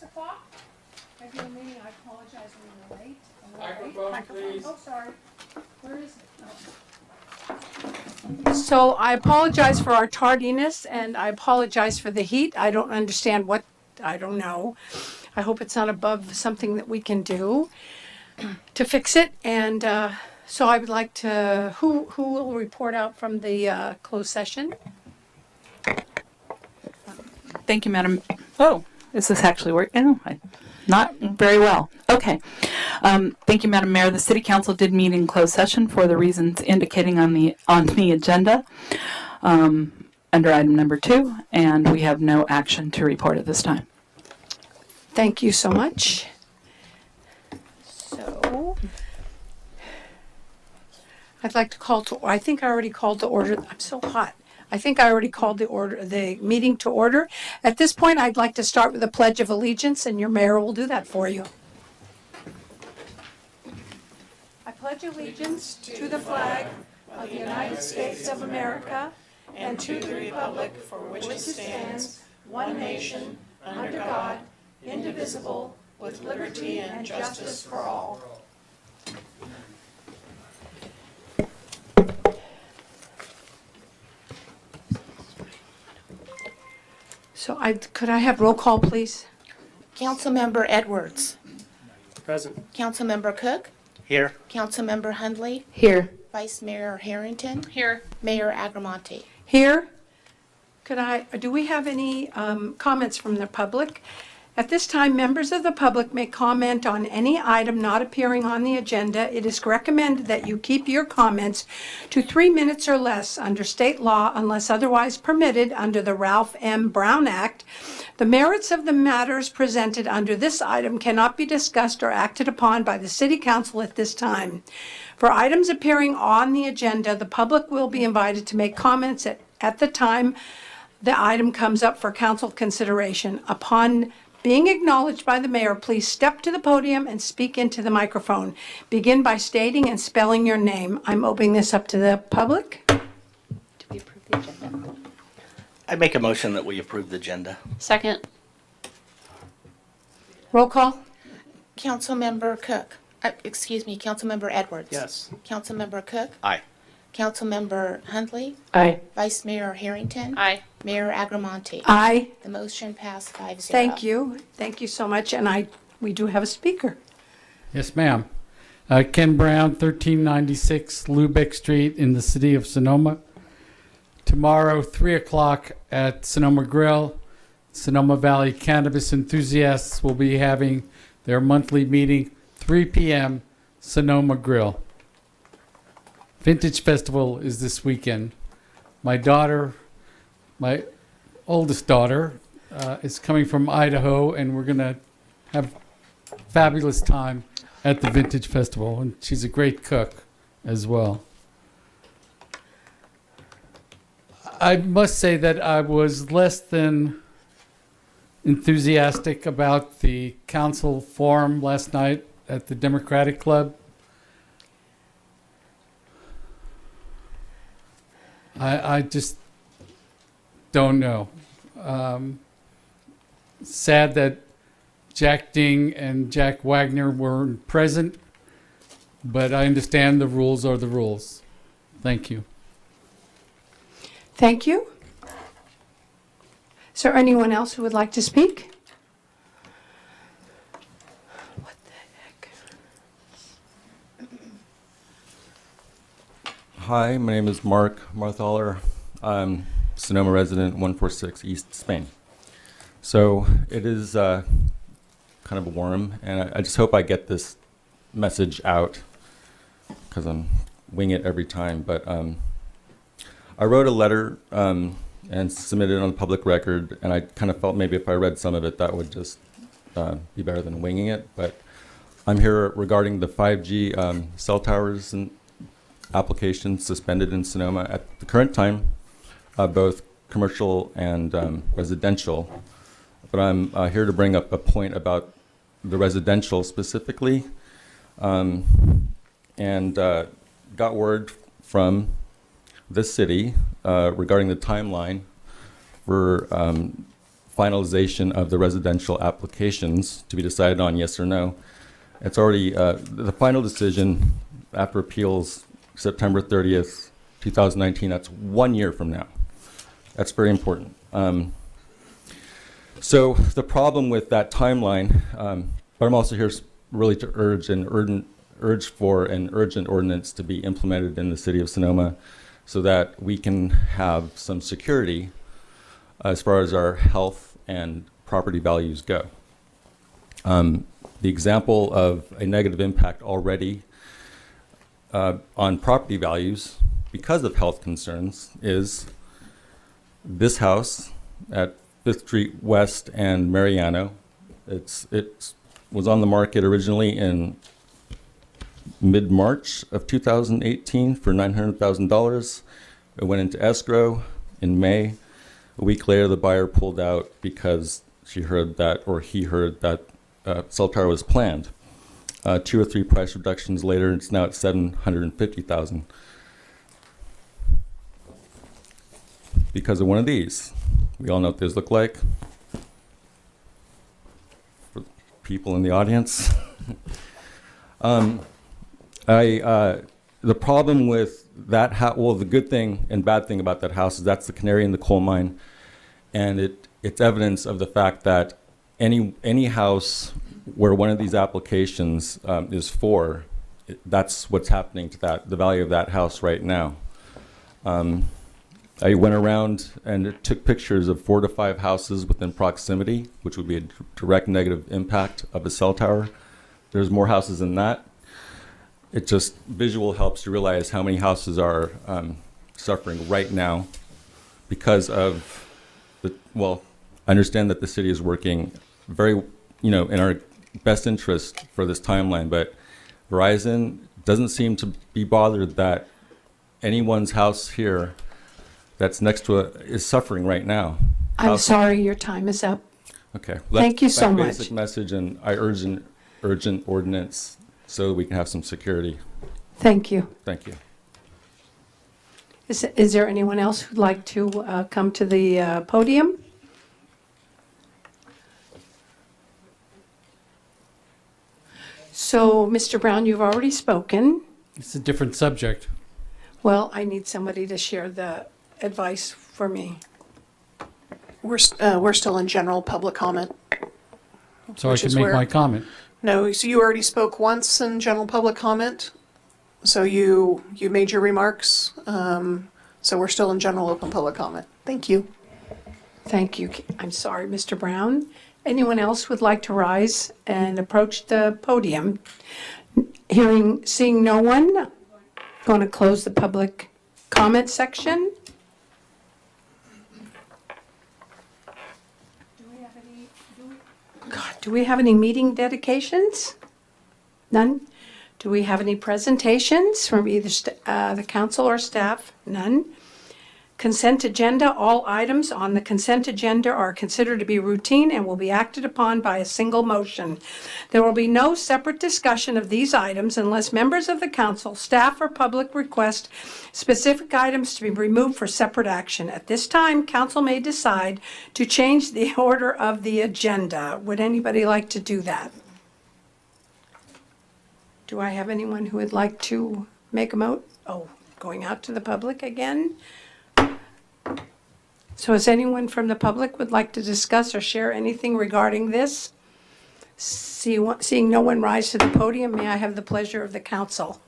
o'clock. Regular meeting, I apologize, we were late. Microphone, please. Oh, sorry. Where is it? So I apologize for our tardiness, and I apologize for the heat. I don't understand what, I don't know. I hope it's not above something that we can do to fix it. And so I would like to, who will report out from the closed session? Thank you, Madam. Oh, is this actually working? Not very well. Okay. Thank you, Madam Mayor. The City Council did meet in closed session for the reasons indicating on the agenda under item number 2, and we have no action to report at this time. Thank you so much. So I'd like to call to, I think I already called the order. I'm so hot. I think I already called the meeting to order. At this point, I'd like to start with the Pledge of Allegiance, and your mayor will do that for you. I pledge allegiance to the flag of the United States of America and to the republic for which it stands, one nation, under God, indivisible, with liberty and justice for all. So could I have roll call, please? Councilmember Edwards. Present. Councilmember Cook. Here. Councilmember Hundley. Here. Vice Mayor Harrington. Here. Mayor Agramonte. Here. Do we have any comments from the public? At this time, members of the public may comment on any item not appearing on the agenda. It is recommended that you keep your comments to 3 minutes or less under state law unless otherwise permitted under the Ralph M. Brown Act. The merits of the matters presented under this item cannot be discussed or acted upon by the City Council at this time. For items appearing on the agenda, the public will be invited to make comments at the time the item comes up for council consideration. Upon being acknowledged by the mayor, please step to the podium and speak into the microphone. Begin by stating and spelling your name. I'm opening this up to the public. Do we approve the agenda? I make a motion that we approve the agenda. Second. Roll call. Councilmember Cook. Councilmember Edwards. Yes. Councilmember Cook. Aye. Councilmember Hundley. Aye. Vice Mayor Harrington. Aye. Mayor Agramonte. Aye. The motion passed 5-0. Thank you. Thank you so much. And we do have a speaker. Yes, ma'am. Ken Brown, 1396 Lubeck Street in the city of Sonoma. Tomorrow, 3 o'clock at Sonoma Grill, Sonoma Valley Cannabis Enthusiasts will be having their monthly meeting, 3 p.m., Sonoma Grill. Vintage Festival is this weekend. My oldest daughter, is coming from Idaho, and we're going to have a fabulous time at the Vintage Festival, and she's a great cook as well. I must say that I was less than enthusiastic about the council forum last night at the Democratic Club. I just don't know. Sad that Jack Ding and Jack Wagner weren't present, but I understand the rules are the rules. Thank you. Thank you. Is there anyone else who would like to speak? What the heck? Hi, my name is Mark Marthaler. I'm Sonoma resident, 146 East Spain. So it is kind of warm, and I just hope I get this message out because I'm wing it every time. But I wrote a letter and submitted it on the public record, and I kind of felt maybe if I read some of it, that would just be better than winging it. But I'm here regarding the 5G cell towers and applications suspended in Sonoma at the current time, both commercial and residential. But I'm here to bring up a point about the residential specifically, and got word from the city regarding the timeline for finalization of the residential applications to be decided on yes or no. It's already, the final decision after appeals, September 30th, 2019, that's 1 year from now. That's very important. So the problem with that timeline, but I'm also here really to urge for an urgent ordinance to be implemented in the city of Sonoma so that we can have some security as far as our health and property values go. The example of a negative impact already on property values because of health concerns is this house at 5th Street West and Mariano. It was on the market originally in mid-March of 2018 for $900,000. It went into escrow in May. A week later, the buyer pulled out because she heard that, or he heard that cell tower was planned. 2 or 3 price reductions later, it's now at $750,000 because of one of these. We all know what these look like. For people in the audience. The problem with that house, well, the good thing and bad thing about that house is that's the canary in the coal mine, and it's evidence of the fact that any house where one of these applications is for, that's what's happening to the value of that house right now. I went around and took pictures of 4 to 5 houses within proximity, which would be a direct negative impact of a cell tower. There's more houses than that. It just visual helps to realize how many houses are suffering right now because of well, I understand that the city is working very, in our best interest for this timeline, but Verizon doesn't seem to be bothered that anyone's house here that's next to it is suffering right now. I'm sorry, your time is up. Okay. Well, Thank you so my much. basic message, and I urge an urgent ordinance so that we can have some security. Thank you. Thank you. Is there anyone else who'd like to come to the podium? So, Mr. Brown, you've already spoken. It's a different subject. Well, I need somebody to share the advice for me. We're still in general public comment. So I Which can is make where- my comment. No, so you already spoke once in general public comment. So you made your remarks. So we're still in general open public comment. Thank you. Thank you. I'm sorry, Mr. Brown. Anyone else would like to rise and approach the podium? Seeing no one, going to close the public comment section. Do we have any meeting dedications? None? Do we have any presentations from either the council or staff? None. Consent agenda, all items on the consent agenda are considered to be routine and will be acted upon by a single motion. There will be no separate discussion of these items unless members of the council, staff, or public request specific items to be removed for separate action. At this time, council may decide to change the order of the agenda. Would anybody like to do that? Do I have anyone who would like to make a going out to the public again? So is anyone from the public would like to discuss or share anything regarding this? Seeing no one rise to the podium, may I have the pleasure of the council?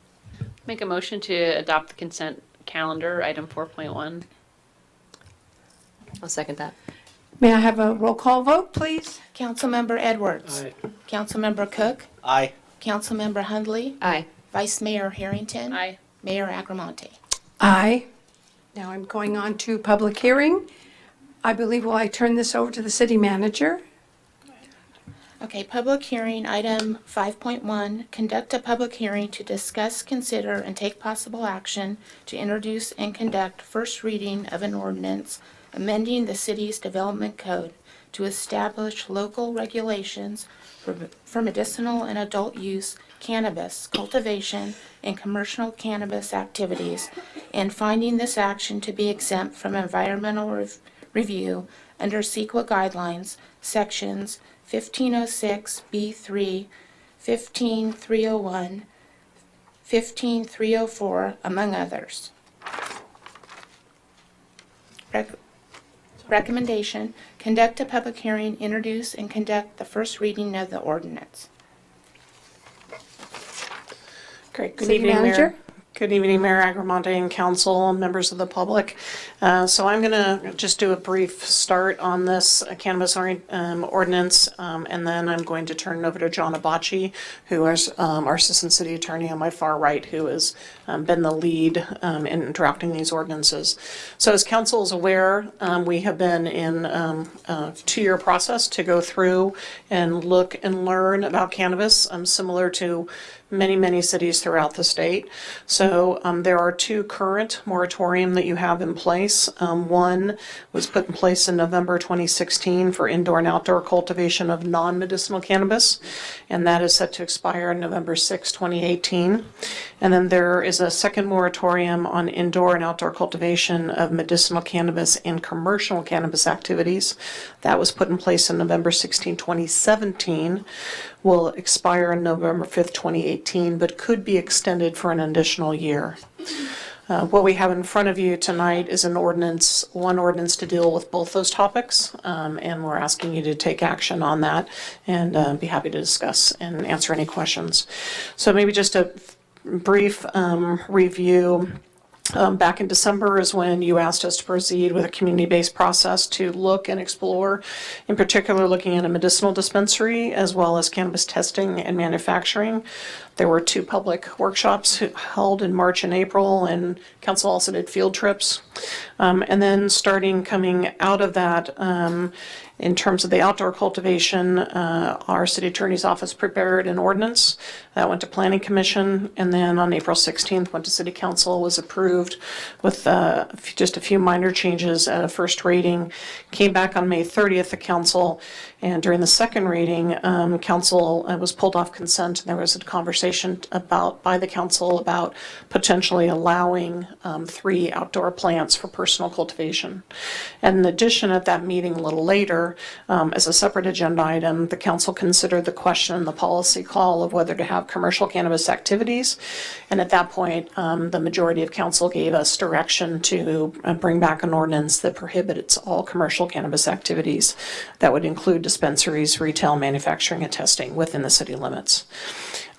Make a motion to adopt the consent calendar, item 4.1. I'll second that. May I have a roll call vote, please? Councilmember Edwards. Aye. Councilmember Cook. Aye. Councilmember Hundley. Aye. Vice Mayor Harrington. Aye. Mayor Agramonte. Aye. Now I'm going on to public hearing. I believe I turn this over to the city manager. Okay, public hearing, item 5.1, conduct a public hearing to discuss, consider, and take possible action to introduce and conduct first reading of an ordinance amending the city's development code to establish local regulations for medicinal and adult use cannabis cultivation and commercial cannabis activities, and finding this action to be exempt from environmental review under CEQA guidelines, sections 1506B3, 15301, 15304, among others. Recommendation, conduct a public hearing, introduce and conduct the first reading of the ordinance. Great. Good City evening, Manager? Mayor. Good evening, Mayor Agramonte and council, members of the public. So I'm going to just do a brief start on this cannabis ordinance, and then I'm going to turn it over to John Abachi, who is our assistant city attorney on my far right, who has been the lead in drafting these ordinances. So as council is aware, we have been in a 2-year process to go through and look and learn about cannabis, similar to many cities throughout the state. So there are 2 current moratorium that you have in place. One was put in place in November 2016 for indoor and outdoor cultivation of non-medicinal cannabis, and that is set to expire on November 6, 2018. And then there is a second moratorium on indoor and outdoor cultivation of medicinal cannabis and commercial cannabis activities. That was put in place in November 16, 2017, will expire on November 5th, 2018, but could be extended for an additional year. What we have in front of you tonight is one ordinance to deal with both those topics, and we're asking you to take action on that and be happy to discuss and answer any questions. So maybe just a brief review. Back in December is when you asked us to proceed with a community-based process to look and explore, in particular looking at a medicinal dispensary as well as cannabis testing and manufacturing. There were 2 public workshops held in March and April, and council also did field trips. And then coming out of that, in terms of the outdoor cultivation, our city attorney's office prepared an ordinance that went to planning commission, and then on April 16th went to city council, was approved with just a few minor changes at a first reading, came back on May 30th to council, and during the second reading, council was pulled off consent, and there was a conversation by the council about potentially allowing 3 outdoor plants for personal cultivation. And in addition, at that meeting a little later, as a separate agenda item, the council considered the question in the policy call of whether to have commercial cannabis activities. And at that point, the majority of council gave us direction to bring back an ordinance that prohibits all commercial cannabis activities. That would include dispensaries, retail, manufacturing, and testing within the city limits.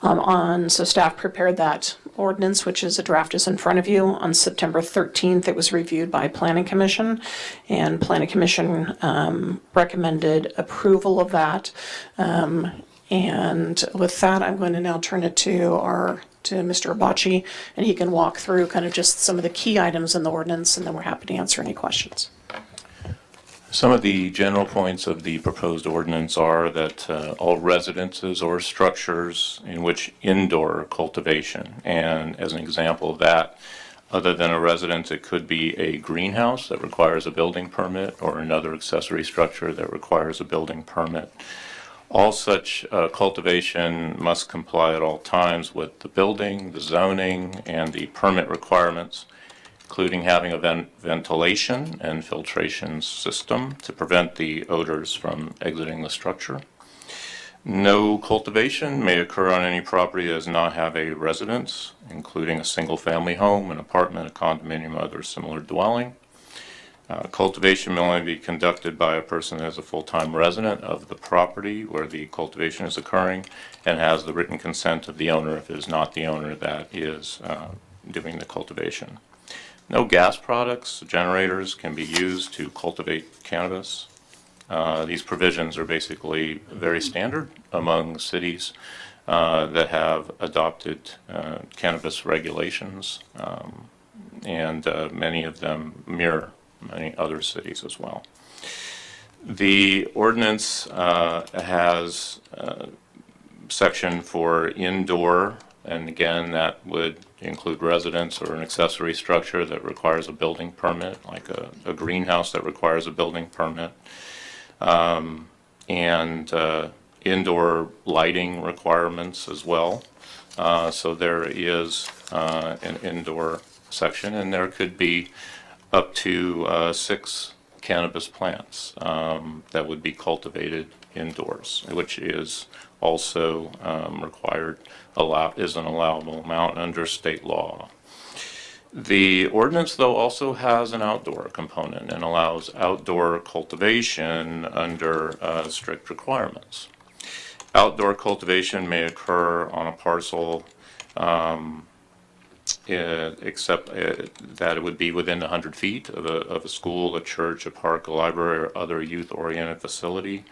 So staff prepared that ordinance, which is a draft is in front of you. On September 13th, it was reviewed by Planning Commission, and Planning Commission recommended approval of that. And with that, I'm going to now turn it to Mr. Abachi, and he can walk through kind of just some of the key items in the ordinance, and then we're happy to answer any questions. Some of the general points of the proposed ordinance are that all residences or structures in which indoor cultivation, and as an example of that, other than a residence, it could be a greenhouse that requires a building permit or another accessory structure that requires a building permit. All such cultivation must comply at all times with the building, the zoning, and the permit requirements, including having a ventilation and filtration system to prevent the odors from exiting the structure. No cultivation may occur on any property that does not have a residence, including a single-family home, an apartment, a condominium, or other similar dwelling. Cultivation may only be conducted by a person that is a full-time resident of the property where the cultivation is occurring and has the written consent of the owner if it is not the owner that is doing the cultivation. No gas products, generators can be used to cultivate cannabis. These provisions are basically very standard among cities that have adopted cannabis regulations, and many of them mirror many other cities as well. The ordinance has a section for indoor, and again that would include residence or an accessory structure that requires a building permit, like a greenhouse that requires a building permit, and indoor lighting requirements as well. So there is an indoor section, and there could be up to 6 cannabis plants that would be cultivated indoors, which is also required, is an allowable amount under state law. The ordinance, though, also has an outdoor component and allows outdoor cultivation under strict requirements. Outdoor cultivation may occur on a parcel except that it would be within 100 feet of a school, a church, a park, a library, or other youth-oriented facility.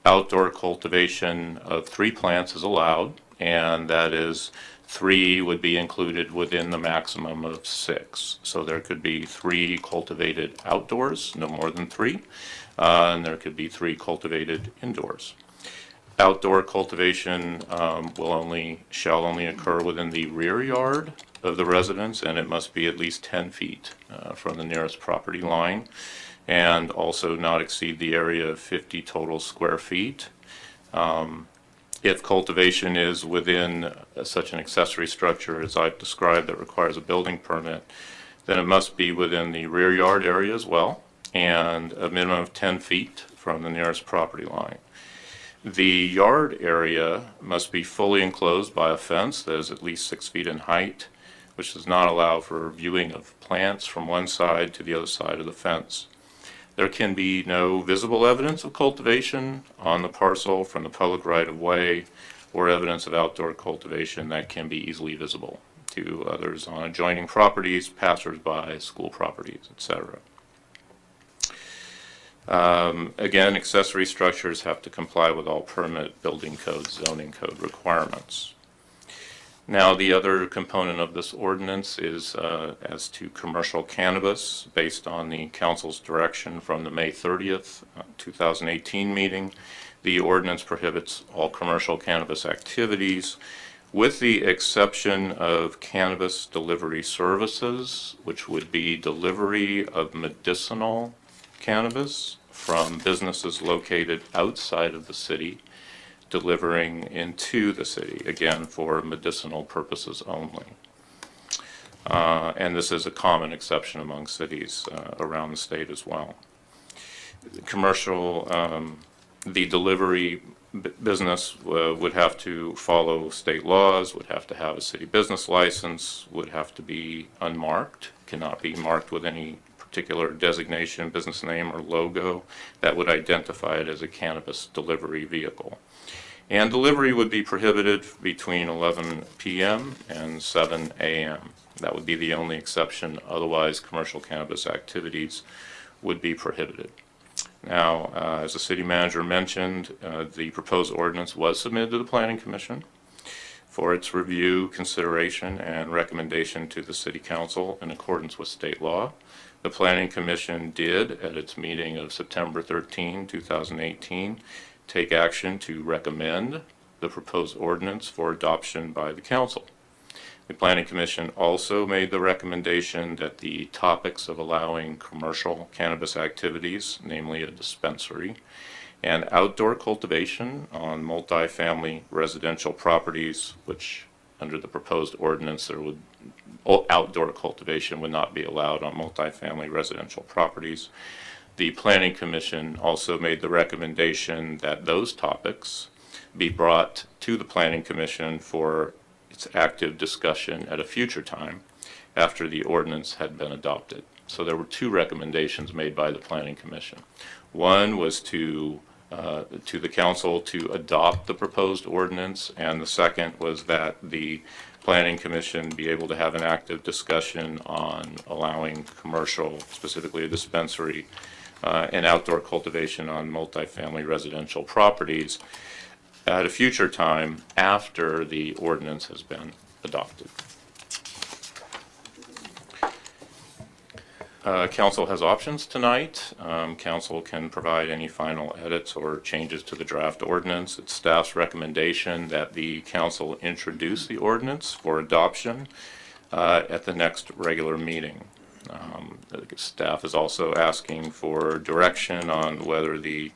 Outdoor cultivation of 3 plants is allowed, and that is 3 would be included within the maximum of 6. So there could be 3 cultivated outdoors, no more than 3, and there could be 3 cultivated indoors. Outdoor cultivation shall only occur within the rear yard of the residence, and it must be at least 10 feet from the nearest property line, and also not exceed the area of 50 total square feet. If cultivation is within such an accessory structure as I've described that requires a building permit, then it must be within the rear yard area as well, and a minimum of 10 feet from the nearest property line. The yard area must be fully enclosed by a fence that is at least 6 feet in height, which does not allow for viewing of plants from one side to the other side of the fence. There can be no visible evidence of cultivation on the parcel from the public right-of-way, or evidence of outdoor cultivation that can be easily visible to others on adjoining properties, passersby, school properties, etc. Again, accessory structures have to comply with all permit, building code, zoning code requirements. Now, the other component of this ordinance is as to commercial cannabis, based on the council's direction from the May 30th, 2018 meeting. The ordinance prohibits all commercial cannabis activities, with the exception of cannabis delivery services, which would be delivery of medicinal cannabis from businesses located outside of the city, delivering into the city, again, for medicinal purposes only. And this is a common exception among cities around the state as well. Commercial, the delivery business would have to follow state laws, would have to have a city business license, would have to be unmarked, cannot be marked with any particular designation, business name, or logo that would identify it as a cannabis delivery vehicle. And delivery would be prohibited between 11 p.m. and 7 a.m. That would be the only exception. Otherwise, commercial cannabis activities would be prohibited. Now, as the city manager mentioned, the proposed ordinance was submitted to the Planning Commission for its review, consideration, and recommendation to the City Council in accordance with state law. The Planning Commission did, at its meeting of September 13, 2018, take action to recommend the proposed ordinance for adoption by the Council. The Planning Commission also made the recommendation that the topics of allowing commercial cannabis activities, namely a dispensary, and outdoor cultivation on multifamily residential properties, which under the proposed ordinance outdoor cultivation would not be allowed on multifamily residential properties. The Planning Commission also made the recommendation that those topics be brought to the Planning Commission for its active discussion at a future time after the ordinance had been adopted. So there were 2 recommendations made by the Planning Commission. One was to the Council to adopt the proposed ordinance, and the second was that the Planning Commission be able to have an active discussion on allowing commercial, specifically a dispensary, and outdoor cultivation on multifamily residential properties at a future time after the ordinance has been adopted. Council has options tonight. Council can provide any final edits or changes to the draft ordinance. It's staff's recommendation that the Council introduce the ordinance for adoption at the next regular meeting. Staff is also asking for direction on whether the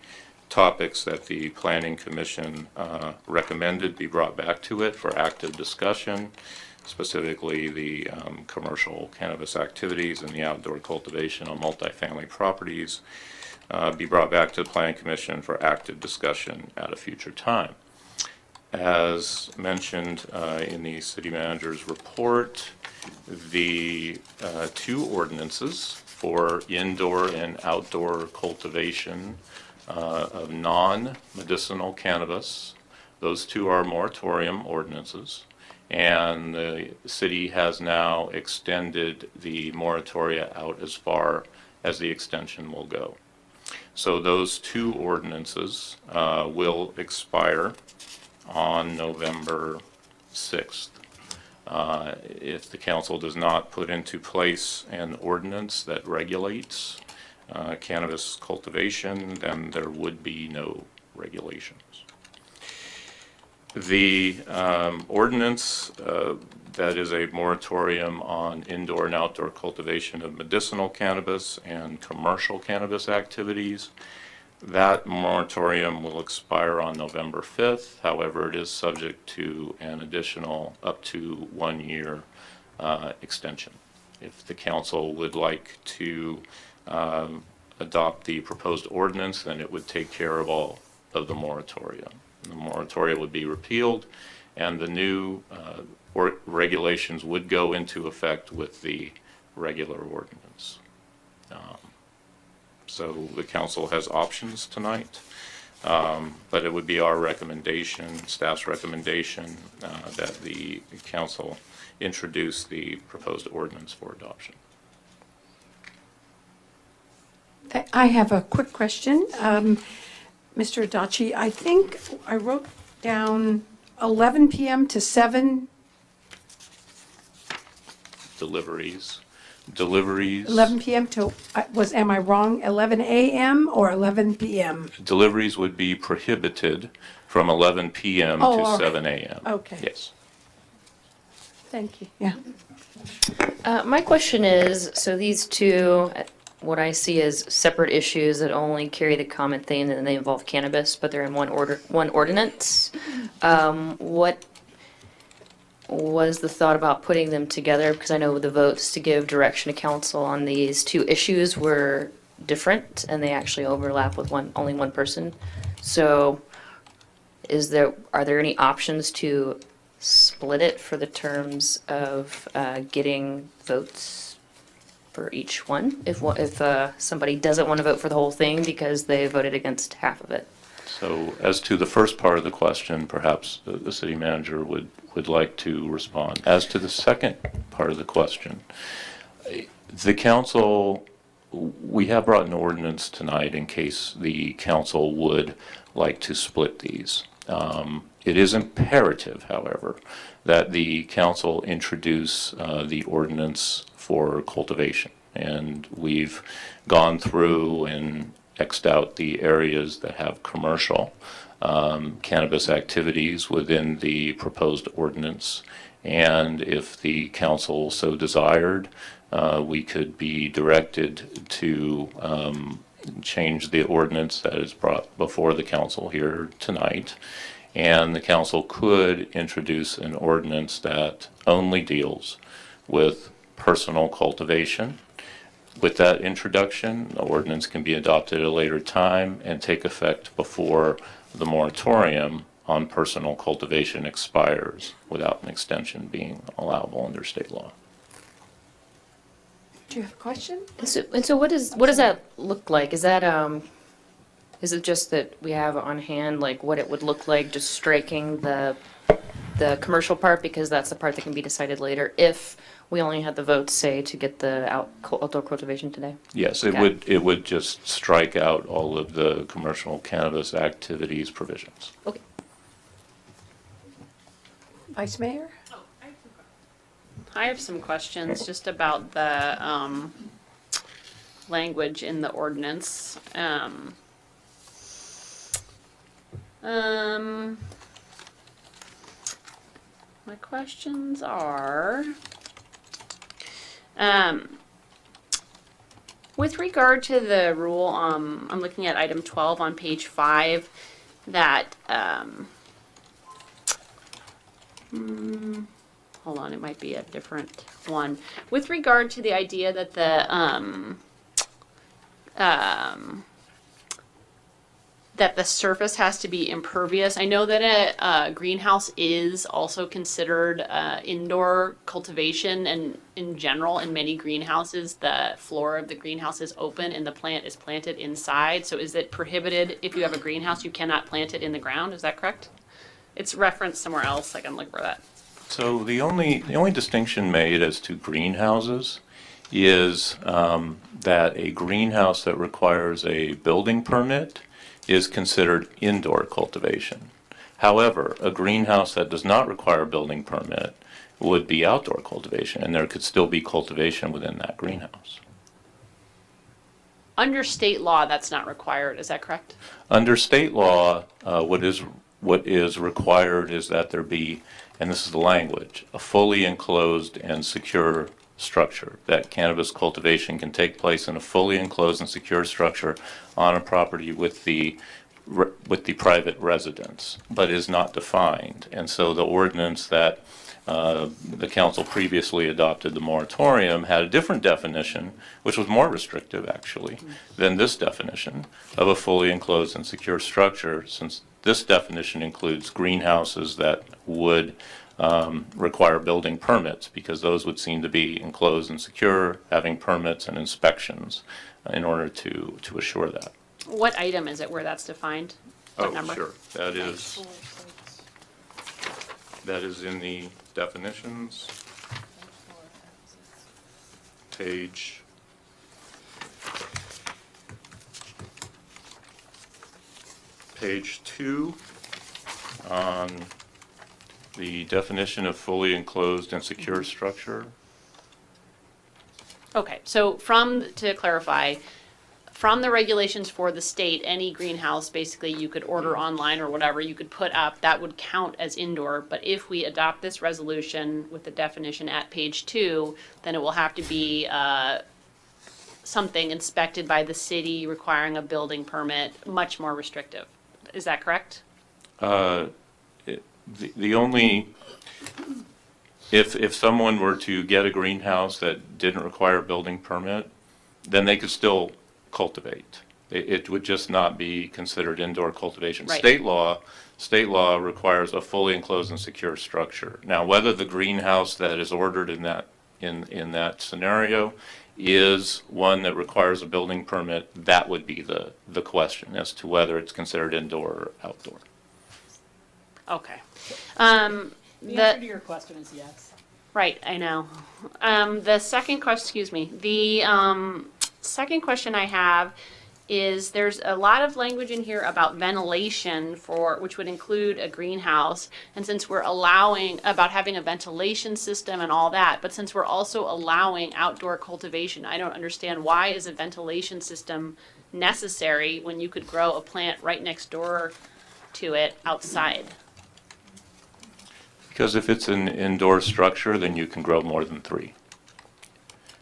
topics that the Planning Commission recommended be brought back to it for active discussion. specifically the commercial cannabis activities and the outdoor cultivation on multifamily properties, be brought back to the Planning Commission for active discussion at a future time. As mentioned in the city manager's report, the two ordinances for indoor and outdoor cultivation of non-medicinal cannabis, those two are moratorium ordinances, and the city has now extended the moratoria out as far as the extension will go. So those two ordinances will expire on November 6th. If the council does not put into place an ordinance that regulates cannabis cultivation, then there would be no regulations. The ordinance that is a moratorium on indoor and outdoor cultivation of medicinal cannabis and commercial cannabis activities, that moratorium will expire on November 5th. However, it is subject to an additional up to 1 year extension. If the council would like to adopt the proposed ordinance, then it would take care of all of the moratoria. The moratoria would be repealed, and the new regulations would go into effect with the regular ordinance. So the council has options tonight, but it would be our recommendation, staff's recommendation, that the council introduce the proposed ordinance for adoption. I have a quick question. Mr. Adachi, I think I wrote down 11 p.m. to 7. Deliveries. 11 p.m. to, am I wrong? 11 a.m. or 11 p.m.? Deliveries would be prohibited from 11 p.m. Oh, to all right. 7 a.m. Okay. Yes. Thank you. Yeah. My question is, so these two, what I see as separate issues that only carry the common theme and they involve cannabis, but they're in one ordinance. What was the thought about putting them together? Because I know the votes to give direction to council on these two issues were different, and they actually overlap with only one person. So, are there any options to split it for the terms of getting votes for each one? If somebody doesn't want to vote for the whole thing because they voted against half of it. So as to the first part of the question, perhaps the city manager would like to respond. As to the second part of the question, the council, we have brought an ordinance tonight in case the council would like to split these. It is imperative, however, that the council introduce the ordinance for cultivation. And we've gone through and X'd out the areas that have commercial cannabis activities within the proposed ordinance. And if the council so desired, we could be directed to change the ordinance that is brought before the council here tonight. And the council could introduce an ordinance that only deals with personal cultivation. With that introduction, the ordinance can be adopted at a later time and take effect before the moratorium on personal cultivation expires without an extension being allowable under state law. Do you have a question? And so what does that look like? Is that is it just that we have on hand like what it would look like just striking the commercial part, because that's the part that can be decided later if we only had the votes, say, to get the outdoor cultivation today? Yes, Okay. it would just strike out all of the commercial cannabis activities provisions. Okay. Vice Mayor? I have some questions just about the language in the ordinance. My questions are, with regard to the rule, I'm looking at item 12 on page 5, that, hold hold on, it might be a different one. With regard to the idea that that the surface has to be impervious. I know that a greenhouse is also considered indoor cultivation, and in general, in many greenhouses, the floor of the greenhouse is open and the plant is planted inside. So is it prohibited if you have a greenhouse, you cannot plant it in the ground? Is that correct? It's referenced somewhere else. I can look for that. So the only distinction made as to greenhouses is that a greenhouse that requires a building permit is considered indoor cultivation. However, a greenhouse that does not require a building permit would be outdoor cultivation, and there could still be cultivation within that greenhouse. Under state law, that's not required. Is that correct? Under state law, what is required is that there be, and this is the language, a fully enclosed and secure structure. That cannabis cultivation can take place in a fully enclosed and secure structure on a property with the private residence, but is not defined. And so the ordinance that the council previously adopted, the moratorium, had a different definition, which was more restrictive actually than this definition of a fully enclosed and secure structure, since this definition includes greenhouses that would require building permits, because those would seem to be enclosed and secure, having permits and inspections in order to assure that. What item is it where that's defined? What number? Sure. That is in the definitions. Page 2 on the definition of fully enclosed and secure structure. Okay, so to clarify, from the regulations for the state, any greenhouse basically you could order online or whatever you could put up, that would count as indoor. But if we adopt this resolution with the definition at page 2, then it will have to be something inspected by the city requiring a building permit, much more restrictive. Is that correct? The only, if someone were to get a greenhouse that didn't require a building permit, then they could still cultivate. It would just not be considered indoor cultivation. Right. State law requires a fully enclosed and secure structure. Now, whether the greenhouse that is ordered in that scenario is one that requires a building permit, that would be the question as to whether it's considered indoor or outdoor. Okay. The answer to your question is yes. Right, I know. The second question, the second question I have is there's a lot of language in here about ventilation which would include a greenhouse, and since we're allowing about having a ventilation system and all that, but since we're also allowing outdoor cultivation, I don't understand why is a ventilation system necessary when you could grow a plant right next door to it outside? Because if it's an indoor structure, then you can grow more than 3.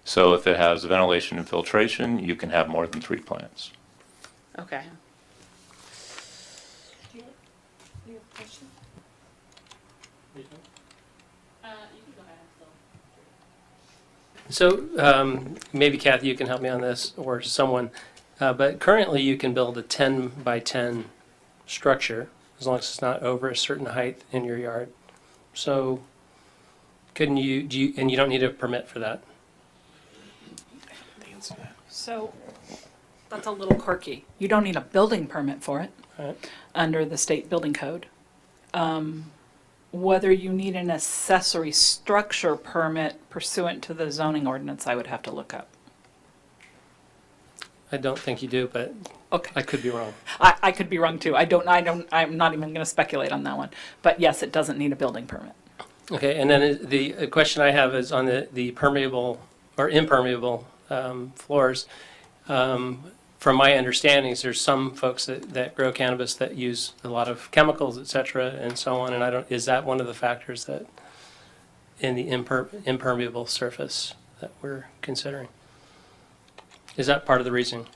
So if it has ventilation and filtration, you can have more than 3 plants. Okay. So maybe Kathy, you can help me on this, or someone. But currently you can build a 10 by 10 structure as long as it's not over a certain height in your yard. So couldn't you, and you don't need a permit for that? So that's a little quirky. You don't need a building permit for it Right. under the state building code. Whether you need an accessory structure permit pursuant to the zoning ordinance, I would have to look up. I don't think you do, but Okay. I could be wrong. I could be wrong too. I'm not even going to speculate on that one. But yes, it doesn't need a building permit. Okay, and then the question I have is on the permeable or impermeable floors. From my understandings, there's some folks that grow cannabis that use a lot of chemicals, et cetera, and so on. And is that one of the factors that in the impermeable surface that we're considering? Is that part of the reason?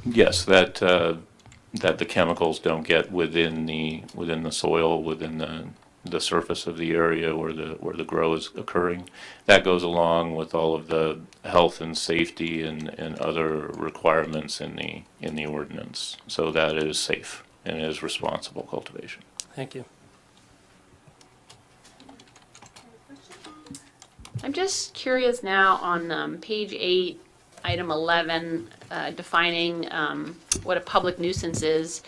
Yes, that the chemicals don't get within the soil, within the surface of the area where the grow is occurring. That goes along with all of the health and safety and other requirements in the ordinance. So that is safe and is responsible cultivation. Thank you. I'm just curious now on page 8, item 11, defining what a public nuisance is.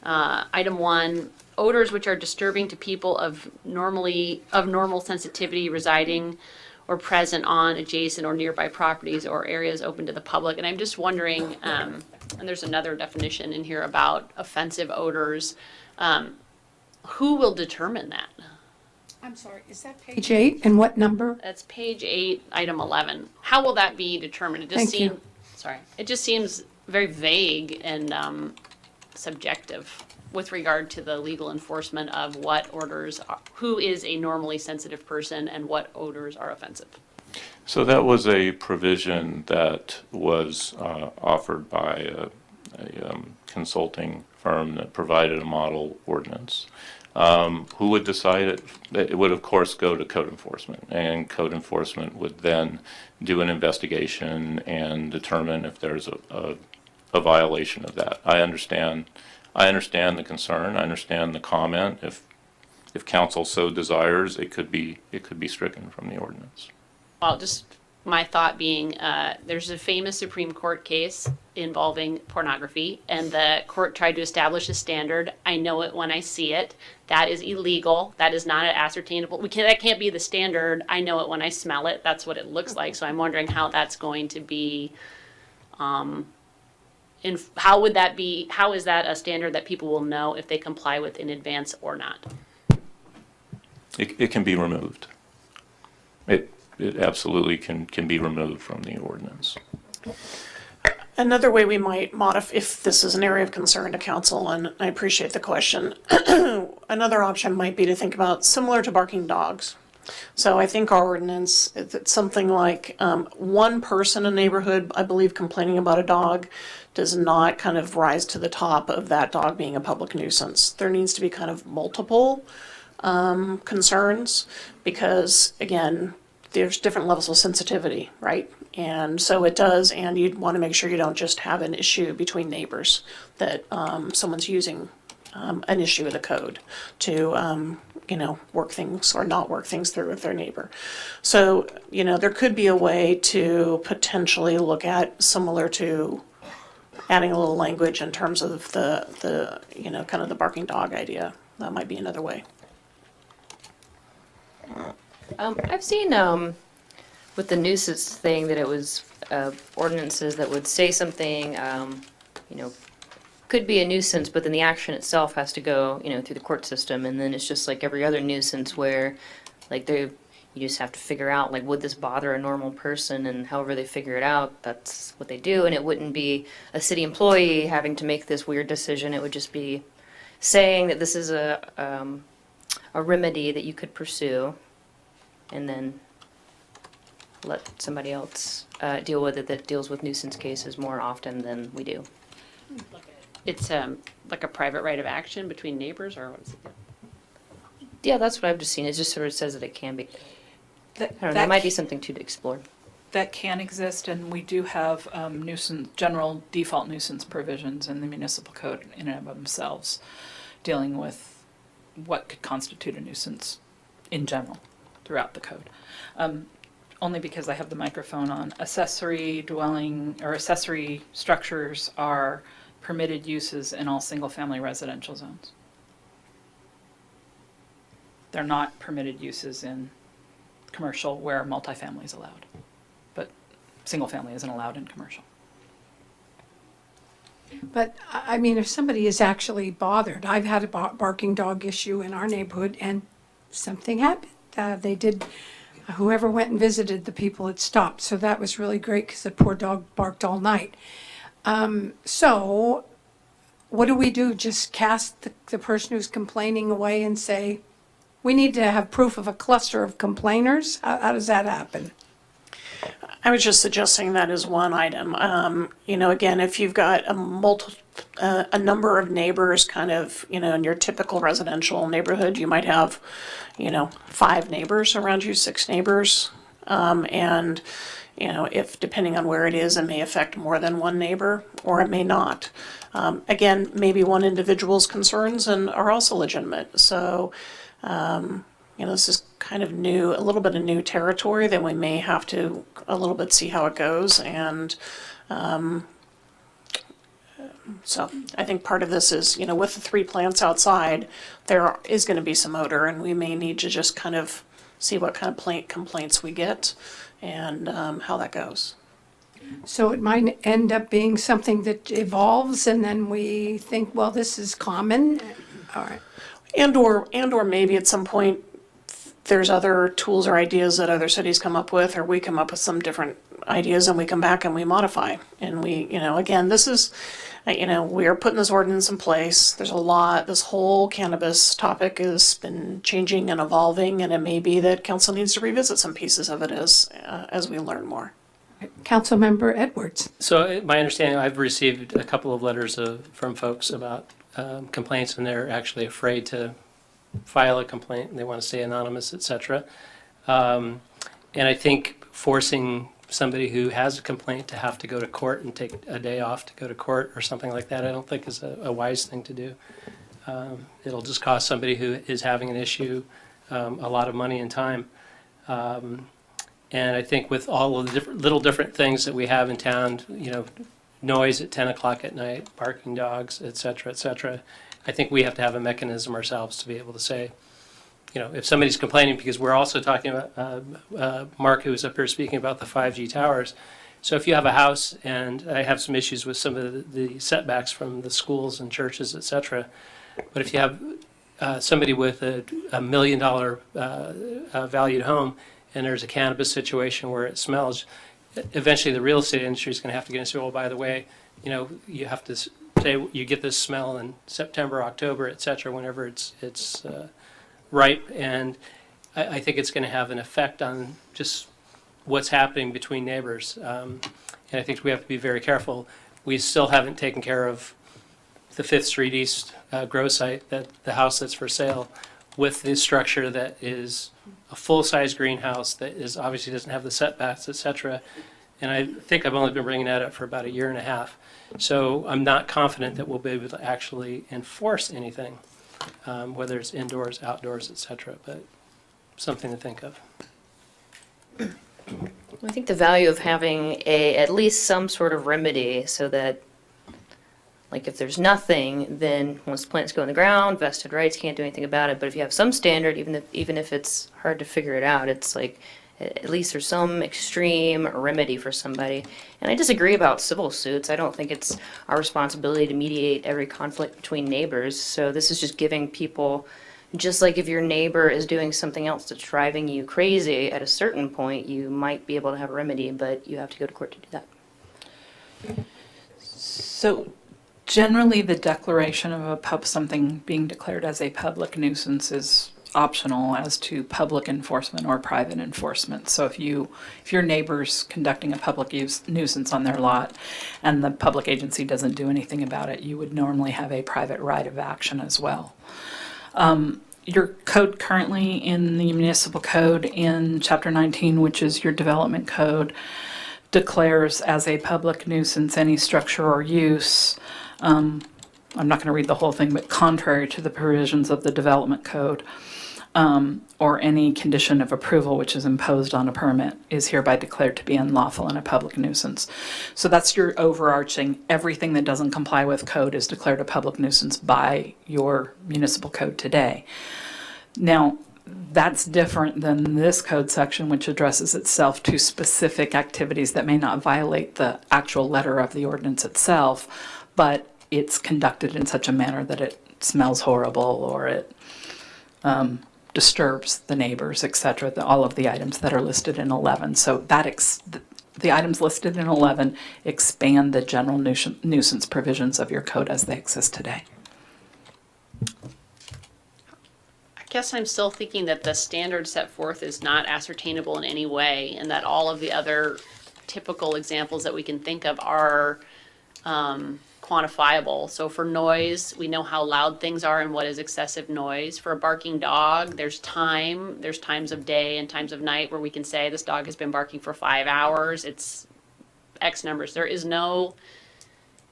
Item 1, odors which are disturbing to people of normal sensitivity residing or present on adjacent or nearby properties or areas open to the public. And I'm just wondering, and there's another definition in here about offensive odors. Who will determine that? I'm sorry, is that page 8 and what number? That's page 8, item 11. How will that be determined? It just Thank you. seems, sorry, it just seems very vague and subjective with regard to the legal enforcement of what odors, who is a normally sensitive person and what odors are offensive. So that was a provision that was offered by a consulting firm that provided a model ordinance. Who would decide it? It would, of course, go to code enforcement, and code enforcement would then do an investigation and determine if there's a violation of that. I understand the concern. I understand the comment. If council so desires, it could be stricken from the ordinance. Well, just my thought being, there's a famous Supreme Court case involving pornography, and the court tried to establish a standard. I know it when I see it. That is illegal. That is not ascertainable. That can't be the standard. I know it when I smell it. That's what it looks like. So I'm wondering how that's going to be. How would that be? How is that a standard that people will know if they comply with in advance or not? It can be removed. It absolutely can be removed from the ordinance. Another way we might modify, if this is an area of concern to council, and I appreciate the question, another option might be to think about similar to barking dogs. So I think our ordinance, it's something like one person in a neighborhood, I believe, complaining about a dog does not kind of rise to the top of that dog being a public nuisance. There needs to be kind of multiple concerns because, again, there's different levels of sensitivity, right? And so it does, and you'd want to make sure you don't just have an issue between neighbors, that someone's using an issue with the code to, work things or not work things through with their neighbor. So, there could be a way to potentially look at similar to adding a little language in terms of the kind of the barking dog idea. That might be another way. I've seen with the nuisance thing that it was ordinances that would say something, could be a nuisance, but then the action itself has to go, through the court system, and then it's just like every other nuisance where, like, you just have to figure out, like, would this bother a normal person, and however they figure it out, that's what they do, and it wouldn't be a city employee having to make this weird decision. It would just be saying that this is a remedy that you could pursue, and then let somebody else deal with it that deals with nuisance cases more often than we do. It's like a private right of action between neighbors, or what is it? Yeah, that's what I've just seen. It just sort of says that it can be. I don't know, that that might be something to explore. That can exist, and we do have general default nuisance provisions in the municipal code in and of themselves, dealing with what could constitute a nuisance in general throughout the code. Only because I have the microphone on. Accessory dwelling or accessory structures are permitted uses in all single-family residential zones. They're not permitted uses in commercial where multifamily is allowed, but single-family isn't allowed in commercial. But, I mean, if somebody is actually bothered, I've had a barking dog issue in our neighborhood, and something happened. Whoever went and visited the people had stopped, so that was really great because the poor dog barked all night. So what do we do? Just cast the person who's complaining away and say, we need to have proof of a cluster of complainers? How does that happen? I was just suggesting that as one item. Again, if you've got a a number of neighbors kind of, in your typical residential neighborhood, you might have, 5 neighbors around you, 6 neighbors. And, if depending on where it is, it may affect more than one neighbor or it may not. Again, maybe one individual's concerns and are also legitimate. So, this is kind of new, a little bit of new territory that we may have to a little bit see how it goes. And so I think part of this is, with the 3 plants outside, there is going to be some odor, and we may need to just kind of see what kind of complaints we get and how that goes. So it might end up being something that evolves and then we think, well, this is common. All right. And or maybe at some point there's other tools or ideas that other cities come up with, or we come up with some different ideas and we come back and we modify. And we, again, this is, we are putting this ordinance in place. There's a lot, this whole cannabis topic has been changing and evolving, and it may be that council needs to revisit some pieces of it as we learn more. Councilmember Edwards. So my understanding, I've received a couple of letters from folks about complaints, and they're actually afraid to file a complaint, and they want to stay anonymous, etc. And I think forcing somebody who has a complaint to have to go to court and take a day off to go to court or something like that, I don't think is a wise thing to do. It'll just cost somebody who is having an issue a lot of money and time. And I think with all of the little different things that we have in town, noise at 10 o'clock at night, barking dogs, et cetera, I think we have to have a mechanism ourselves to be able to say, if somebody's complaining, because we're also talking about, Mark, who was up here speaking about the 5G towers. So if you have a house, and I have some issues with some of the setbacks from the schools and churches, et cetera, but if you have somebody with a $1 million valued home, and there's a cannabis situation where it smells, eventually the real estate industry is going to have to get into, oh, by the way, you have to say you get this smell in September, October, et cetera, whenever it's ripe. And I think it's going to have an effect on just what's happening between neighbors. And I think we have to be very careful. We still haven't taken care of the 5th Street East grow site, that the house that's for sale, with the structure that is a full-size greenhouse that is obviously doesn't have the setbacks, et cetera. And I think I've only been bringing that up for about 1.5 years. So I'm not confident that we'll be able to actually enforce anything, whether it's indoors, outdoors, et cetera, but something to think of. I think the value of having at least some sort of remedy so that, like, if there's nothing, then once the plants go in the ground, vested rights, can't do anything about it. But if you have some standard, even if it's hard to figure it out, it's like at least there's some extreme remedy for somebody. And I disagree about civil suits. I don't think it's our responsibility to mediate every conflict between neighbors. So this is just giving people, just like if your neighbor is doing something else that's driving you crazy, at a certain point you might be able to have a remedy, but you have to go to court to do that. So generally, the declaration of something being declared as a public nuisance is optional as to public enforcement or private enforcement. So if your neighbor's conducting a public nuisance on their lot and the public agency doesn't do anything about it, you would normally have a private right of action as well. Your code currently in the municipal code in Chapter 19, which is your development code, declares as a public nuisance any structure or use. I'm not going to read the whole thing, but contrary to the provisions of the development code, or any condition of approval which is imposed on a permit is hereby declared to be unlawful and a public nuisance. So that's your overarching, everything that doesn't comply with code is declared a public nuisance by your municipal code today. Now, that's different than this code section, which addresses itself to specific activities that may not violate the actual letter of the ordinance itself, but it's conducted in such a manner that it smells horrible or it disturbs the neighbors, etc. All of the items that are listed in 11. So the items listed in 11 expand the general nuisance provisions of your code as they exist today. I guess I'm still thinking that the standard set forth is not ascertainable in any way, and that all of the other typical examples that we can think of are quantifiable. So for noise, we know how loud things are and what is excessive noise. For a barking dog, there's times of day and times of night where we can say this dog has been barking for 5 hours. It's X numbers. There is no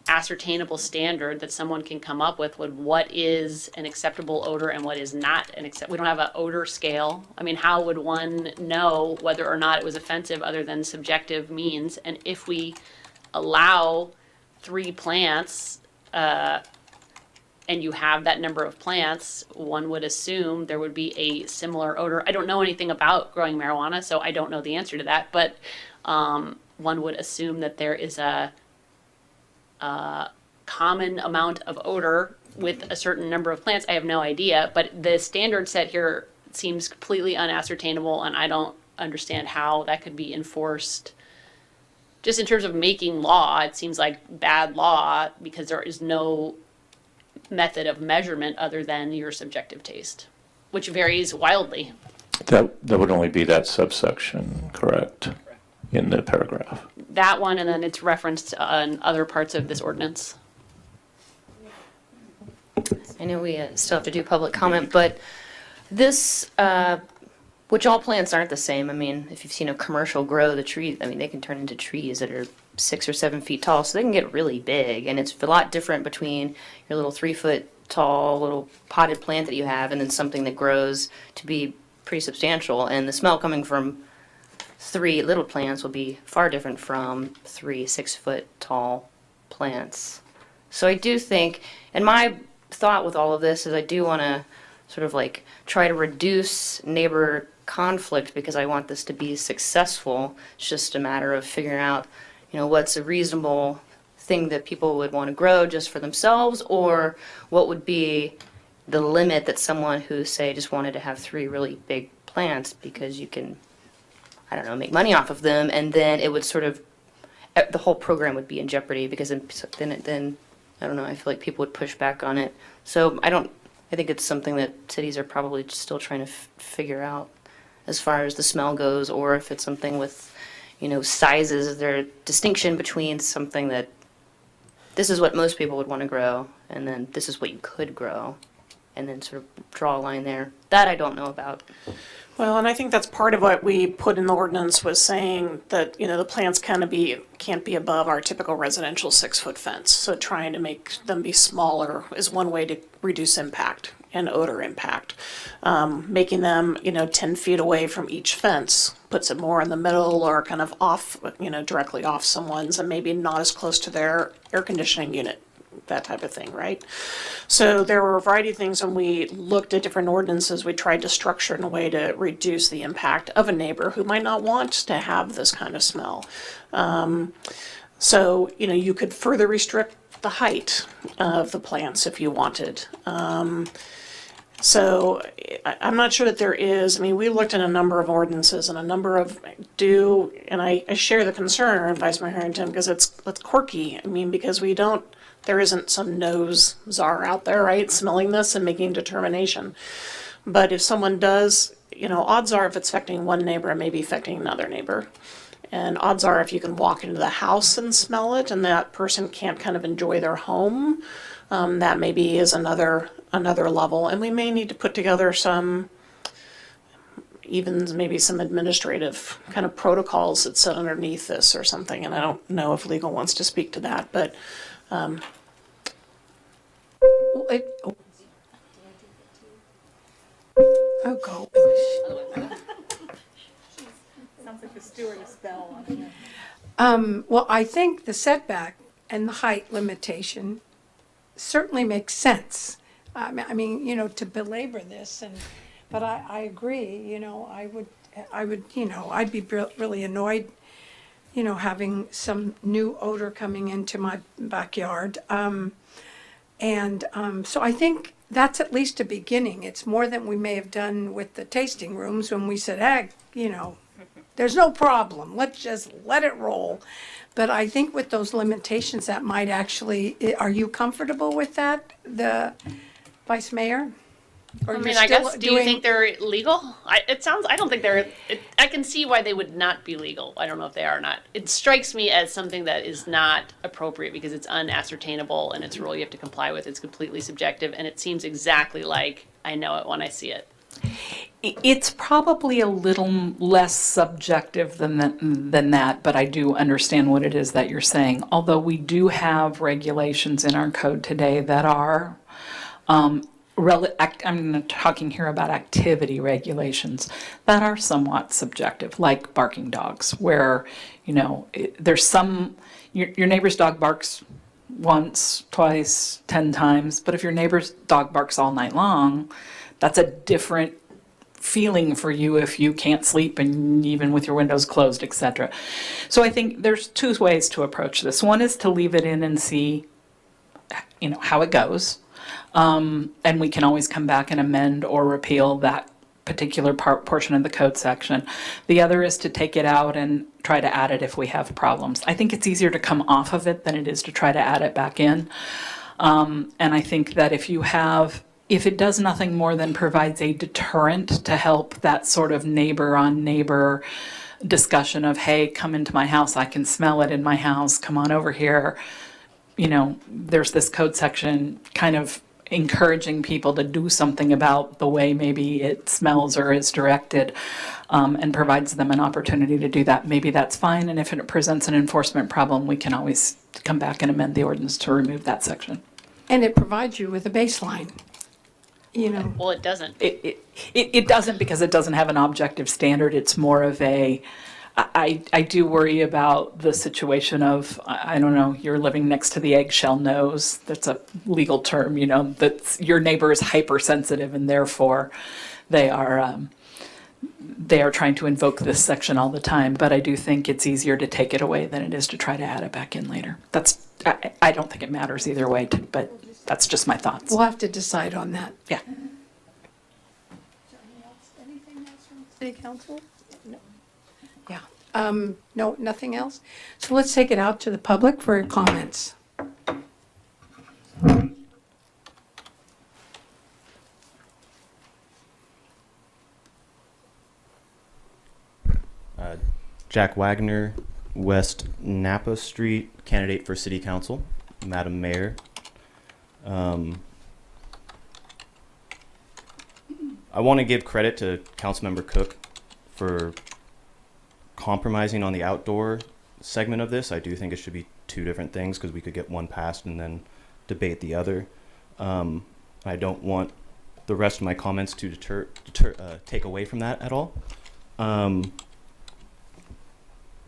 ascertainable standard that someone can come up with what is an acceptable odor and what is not we don't have an odor scale. I mean, how would one know whether or not it was offensive other than subjective means? And if we allow 3 plants, and you have that number of plants, one would assume there would be a similar odor. I don't know anything about growing marijuana, so I don't know the answer to that, but one would assume that there is a common amount of odor with a certain number of plants. I have no idea, but the standard set here seems completely unascertainable, and I don't understand how that could be enforced. Just in terms of making law, it seems like bad law because there is no method of measurement other than your subjective taste, which varies wildly. That would only be that subsection, correct, in the paragraph? That one, and then it's referenced on other parts of this ordinance. I know we still have to do public comment, but this, which all plants aren't the same. I mean, if you've seen a commercial grow, the tree, I mean, they can turn into trees that are 6 or 7 feet tall, so they can get really big. And it's a lot different between your little 3-foot tall little potted plant that you have and then something that grows to be pretty substantial. And the smell coming from 3 little plants will be far different from 3 6-foot tall plants. So I do think, and my thought with all of this is I do want to sort of like try to reduce neighbor conflict because I want this to be successful. It's just a matter of figuring out, what's a reasonable thing that people would want to grow just for themselves, or what would be the limit that someone who, say, just wanted to have 3 really big plants because you can, I don't know, make money off of them, and then it would sort of, the whole program would be in jeopardy because then I don't know, I feel like people would push back on it. So I think it's something that cities are probably still trying to figure out as far as the smell goes, or if it's something with, sizes. Is there a distinction between something that this is what most people would want to grow, and then this is what you could grow, and then sort of draw a line there? That I don't know about. Well, and I think that's part of what we put in the ordinance was saying that, the plants can't be above our typical residential 6-foot fence. So trying to make them be smaller is one way to reduce impact and odor impact. Making them, 10 feet away from each fence puts it more in the middle or kind of off, directly off someone's and maybe not as close to their air conditioning unit. That type of thing, right? So there were a variety of things when we looked at different ordinances, we tried to structure in a way to reduce the impact of a neighbor who might not want to have this kind of smell. So, you could further restrict the height of the plants if you wanted. So I'm not sure that there is, we looked at a number of ordinances and a number of and I share the concern, Vice Mayor Harrington, because it's quirky. Because there isn't some nose czar out there, right, smelling this and making a determination. But if someone does, odds are if it's affecting one neighbor, it may be affecting another neighbor. And odds are if you can walk into the house and smell it and that person can't kind of enjoy their home, that maybe is another level. And we may need to put together maybe some administrative kind of protocols that sit underneath this or something. And I don't know if legal wants to speak to that, but Oh, go. Sounds like the stewardess bell. Well, I think the setback and the height limitation certainly makes sense. I mean, to belabor this, but I agree. I'd be really annoyed, having some new odor coming into my backyard. So I think that's at least a beginning. It's more than we may have done with the tasting rooms when we said, heck, there's no problem. Let's just let it roll. But I think with those limitations, that might actually, are you comfortable with that, the Vice Mayor? Or I you're mean, I still guess, do you doing- think they're legal? I don't think they're, I can see why they would not be legal. I don't know if they are or not. It strikes me as something that is not appropriate because it's unascertainable and it's a rule you have to comply with. It's completely subjective and it seems exactly like I know it when I see it. It's probably a little less subjective than that, but I do understand what it is that you're saying. Although we do have regulations in our code today that are, I'm talking here about activity regulations that are somewhat subjective, like barking dogs, where, there's some, your neighbor's dog barks once, twice, 10 times, but if your neighbor's dog barks all night long, that's a different feeling for you if you can't sleep and even with your windows closed, etc. So I think there's two ways to approach this. One is to leave it in and see, how it goes. And we can always come back and amend or repeal that particular portion of the code section. The other is to take it out and try to add it if we have problems. I think it's easier to come off of it than it is to try to add it back in. And I think that if it does nothing more than provides a deterrent to help that sort of neighbor on neighbor discussion of, hey, come into my house, I can smell it in my house, come on over here. There's this code section kind of encouraging people to do something about the way maybe it smells or is directed, and provides them an opportunity to do that. Maybe that's fine, and if it presents an enforcement problem, we can always come back and amend the ordinance to remove that section. And it provides you with a baseline, Well, it doesn't. It doesn't, because it doesn't have an objective standard. It's more of I do worry about the situation of, I don't know, you're living next to the eggshell nose. That's a legal term, that your neighbor is hypersensitive and therefore they are trying to invoke this section all the time. But I do think it's easier to take it away than it is to try to add it back in later. I don't think it matters either way, but that's just my thoughts. We'll have to decide on that. Yeah. Anything else from City Council? No. Yeah. No, nothing else? So let's take it out to the public for comments. Jack Wagner, West Napa Street, candidate for City Council. Madam Mayor. I want to give credit to Councilmember Cook for compromising on the outdoor segment of this. I do think it should be two different things because we could get one passed and then debate the other. I don't want the rest of my comments to take away from that at all.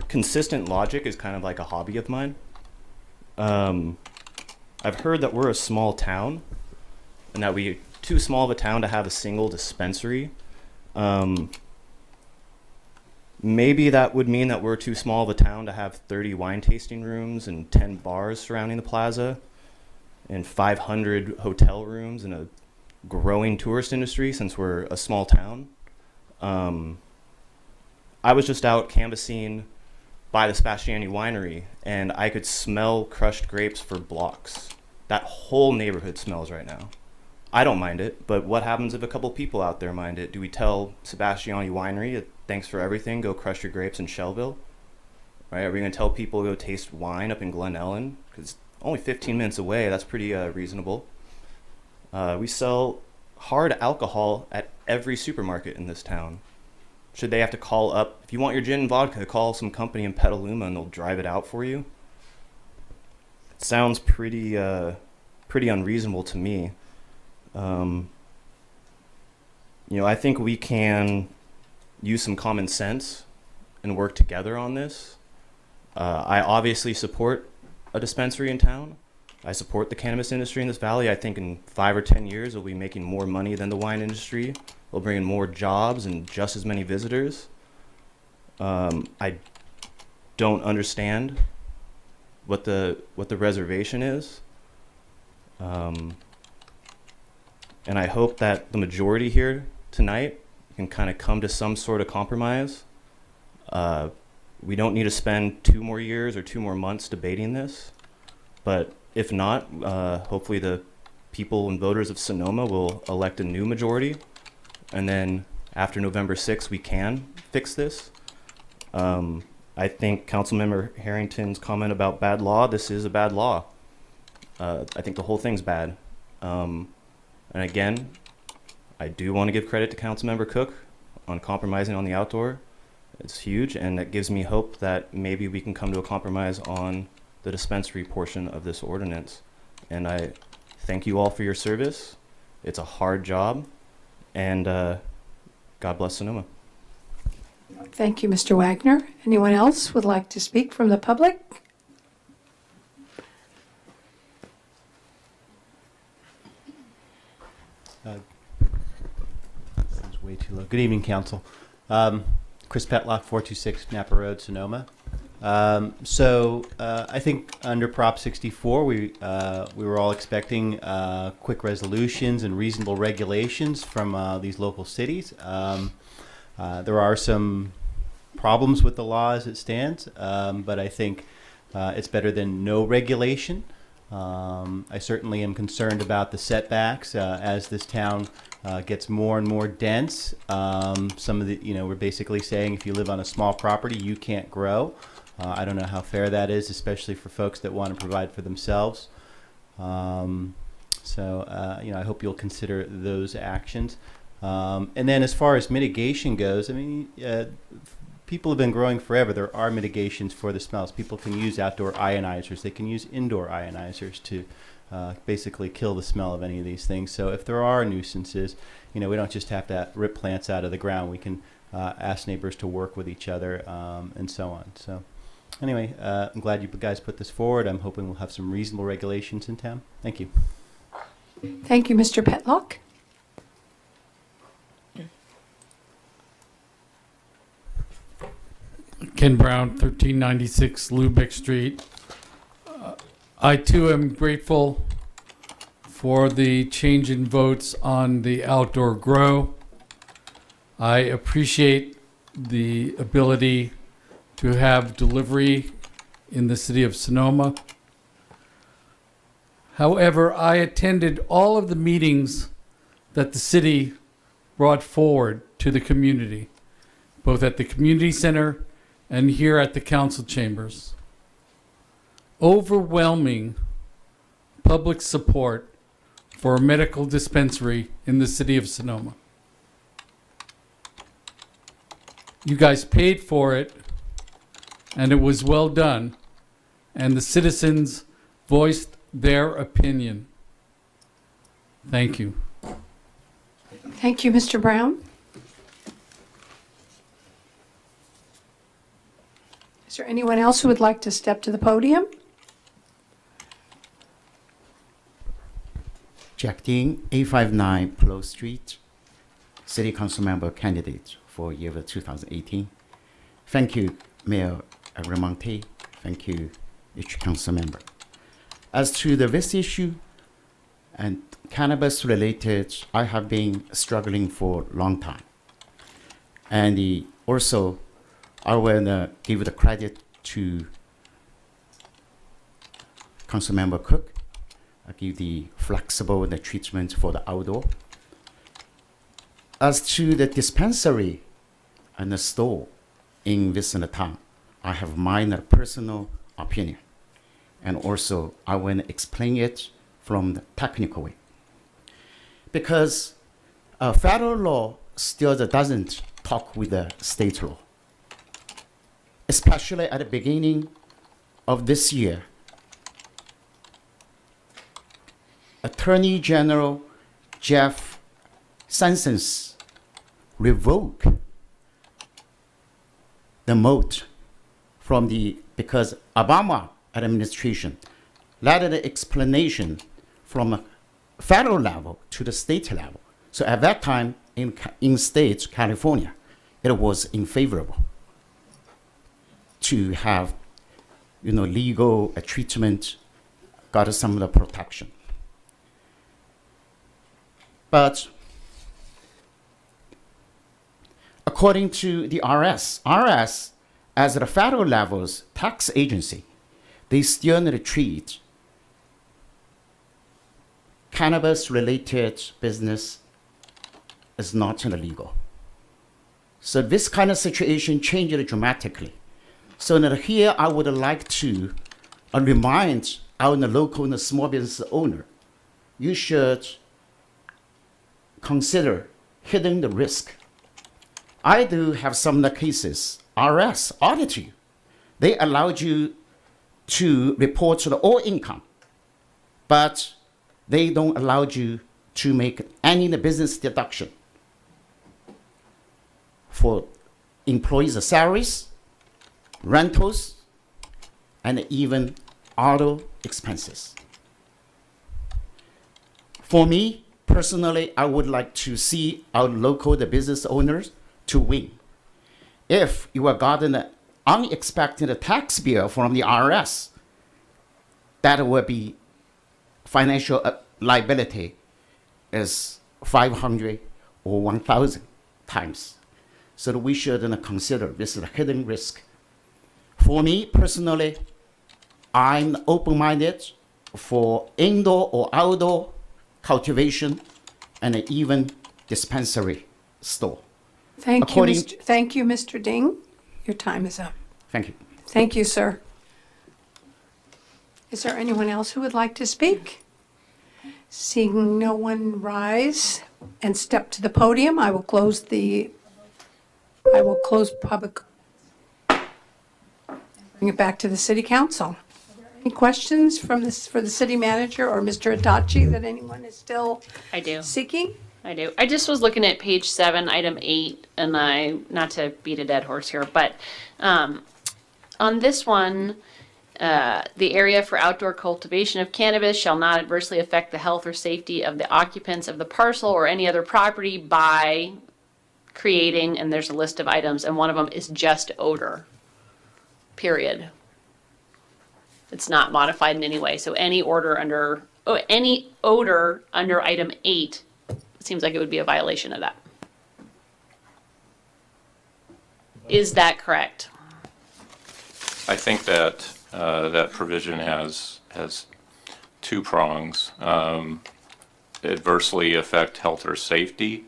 Consistent logic is kind of like a hobby of mine. I've heard that we're a small town and that we're too small of a town to have a single dispensary. Maybe that would mean that we're too small of a town to have 30 wine tasting rooms and 10 bars surrounding the plaza and 500 hotel rooms and a growing tourist industry since we're a small town. I was just out canvassing by the Sebastiani Winery and I could smell crushed grapes for blocks. That whole neighborhood smells right now. I don't mind it, but what happens if a couple people out there mind it? Do we tell Sebastiani Winery, thanks for everything, go crush your grapes in Shellville? Right? Are we going to tell people to go taste wine up in Glen Ellen? Because only 15 minutes away, that's pretty reasonable. We sell hard alcohol at every supermarket in this town. Should they have to call up, if you want your gin and vodka, call some company in Petaluma and they'll drive it out for you? It sounds pretty unreasonable to me. I think we can use some common sense and work together on this. I obviously support a dispensary in town. I support the cannabis industry in this valley. I think in 5 or 10 years, we'll be making more money than the wine industry. We'll bring in more jobs and just as many visitors. I don't understand what the reservation is. And I hope that the majority here tonight can kind of come to some sort of compromise. We don't need to spend 2 more years or 2 more months debating this, but if not, hopefully the people and voters of Sonoma will elect a new majority, and then after November 6th, we can fix this. I think Councilmember Harrington's comment about bad law, this is a bad law. I think the whole thing's bad. And again, I do want to give credit to Councilmember Cook on compromising on the outdoor. It's huge, and that gives me hope that maybe we can come to a compromise on the dispensary portion of this ordinance. And I thank you all for your service. It's a hard job, and God bless Sonoma. Thank you, Mr. Wagner. Anyone else would like to speak from the public? Sounds way too low. Good evening, Council. Chris Petlock, 426 Napa Road, Sonoma. I think under Prop 64, we were all expecting quick resolutions and reasonable regulations from these local cities. There are some problems with the law as it stands, but I think it's better than no regulation. I certainly am concerned about the setbacks as this town gets more and more dense. Some of the, we're basically saying if you live on a small property, you can't grow. I don't know how fair that is, especially for folks that want to provide for themselves. I hope you'll consider those actions. And then as far as mitigation goes, I mean, people have been growing forever. There are mitigations for the smells. People can use outdoor ionizers. They can use indoor ionizers to basically kill the smell of any of these things. So if there are nuisances, we don't just have to rip plants out of the ground. We can ask neighbors to work with each other and so on. So anyway, I'm glad you guys put this forward. I'm hoping we'll have some reasonable regulations in town. Thank you. Thank you, Mr. Petlock. Ken Brown, 1396 Lubeck Street. I too am grateful for the change in votes on the outdoor grow. I appreciate the ability to have delivery in the city of Sonoma. However, I attended all of the meetings that the city brought forward to the community, both at the community center and here at the council chambers. Overwhelming public support for a medical dispensary in the city of Sonoma. You guys paid for it, and it was well done, and the citizens voiced their opinion. Thank you. Thank you, Mr. Brown. Is there anyone else who would like to step to the podium? Jack Dean, 859 Pearl Street, City Council Member candidate for year 2018. Thank you, Mayor Agramonte. Thank you, each council member. As to this issue and cannabis related, I have been struggling for a long time. And also, I will give the credit to Councilmember Cook. I give the flexible treatment for the outdoor. As to the dispensary and the store in this town, I have my personal opinion. And also, I will explain it from the technical way. Because federal law still doesn't talk with the state law. Especially at the beginning of this year, Attorney General Jeff Sessions revoked the vote from because Obama administration led the explanation from federal level to the state level. So at that time in state California, it was unfavorable to have, legal treatment, got some of the protection. But according to the RS as the federal level's tax agency, they still treat cannabis-related business is not illegal. So this kind of situation changed dramatically. So that here I would like to remind our local and small business owner, you should consider hidden the risk. I do have some of the cases, RS audit you. They allowed you to report to the all income, but they don't allow you to make any business deduction for employees' salaries, rentals, and even auto expenses. For me, personally, I would like to see our local business owners to win. If you are gotten an unexpected tax bill from the IRS, that will be financial liability is 500 or 1,000 times. So we should consider this is a hidden risk. For me personally, I'm open-minded for indoor or outdoor cultivation and even dispensary store. Thank you, Mr. Ding. Your time is up. Thank you. Thank you, sir. Is there anyone else who would like to speak? Seeing no one rise and step to the podium, I will close public. Bring it back to the city council. Any questions for the city manager or Mr. Adachi that anyone is still I do. seeking? I do. I just was looking at page 7, item 8, and not to beat a dead horse here, but on this one, the area for outdoor cultivation of cannabis shall not adversely affect the health or safety of the occupants of the parcel or any other property by creating, and there's a list of items, and one of them is just odor, period. It's not modified in any way. So any odor under item 8, it seems like it would be a violation of that. Is that correct? I think that that provision has two prongs. Adversely affect health or safety.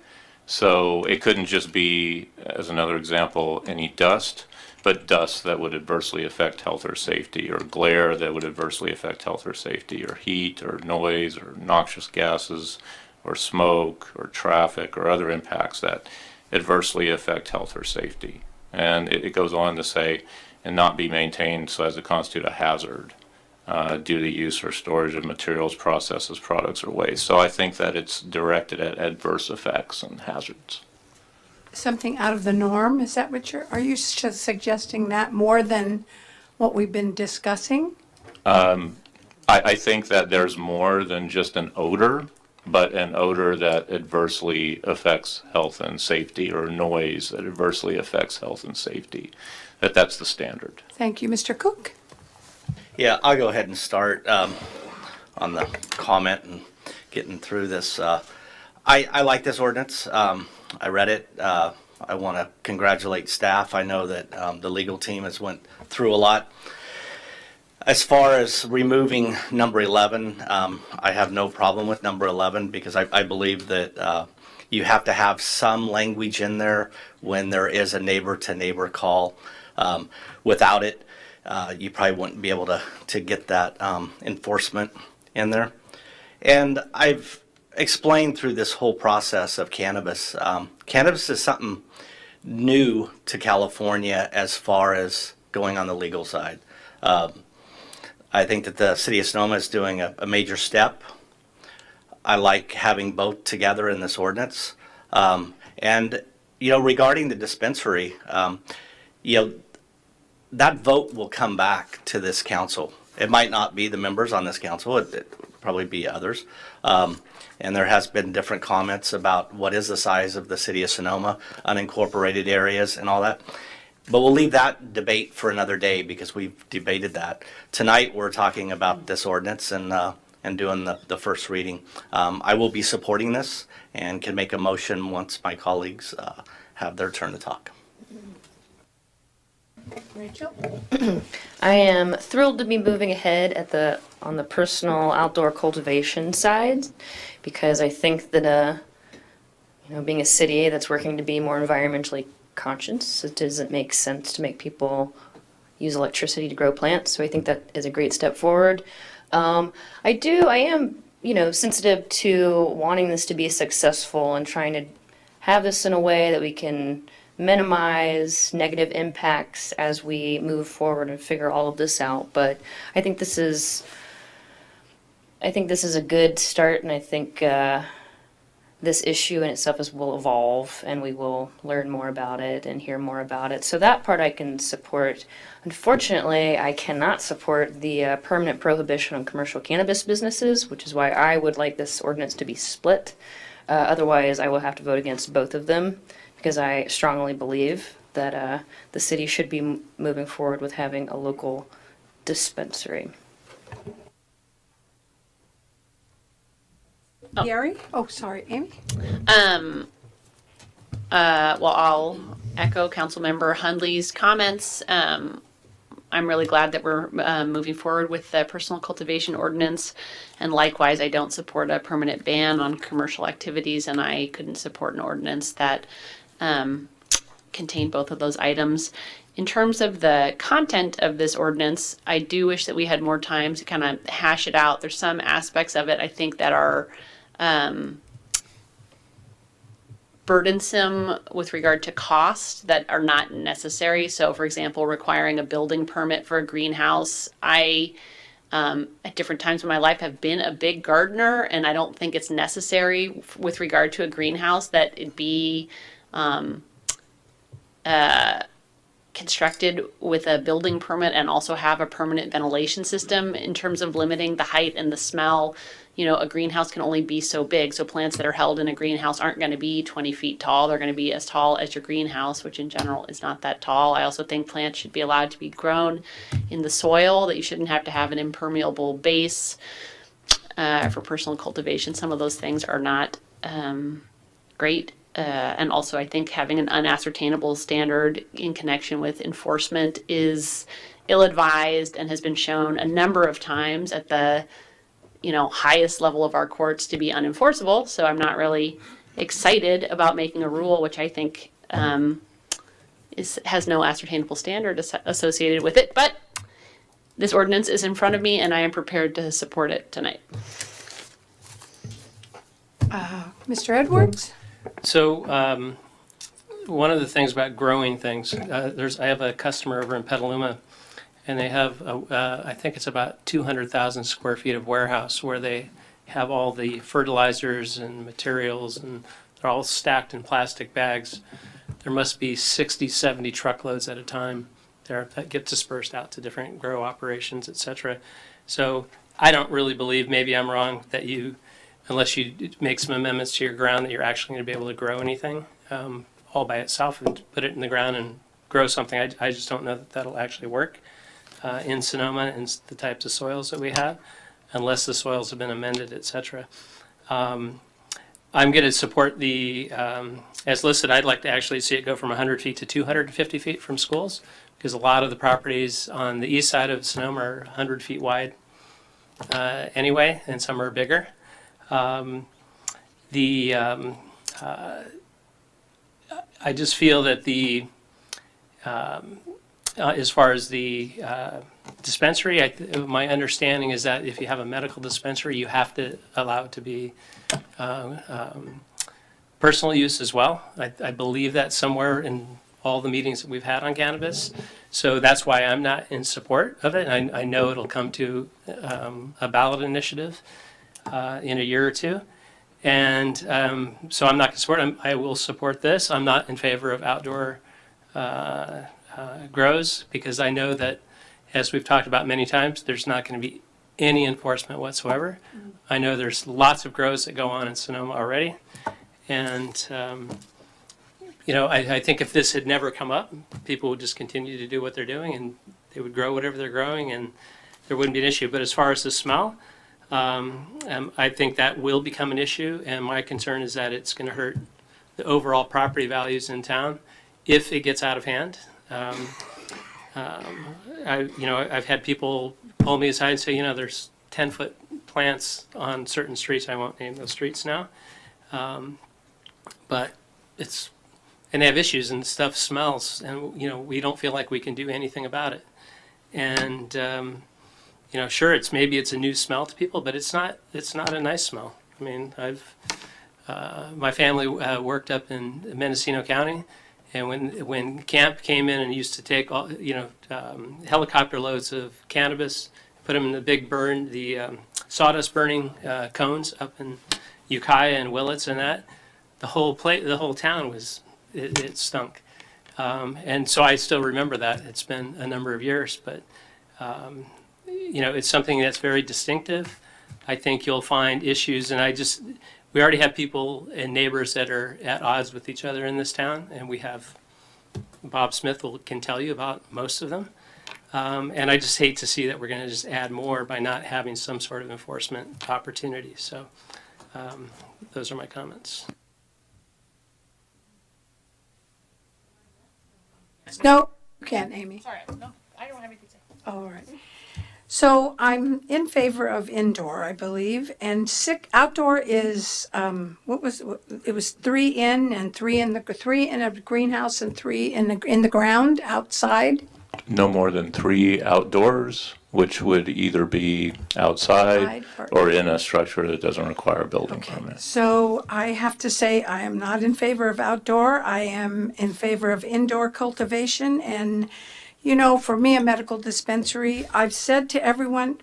So it couldn't just be, as another example, any dust, but dust that would adversely affect health or safety, or glare that would adversely affect health or safety, or heat, or noise, or noxious gases, or smoke, or traffic, or other impacts that adversely affect health or safety. And it goes on to say, and not be maintained so as to constitute a hazard due to the use or storage of materials, processes, products, or waste. So I think that it's directed at adverse effects and hazards. Something out of the norm? Is that what are you suggesting that more than what we've been discussing? I think that there's more than just an odor, but an odor that adversely affects health and safety, or noise that adversely affects health and safety. That's the standard. Thank you, Mr. Cook. Yeah, I'll go ahead and start on the comment and getting through this. I like this ordinance. I read it. I want to congratulate staff. I know that the legal team has went through a lot. As far as removing number 11, I have no problem with number 11 because I believe that you have to have some language in there when there is a neighbor-to-neighbor call. Without it, you probably wouldn't be able to get that enforcement in there. And I've explained through this whole process of cannabis. Cannabis is something new to California as far as going on the legal side. I think that the city of Sonoma is doing a major step. I like having both together in this ordinance. And, regarding the dispensary, that vote will come back to this council. It might not be the members on this council. It would probably be others. And there has been different comments about what is the size of the city of Sonoma, unincorporated areas and all that. But we'll leave that debate for another day because we've debated that. Tonight we're talking about this ordinance and doing the first reading. I will be supporting this and can make a motion once my colleagues have their turn to talk. Rachel? I am thrilled to be moving ahead on the personal outdoor cultivation side, because I think that being a city that's working to be more environmentally conscious, it doesn't make sense to make people use electricity to grow plants. So I think that is a great step forward. I am sensitive to wanting this to be successful and trying to have this in a way that we can minimize negative impacts as we move forward and figure all of this out. But I think this is a good start, and I think this issue in itself will evolve, and we will learn more about it and hear more about it. So that part I can support. Unfortunately, I cannot support the permanent prohibition on commercial cannabis businesses, which is why I would like this ordinance to be split. Otherwise, I will have to vote against both of them, because I strongly believe that the city should be moving forward with having a local dispensary. Gary? Oh, sorry, Amy? Well, I'll echo Councilmember Hundley's comments. I'm really glad that we're moving forward with the personal cultivation ordinance. And likewise, I don't support a permanent ban on commercial activities, and I couldn't support an ordinance that contained both of those items. In terms of the content of this ordinance, I do wish that we had more time to kind of hash it out. There's some aspects of it I think that are burdensome with regard to cost that are not necessary. So, for example, requiring a building permit for a greenhouse. I, at different times in my life, have been a big gardener, and I don't think it's necessary with regard to a greenhouse that it be constructed with a building permit and also have a permanent ventilation system. In terms of limiting the height and the smell, a greenhouse can only be so big. So plants that are held in a greenhouse aren't going to be 20 feet tall. They're going to be as tall as your greenhouse, which in general is not that tall. I also think plants should be allowed to be grown in the soil, that you shouldn't have to have an impermeable base for personal cultivation. Some of those things are not great. And also, I think having an unascertainable standard in connection with enforcement is ill-advised and has been shown a number of times at the highest level of our courts to be unenforceable. So I'm not really excited about making a rule which I think has no ascertainable standard associated with it. But this ordinance is in front of me, and I am prepared to support it tonight. Mr. Edwards? So one of the things about growing things, I have a customer over in Petaluma, and they have, I think it's about 200,000 square feet of warehouse where they have all the fertilizers and materials, and they're all stacked in plastic bags. There must be 60, 70 truckloads at a time there that get dispersed out to different grow operations, etc. So I don't really believe, maybe I'm wrong, that unless you make some amendments to your ground, that you're actually going to be able to grow anything all by itself and put it in the ground and grow something. I just don't know that that'll actually work in Sonoma and the types of soils that we have, unless the soils have been amended, etc. I'm going to support the, as listed, I'd like to actually see it go from 100 feet to 250 feet from schools, because a lot of the properties on the east side of Sonoma are 100 feet wide anyway, and some are bigger. I just feel that as far as the dispensary, my understanding is that if you have a medical dispensary, you have to allow it to be personal use as well. I believe that somewhere in all the meetings that we've had on cannabis. So that's why I'm not in support of it. I know it'll come to a ballot initiative in a year or two. And so I'm not going to support it. I will support this. I'm not in favor of outdoor grows, because I know that, as we've talked about many times, there's not going to be any enforcement whatsoever. I know there's lots of grows that go on in Sonoma already. And, I think if this had never come up, people would just continue to do what they're doing, and they would grow whatever they're growing, and there wouldn't be an issue. But as far as the smell, I think that will become an issue, and my concern is that it's going to hurt the overall property values in town if it gets out of hand. I've had people pull me aside and say, there's 10-foot plants on certain streets. I won't name those streets now. But and they have issues and stuff smells, and, we don't feel like we can do anything about it. And, sure, maybe it's a new smell to people, but it's not a nice smell. I mean, my family worked up in Mendocino County, and when camp came in and used to take all, helicopter loads of cannabis, put them in the sawdust burning cones up in Ukiah and Willits and that, the whole town it stunk. And so I still remember that. It's been a number of years, but it's something that's very distinctive. I think you'll find issues, and we already have people and neighbors that are at odds with each other in this town, and we have, Bob Smith can tell you about most of them. And I just hate to see that we're going to just add more by not having some sort of enforcement opportunity. So those are my comments. No, you can't, Amy. Sorry, no, I don't have anything to say. All right. So I'm in favor of indoor, I believe, and outdoor is it was 3 in and 3 in a greenhouse and 3 in the ground outside. No more than 3 outdoors, which would either be outside or in a structure that doesn't require a building permit. So I have to say I am not in favor of outdoor. I am in favor of indoor cultivation. And, for me, a medical dispensary, I've said to everyone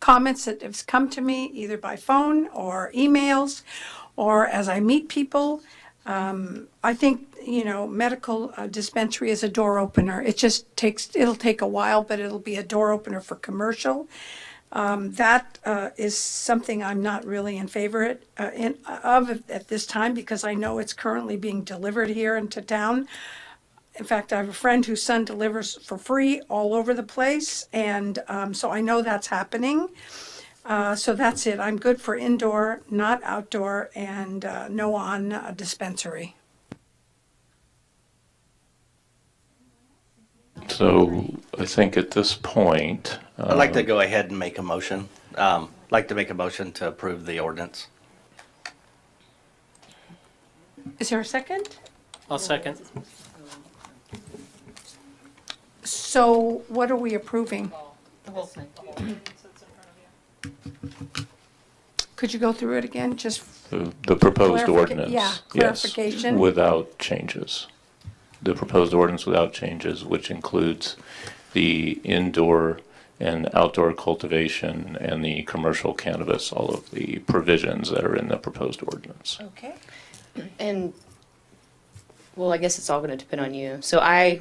comments that have come to me either by phone or emails or as I meet people. I think, medical dispensary is a door opener. It'll take a while, but it'll be a door opener for commercial. That is something I'm not really in favor of at this time, because I know it's currently being delivered here into town. In fact, I have a friend whose son delivers for free all over the place, and so I know that's happening. So that's it. I'm good for indoor, not outdoor, and no on dispensary. So I think at this point, I'd like to go ahead and make a motion. I'd like to make a motion to approve the ordinance. Is there a second? I'll second. So what are we approving? The whole thing. Could you go through it again, just the proposed ordinance. Yeah, clarification. Yes, without changes. The proposed ordinance without changes, which includes the indoor and outdoor cultivation and the commercial cannabis, all of the provisions that are in the proposed ordinance. Okay. And, well, I guess it's all going to depend on you. So I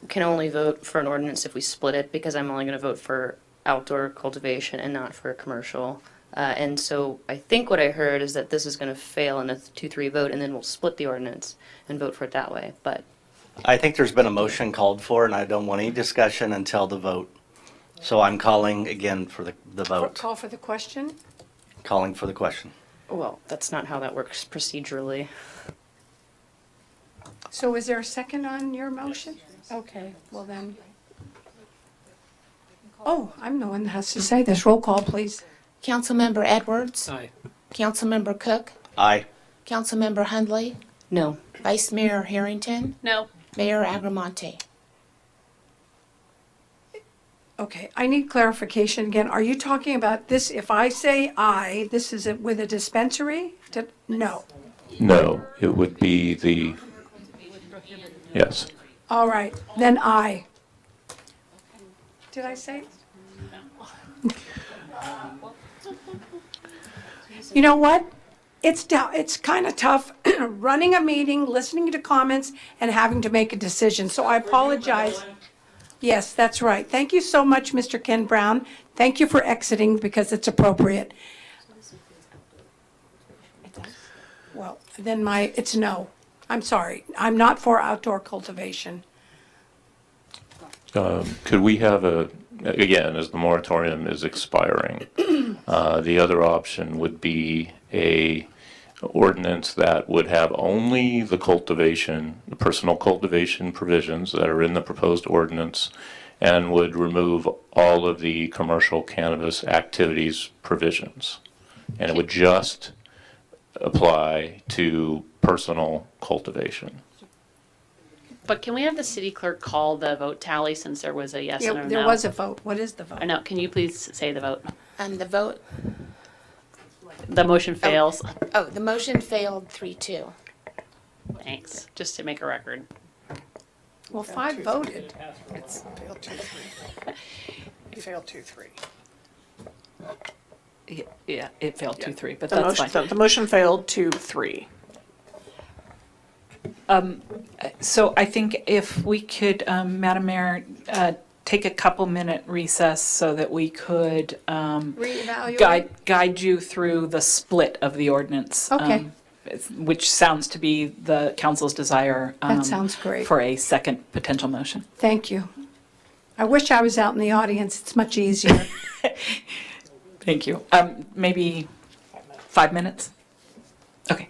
can only vote for an ordinance if we split it, because I'm only going to vote for outdoor cultivation and not for commercial. And so I think what I heard is that this is going to fail in a 2-3 vote, and then we'll split the ordinance and vote for it that way. But I think there's been a motion called for, and I don't want any discussion until the vote. So I'm calling again for the vote. Call for the question? Calling for the question. well, that's not how that works procedurally. So is there a second on your motion? Okay, well then. Oh, I'm the one that has to say this. Roll call, please. Councilmember Edwards? Aye. Councilmember Cook? Aye. Councilmember Hundley? No. Vice Mayor Harrington? No. Mayor Agramonte? Okay, I need clarification again. Are you talking about this, if I say aye, this is with a dispensary? No. No, it would be the, yes. All right, then aye. Did I say? You know what? It's kind of tough running a meeting, listening to comments, and having to make a decision. So I apologize. Yes, that's right. Thank you so much, Mr. Ken Brown. Thank you for exiting because it's appropriate. Well, then it's no. I'm sorry. I'm not for outdoor cultivation. Could we have again, as the moratorium is expiring, the other option would be a ordinance that would have only the cultivation, the personal cultivation provisions that are in the proposed ordinance, and would remove all of the commercial cannabis activities provisions. And it would just apply to personal cultivation. But can we have the city clerk call the vote tally since there was a yes and a Yeah, no? there was a vote. What is the vote? I know. Can you please say the vote? The vote, The motion fails. the motion failed 3-2. Thanks. Just to make a record. Well, 5 voted. It's failed 2-3. It failed 2-3. Yeah, it failed 2-3, but The that's motion, fine. the motion failed 2-3. So I think if we could, Madam Mayor, take a couple minute recess so that we could Reevaluate. guide you through the split of the ordinance. Okay. Which sounds to be the council's desire. That sounds great. For a second potential motion. Thank you. I wish I was out in the audience. It's much easier. Thank you. Maybe 5 minutes? Okay.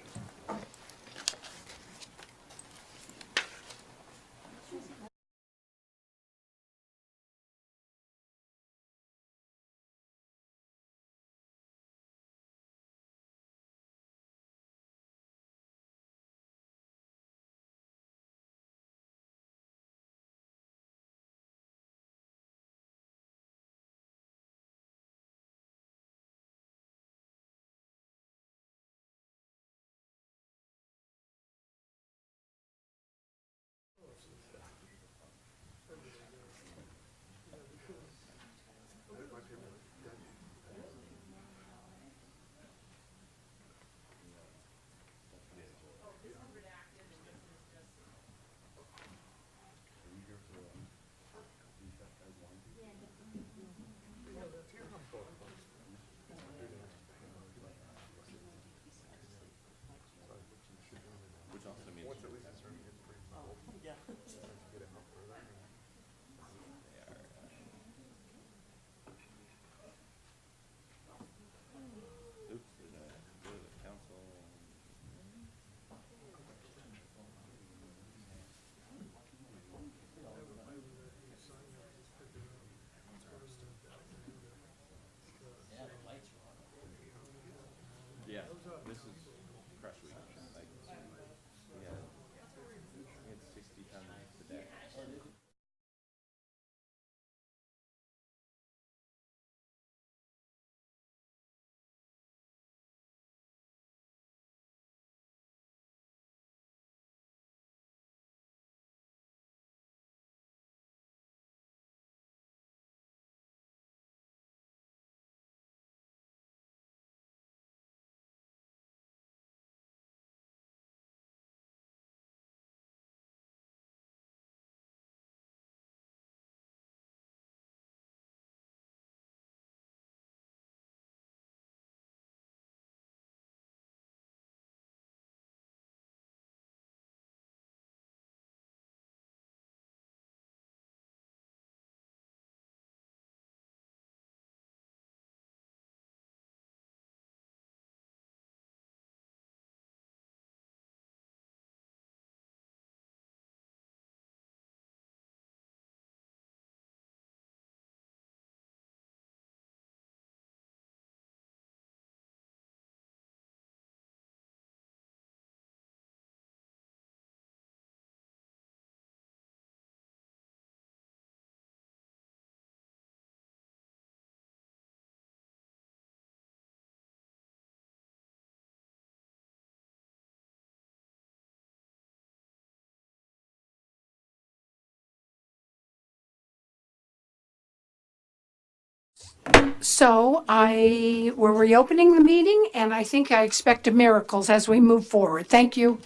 So we're reopening the meeting, and I think I expect miracles as we move forward. Thank you.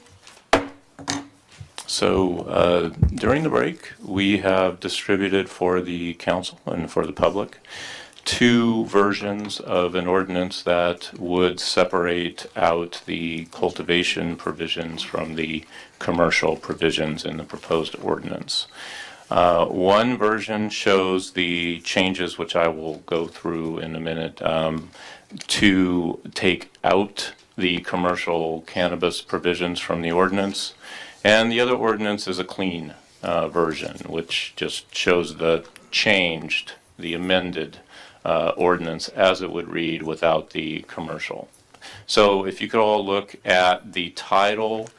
So during the break, we have distributed for the council and for the public 2 versions of an ordinance that would separate out the cultivation provisions from the commercial provisions in the proposed ordinance. One version shows the changes, which I will go through in a minute, to take out the commercial cannabis provisions from the ordinance. And the other ordinance is a clean version, which just shows the changed, the amended ordinance as it would read without the commercial. So if you could all look at the title,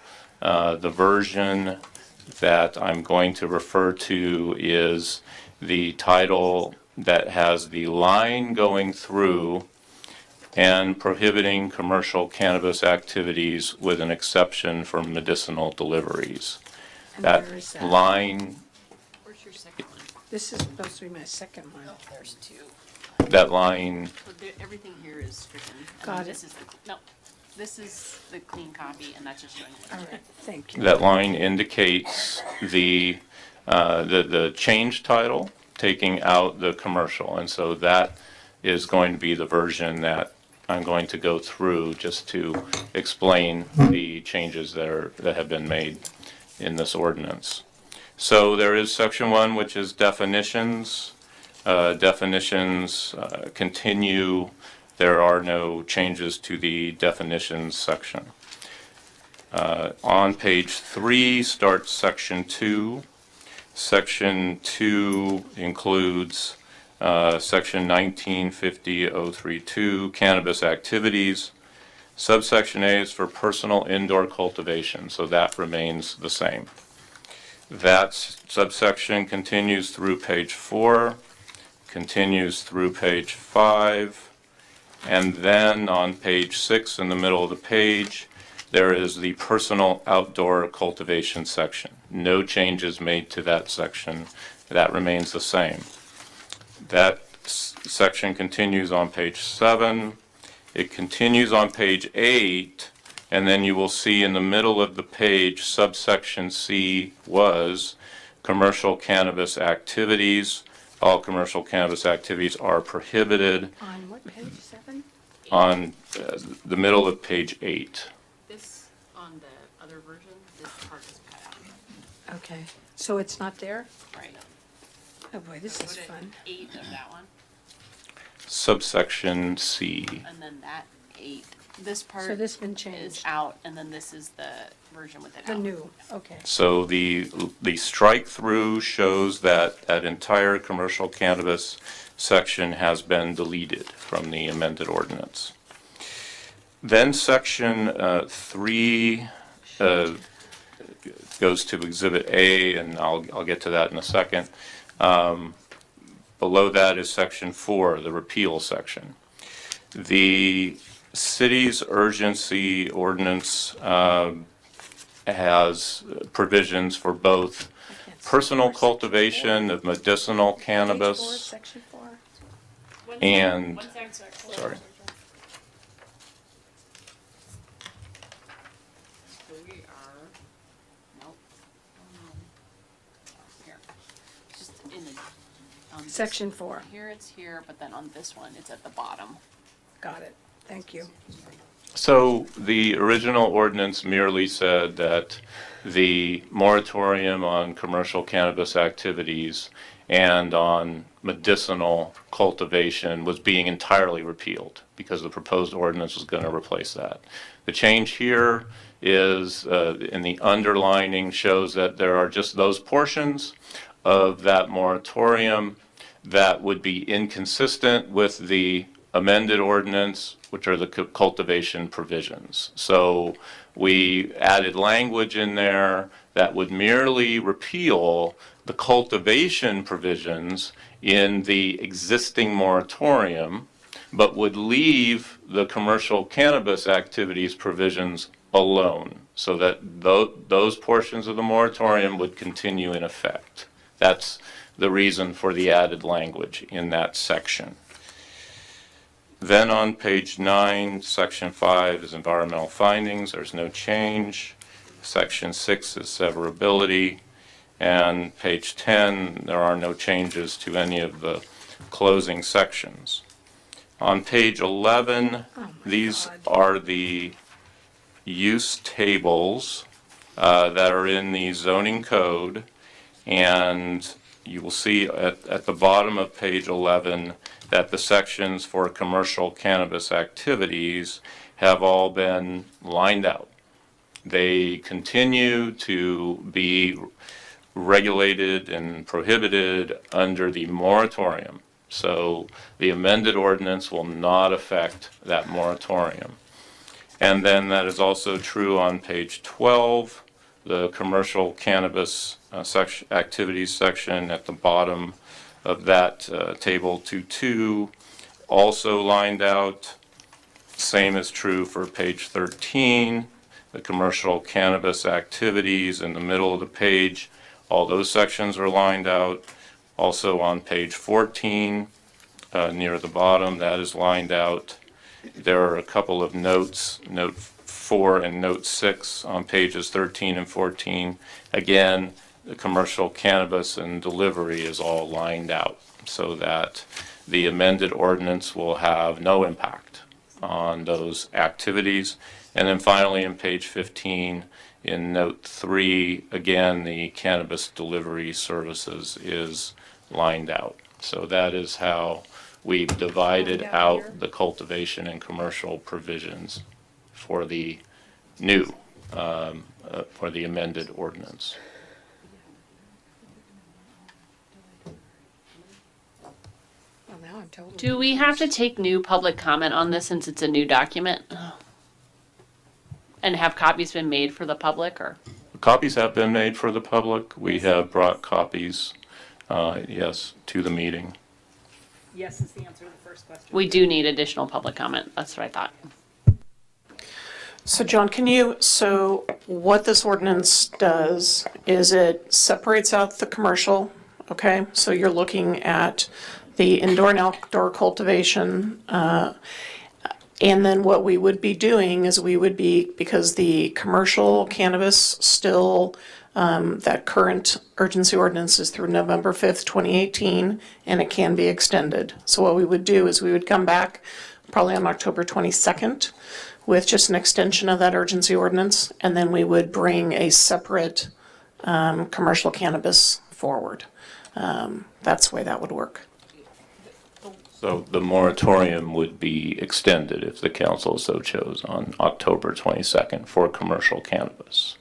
the version that I'm going to refer to is the title that has the line going through and prohibiting commercial cannabis activities with an exception for medicinal deliveries. And That where is that? line, Where's your second one? This is supposed to be my second one. Oh, there's two. that line, Everything here is stricken. and Got then it. This is no, this is the clean copy, and that's just showing. All right, thank you. that line indicates the change title, taking out the commercial. And so that is going to be the version that I'm going to go through just to explain the changes that have been made in this ordinance. So there is section 1, which is definitions. Definitions continue. There are no changes to the definitions section. On page 3 starts section 2. Section 2 includes section 1950.032, cannabis activities. Subsection A is for personal indoor cultivation, so that remains the same. That subsection continues through page 4, continues through page 5, and then on page 6 in the middle of the page, there is the personal outdoor cultivation section. No changes made to that section. That remains the same. That section continues on page 7. It continues on page 8, and then you will see in the middle of the page, subsection C was commercial cannabis activities. All commercial cannabis activities are prohibited. On what page, 7? On the middle of page 8. This on the other version, this part is cut out. Okay, so it's not there? Right. Oh boy, this is fun. 8 of that one, Subsection C. and then that 8. This part So this been is changed, out, and then this is the version with it the out. new, okay. So the strike through shows that that entire commercial cannabis section has been deleted from the amended ordinance. Then section 3 goes to Exhibit A, and I'll get to that in a second. Below that is section 4, the repeal section. The city's urgency ordinance has provisions for both personal cultivation of medicinal Page 4, cannabis section 4. and, sorry, We are, nope. Here. Just in the, Section 4, here it's here, but then on this one, it's at the bottom. got it, thank you. So the original ordinance merely said that the moratorium on commercial cannabis activities and on medicinal cultivation was being entirely repealed because the proposed ordinance was going to replace that. The change here is, in the underlining, shows that there are just those portions of that moratorium that would be inconsistent with the amended ordinance, which are the cultivation provisions. So we added language in there that would merely repeal the cultivation provisions in the existing moratorium, but would leave the commercial cannabis activities provisions alone, so that those portions of the moratorium would continue in effect. That's the reason for the added language in that section. Then on page 9, section 5 is environmental findings. There's no change. Section 6 is severability. And page 10, there are no changes to any of the closing sections. On page 11, these are the use tables that are in the zoning code. And you will see at the bottom of page 11 that the sections for commercial cannabis activities have all been lined out. They continue to be regulated and prohibited under the moratorium. So the amended ordinance will not affect that moratorium. And then that is also true on page 12, the commercial cannabis activities section at the bottom of that table 2.2, also lined out. Same is true for page 13, the commercial cannabis activities in the middle of the page. All those sections are lined out. Also on page 14, near the bottom, that is lined out. There are a couple of notes, note 4 and note 6 on pages 13 and 14. Again, the commercial cannabis and delivery is all lined out so that the amended ordinance will have no impact on those activities. And then finally, in page 15, in note 3, again, the cannabis delivery services is lined out. So that is how we've divided out the cultivation and commercial provisions for the new, for the amended ordinance. Well, now I'm totally. Do we have to take new public comment on this since it's a new document? And have copies been made for the public, or? Copies have been made for the public. We have brought copies, yes, to the meeting. Yes is the answer to the first question. We do need additional public comment. That's what I thought. So John, so what this ordinance does is it separates out the commercial, okay? So you're looking at the indoor and outdoor cultivation, and then what we would be doing is because the commercial cannabis still, that current urgency ordinance is through November 5th, 2018, and it can be extended. So what we would do is we would come back probably on October 22nd with just an extension of that urgency ordinance, and then we would bring a separate commercial cannabis forward. That's the way that would work. So the moratorium would be extended if the council so chose on October 22nd for commercial cannabis.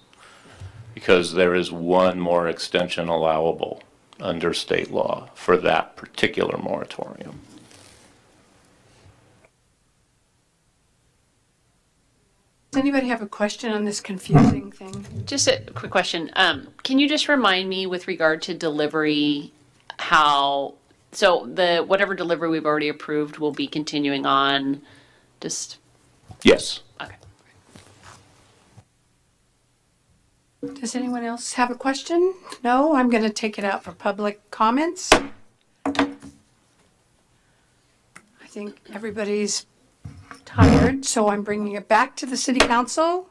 Because there is one more extension allowable under state law for that particular moratorium. Does anybody have a question on this confusing thing? Just a quick question. Can you just remind me with regard to delivery, how, so the, whatever delivery we've already approved will be continuing on, just, Yes. okay. Does anyone else have a question? No, I'm going to take it out for public comments. I think everybody's tired, so I'm bringing it back to the city council.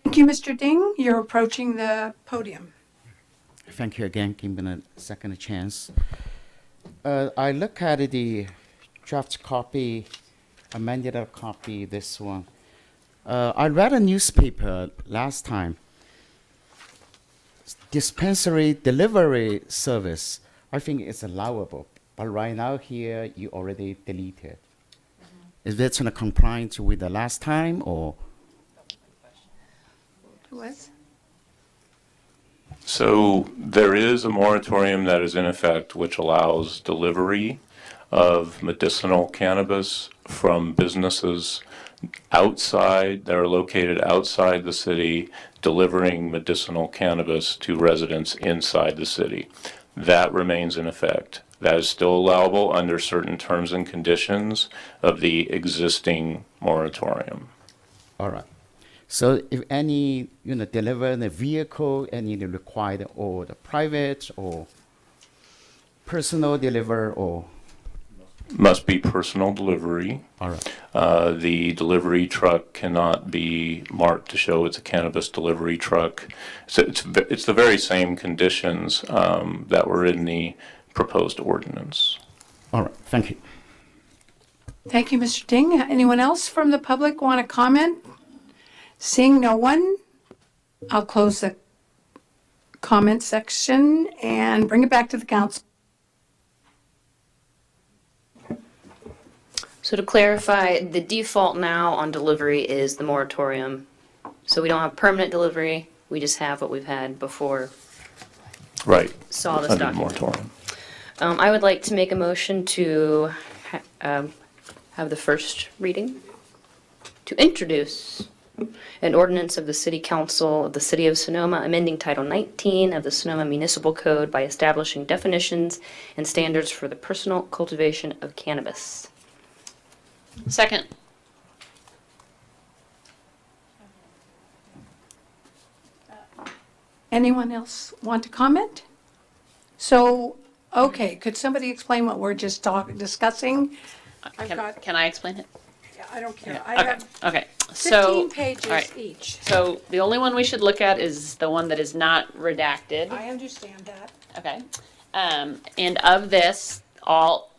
Thank you, Mr. Ding. You're approaching the podium. Thank you again, giving a second chance. I look at the draft copy, amended copy, this one. I read a newspaper last time. Dispensary delivery service, I think it's allowable, but right now here you already deleted. Is that in compliance with the last time, or? Was? So there is a moratorium that is in effect which allows delivery of medicinal cannabis from businesses outside, that are located outside the city, delivering medicinal cannabis to residents inside the city. That remains in effect. That is still allowable under certain terms and conditions of the existing moratorium. All right. So if any, deliver in a vehicle, any required, or the private or personal deliver, or? Must be personal delivery. All right. The delivery truck cannot be marked to show it's a cannabis delivery truck. So it's the very same conditions that were in the proposed ordinance. All right. Thank you. Thank you, Mr. Ding. Anyone else from the public want to comment? Seeing no one, I'll close the comment section and bring it back to the council. So to clarify, the default now on delivery is the moratorium. So we don't have permanent delivery, we just have what we've had before. Right. Saw this Under the document. moratorium. I would like to make a motion to have the first reading, to introduce an ordinance of the City Council of the City of Sonoma amending Title 19 of the Sonoma Municipal Code by establishing definitions and standards for the personal cultivation of cannabis. Second. Anyone else want to comment? So, okay, could somebody explain what we're just discussing? I've got, Can I explain it? yeah, I don't care. Yeah, I okay, have okay. So, 15 pages all right. each. So the only one we should look at is the one that is not redacted. I understand that. Okay. And of this,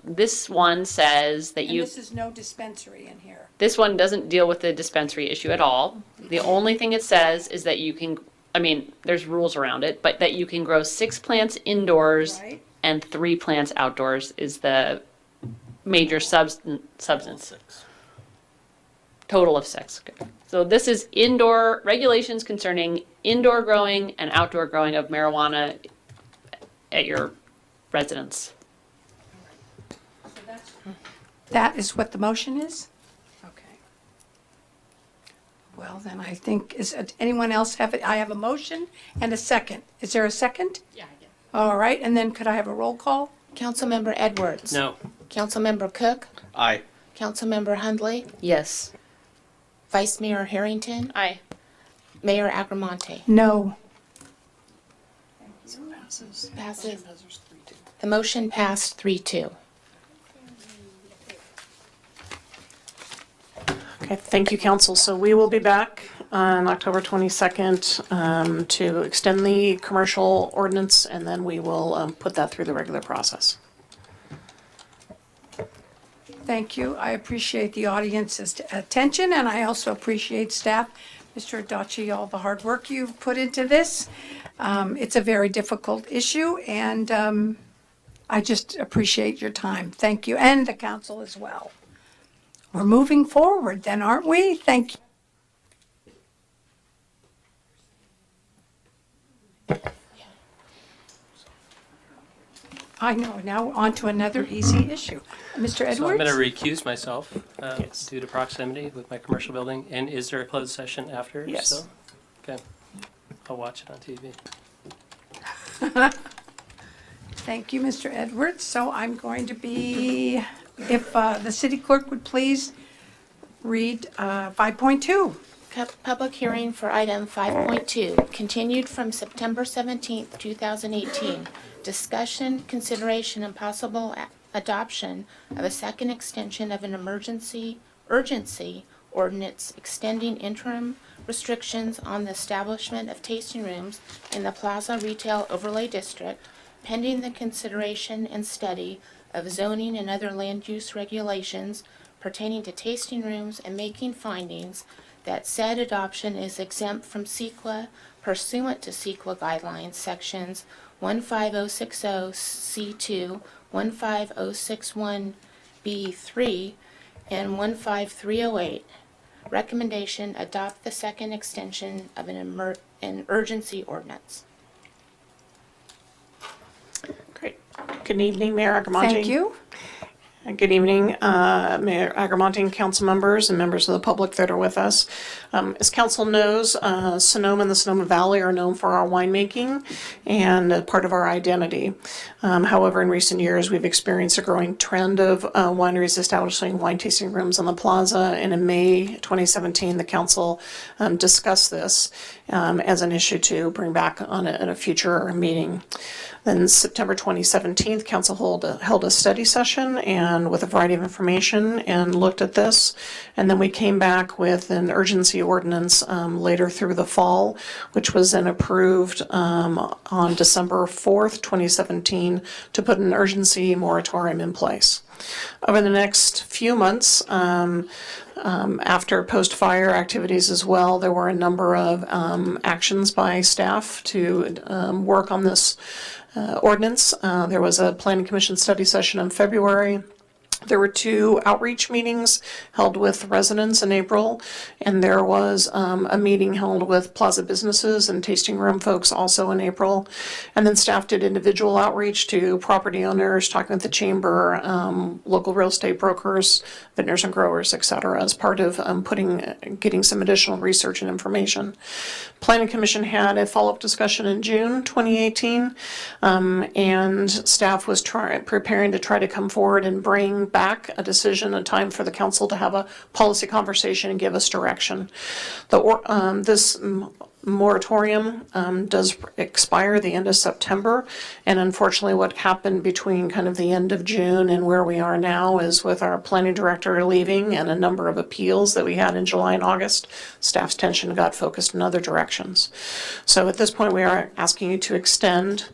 this one says that And this is no dispensary in here. this one doesn't deal with the dispensary issue at all. The only thing it says is that you can, I mean, there's rules around it, but that you can grow 6 plants indoors Right. and 3 plants outdoors is the major substance. Total of 6. Okay. So this is indoor regulations concerning indoor growing and outdoor growing of marijuana at your residence. That is what the motion is? Okay. Well, then I think, anyone else have it? I have a motion and a second. Is there a second? Yeah, I get it. All right, and then could I have a roll call? Councilmember Edwards. No. Councilmember Cook. Aye. Councilmember Hundley. Yes. Vice Mayor Harrington. Aye. Mayor Agramonte. No. Passes. The motion passed 3-2. Okay, thank you, council. So we will be back on October 22nd to extend the commercial ordinance, and then we will put that through the regular process. Thank you. I appreciate the audience's attention, and I also appreciate staff, Mr. Adachi, all the hard work you've put into this. It's a very difficult issue, and I just appreciate your time. Thank you, and the council as well. We're moving forward then, aren't we? Thank you. I know. Now on to another easy issue. Mr. Edwards? So I'm going to recuse myself Yes. due to proximity with my commercial building. And is there a closed session after? Yes. still? Okay. I'll watch it on TV. Thank you, Mr. Edwards. So I'm going to be, if the city clerk would please read 5.2. Public hearing for item 5.2, continued from September 17th, 2018. Discussion, consideration, and possible adoption of a second extension of an urgency ordinance extending interim restrictions on the establishment of tasting rooms in the Plaza Retail Overlay District, pending the consideration and study of zoning and other land use regulations pertaining to tasting rooms, and making findings that said adoption is exempt from CEQA pursuant to CEQA guidelines sections 15060C2, 15061B3, and 15308. Recommendation, adopt the second extension of an urgency ordinance. Great. Good evening, Mayor Agramonte. Thank you. Good evening, Mayor Agramonte and council members and members of the public that are with us. As council knows, Sonoma and the Sonoma Valley are known for our winemaking and part of our identity. However, in recent years, we've experienced a growing trend of wineries establishing wine tasting rooms on the plaza. And in May 2017, the council discussed this as an issue to bring back on a future meeting. Then September 2017, council held a study session and with a variety of information and looked at this. And then we came back with an urgency ordinance later through the fall, which was then approved on December 4th, 2017, to put an urgency moratorium in place. Over the next few months, after post-fire activities as well, there were a number of actions by staff to work on this ordinance. There was a planning commission study session in February. There were 2 outreach meetings held with residents in April, and there was a meeting held with Plaza Businesses and Tasting Room folks also in April. And then staff did individual outreach to property owners, talking with the chamber, local real estate brokers, vendors and growers, et cetera, as part of getting some additional research and information. Planning Commission had a follow-up discussion in June 2018, and staff was preparing to try to come forward and bring back a decision, a time for the council to have a policy conversation and give us direction. This moratorium does expire the end of September, and unfortunately what happened between kind of the end of June and where we are now is with our planning director leaving and a number of appeals that we had in July and August, staff's attention got focused in other directions. So at this point we are asking you to extend.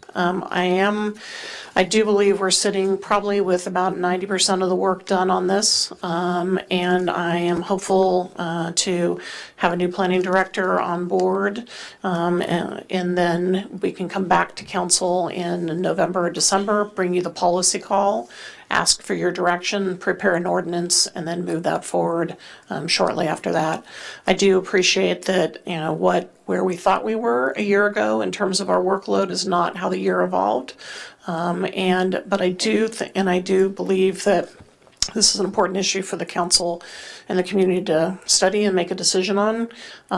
I do believe we're sitting probably with about 90% of the work done on this, and I am hopeful to have a new planning director on board, and then we can come back to council in November or December, bring you the policy call, ask for your direction, prepare an ordinance, and then move that forward shortly after that. I do appreciate that, where we thought we were a year ago in terms of our workload is not how the year evolved. But I do believe that this is an important issue for the council and the community to study and make a decision on. There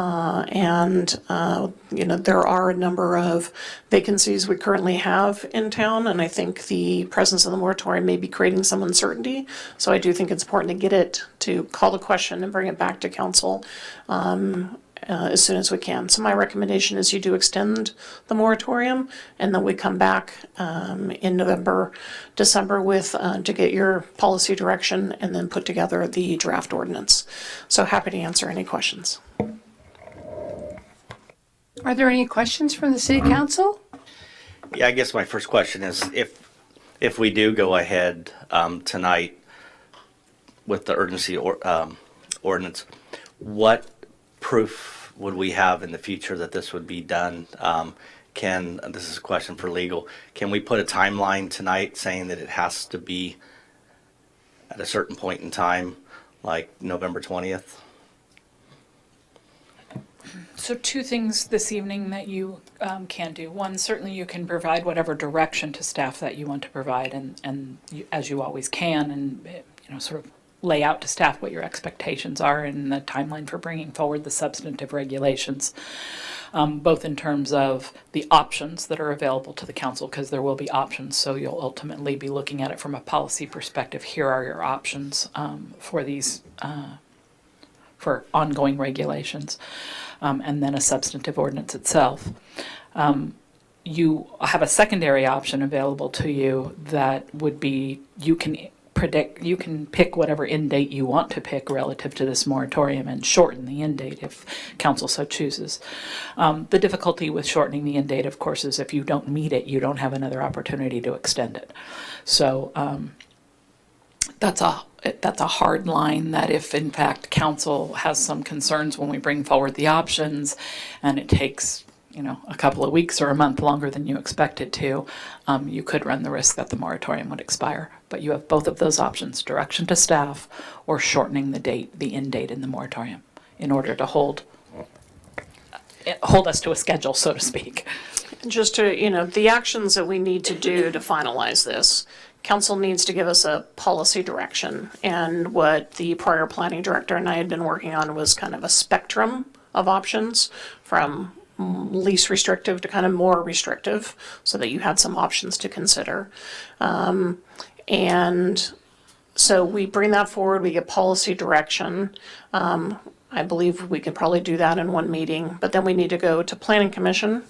are a number of vacancies we currently have in town, and I think the presence of the moratorium may be creating some uncertainty. So I do think it's important to call the question and bring it back to council as soon as we can. So my recommendation is you do extend the moratorium, and then we come back in November, December to get your policy direction and then put together the draft ordinance. So happy to answer any questions. Are there any questions from the city council? Yeah, I guess my first question is if we do go ahead tonight with the urgency ordinance, what proof would we have in the future that this would be done? This is a question for legal, can we put a timeline tonight saying that it has to be at a certain point in time, like November 20th? So 2 things this evening that you can do. One, certainly you can provide whatever direction to staff that you want to provide, and as you always can, and sort of lay out to staff what your expectations are and the timeline for bringing forward the substantive regulations, both in terms of the options that are available to the council, because there will be options, so you'll ultimately be looking at it from a policy perspective. Here are your options for these for ongoing regulations, and then a substantive ordinance itself. You have a secondary option available to you that would be you can pick whatever end date you want to pick relative to this moratorium and shorten the end date if council so chooses. The difficulty with shortening the end date, of course, is if you don't meet it, you don't have another opportunity to extend it. So that's a hard line that if in fact council has some concerns when we bring forward the options and it takes a couple of weeks or a month longer than you expect it to, you could run the risk that the moratorium would expire. But you have both of those options, direction to staff or shortening the end date in the moratorium in order to hold us to a schedule, so to speak. Just to, the actions that we need to do to finalize this, council needs to give us a policy direction. And what the prior planning director and I had been working on was kind of a spectrum of options from least restrictive to kind of more restrictive, so that you had some options to consider. And so we bring that forward, we get policy direction. I believe we could probably do that in one meeting, but then we need to go to Planning Commission,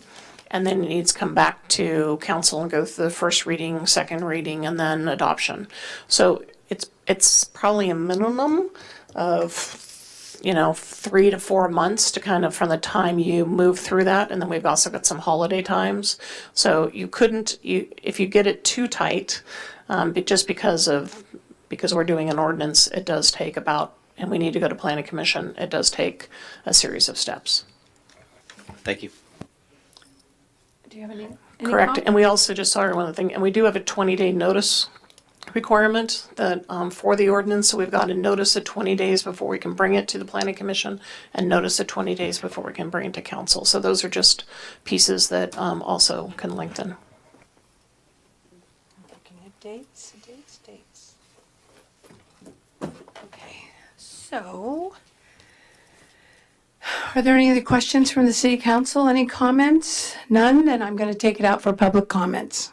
and then it needs to come back to council and go through the first reading, second reading, and then adoption. So it's probably a minimum of 3 to 4 months to kind of from the time you move through that, and then we've also got some holiday times. So if you get it too tight, just because we're doing an ordinance, it does take and we need to go to Planning Commission, it does take a series of steps. Thank you. Do you have any Correct, comment? and we also just saw one other thing, and we do have a 20-day notice requirement that for the ordinance. So we've got to notice it 20 days before we can bring it to the planning commission and notice it 20 days before we can bring it to council. So those are just pieces that also can lengthen. Looking at dates. Okay, so are there any other questions from the city council? Any comments? None? Then I'm going to take it out for public comments.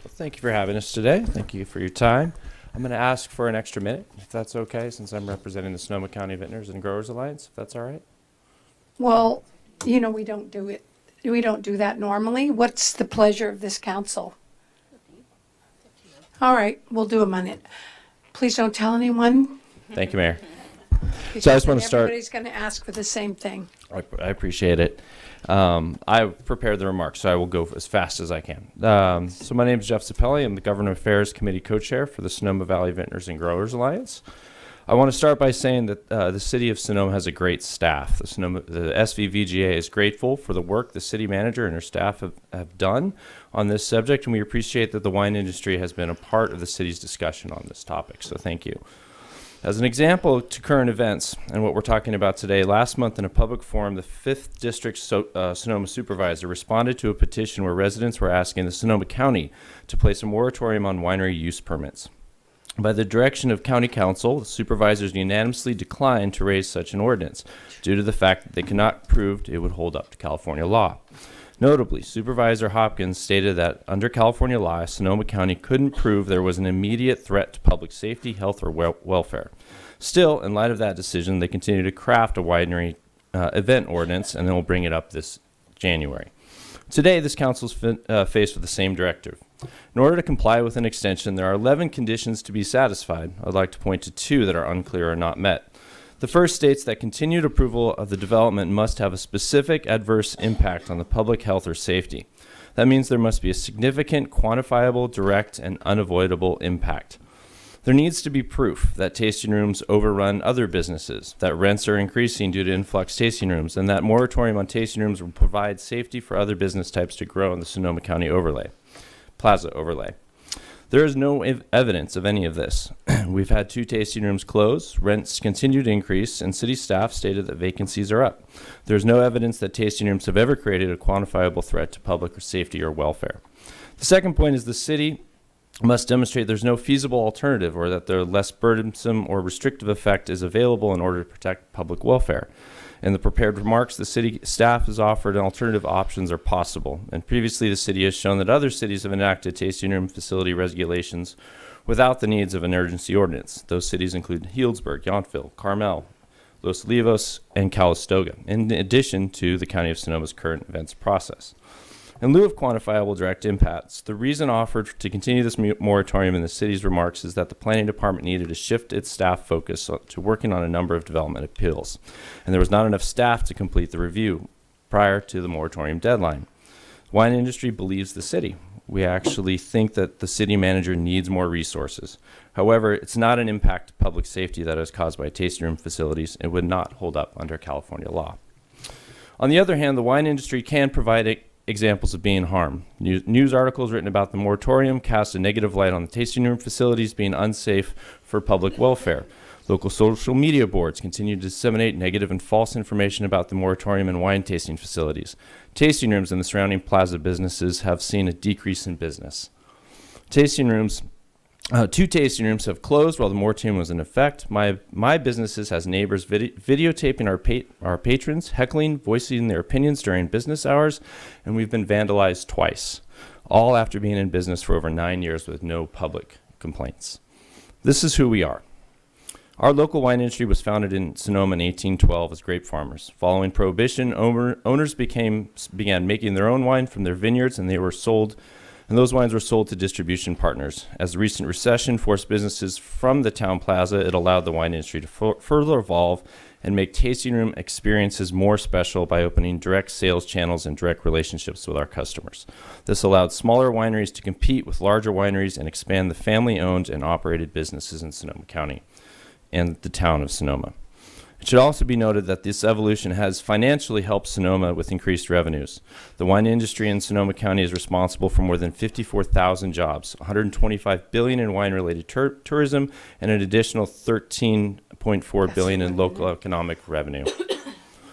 Thank you for having us today. Thank you for your time. I'm going to ask for an extra minute, if that's okay, since I'm representing the Sonoma County Vintners and Growers Alliance, if that's all right. Well, you know, we don't do that normally. What's the pleasure of this council? All right, we'll do a minute. Please don't tell anyone. Thank you, Mayor. So I just want to start. Everybody's going to ask for the same thing. I appreciate it. I prepared the remarks, so I will go as fast as I can. So my name is Jeff Sapelli. I'm the Government Affairs Committee Co-Chair for the Sonoma Valley Vintners and Growers Alliance. I want to start by saying that the City of Sonoma has a great staff. The SVVGA is grateful for the work the city manager and her staff have done on this subject, and we appreciate that the wine industry has been a part of the city's discussion on this topic, so thank you. As an example to current events and what we're talking about today, last month in a public forum, the 5th District Sonoma Supervisor responded to a petition where residents were asking the Sonoma County to place a moratorium on winery use permits. By the direction of County Council, the supervisors unanimously declined to raise such an ordinance due to the fact that they could not prove it would hold up to California law. Notably, Supervisor Hopkins stated that under California law, Sonoma County couldn't prove there was an immediate threat to public safety, health, or welfare. Still, in light of that decision, they continue to craft a winery event ordinance, and then we'll bring it up this January. Today, this council is faced with the same directive. In order to comply with an extension, there are 11 conditions to be satisfied. I'd like to point to 2 that are unclear or not met. The first states that continued approval of the development must have a specific adverse impact on the public health or safety. That means there must be a significant, quantifiable, direct, and unavoidable impact. There needs to be proof that tasting rooms overrun other businesses, that rents are increasing due to influx tasting rooms, and that moratorium on tasting rooms will provide safety for other business types to grow in the Sonoma County Plaza overlay. There is no evidence of any of this. We've had 2 tasting rooms close, rents continue to increase, and city staff stated that vacancies are up. There's no evidence that tasting rooms have ever created a quantifiable threat to public safety or welfare. The second point is the city must demonstrate there's no feasible alternative or that the less burdensome or restrictive effect is available in order to protect public welfare. In the prepared remarks, the city staff has offered alternative options are possible, and previously the city has shown that other cities have enacted tasting room facility regulations without the needs of an urgency ordinance. Those cities include Healdsburg, Yountville, Carmel, Los Olivos, and Calistoga, in addition to the County of Sonoma's current events process. In lieu of quantifiable direct impacts, the reason offered to continue this moratorium in the city's remarks is that the planning department needed to shift its staff focus to working on a number of development appeals, and there was not enough staff to complete the review prior to the moratorium deadline. The wine industry believes the city. We actually think that the city manager needs more resources. However, it's not an impact to public safety that is caused by tasting room facilities and would not hold up under California law. On the other hand, the wine industry can provide examples of being harmed. News articles written about the moratorium cast a negative light on the tasting room facilities being unsafe for public welfare. Local social media boards continue to disseminate negative and false information about the moratorium and wine tasting facilities. Tasting rooms and the surrounding plaza businesses have seen a decrease in business. Tasting rooms 2 tasting rooms have closed while the moratorium was in effect. My businesses has neighbors videotaping our patrons, heckling, voicing their opinions during business hours, and we've been vandalized twice, all after being in business for over 9 years with no public complaints. This is who we are. Our local wine industry was founded in Sonoma in 1812 as grape farmers. Following Prohibition, owners began making their own wine from their vineyards, and those wines were sold to distribution partners. As the recent recession forced businesses from the town plaza, it allowed the wine industry to further evolve and make tasting room experiences more special by opening direct sales channels and direct relationships with our customers. This allowed smaller wineries to compete with larger wineries and expand the family-owned and operated businesses in Sonoma County and the town of Sonoma. It should also be noted that this evolution has financially helped Sonoma with increased revenues. The wine industry in Sonoma County is responsible for more than 54,000 jobs, $125 billion in wine-related tourism, and an additional $13.4 billion in local economic revenue.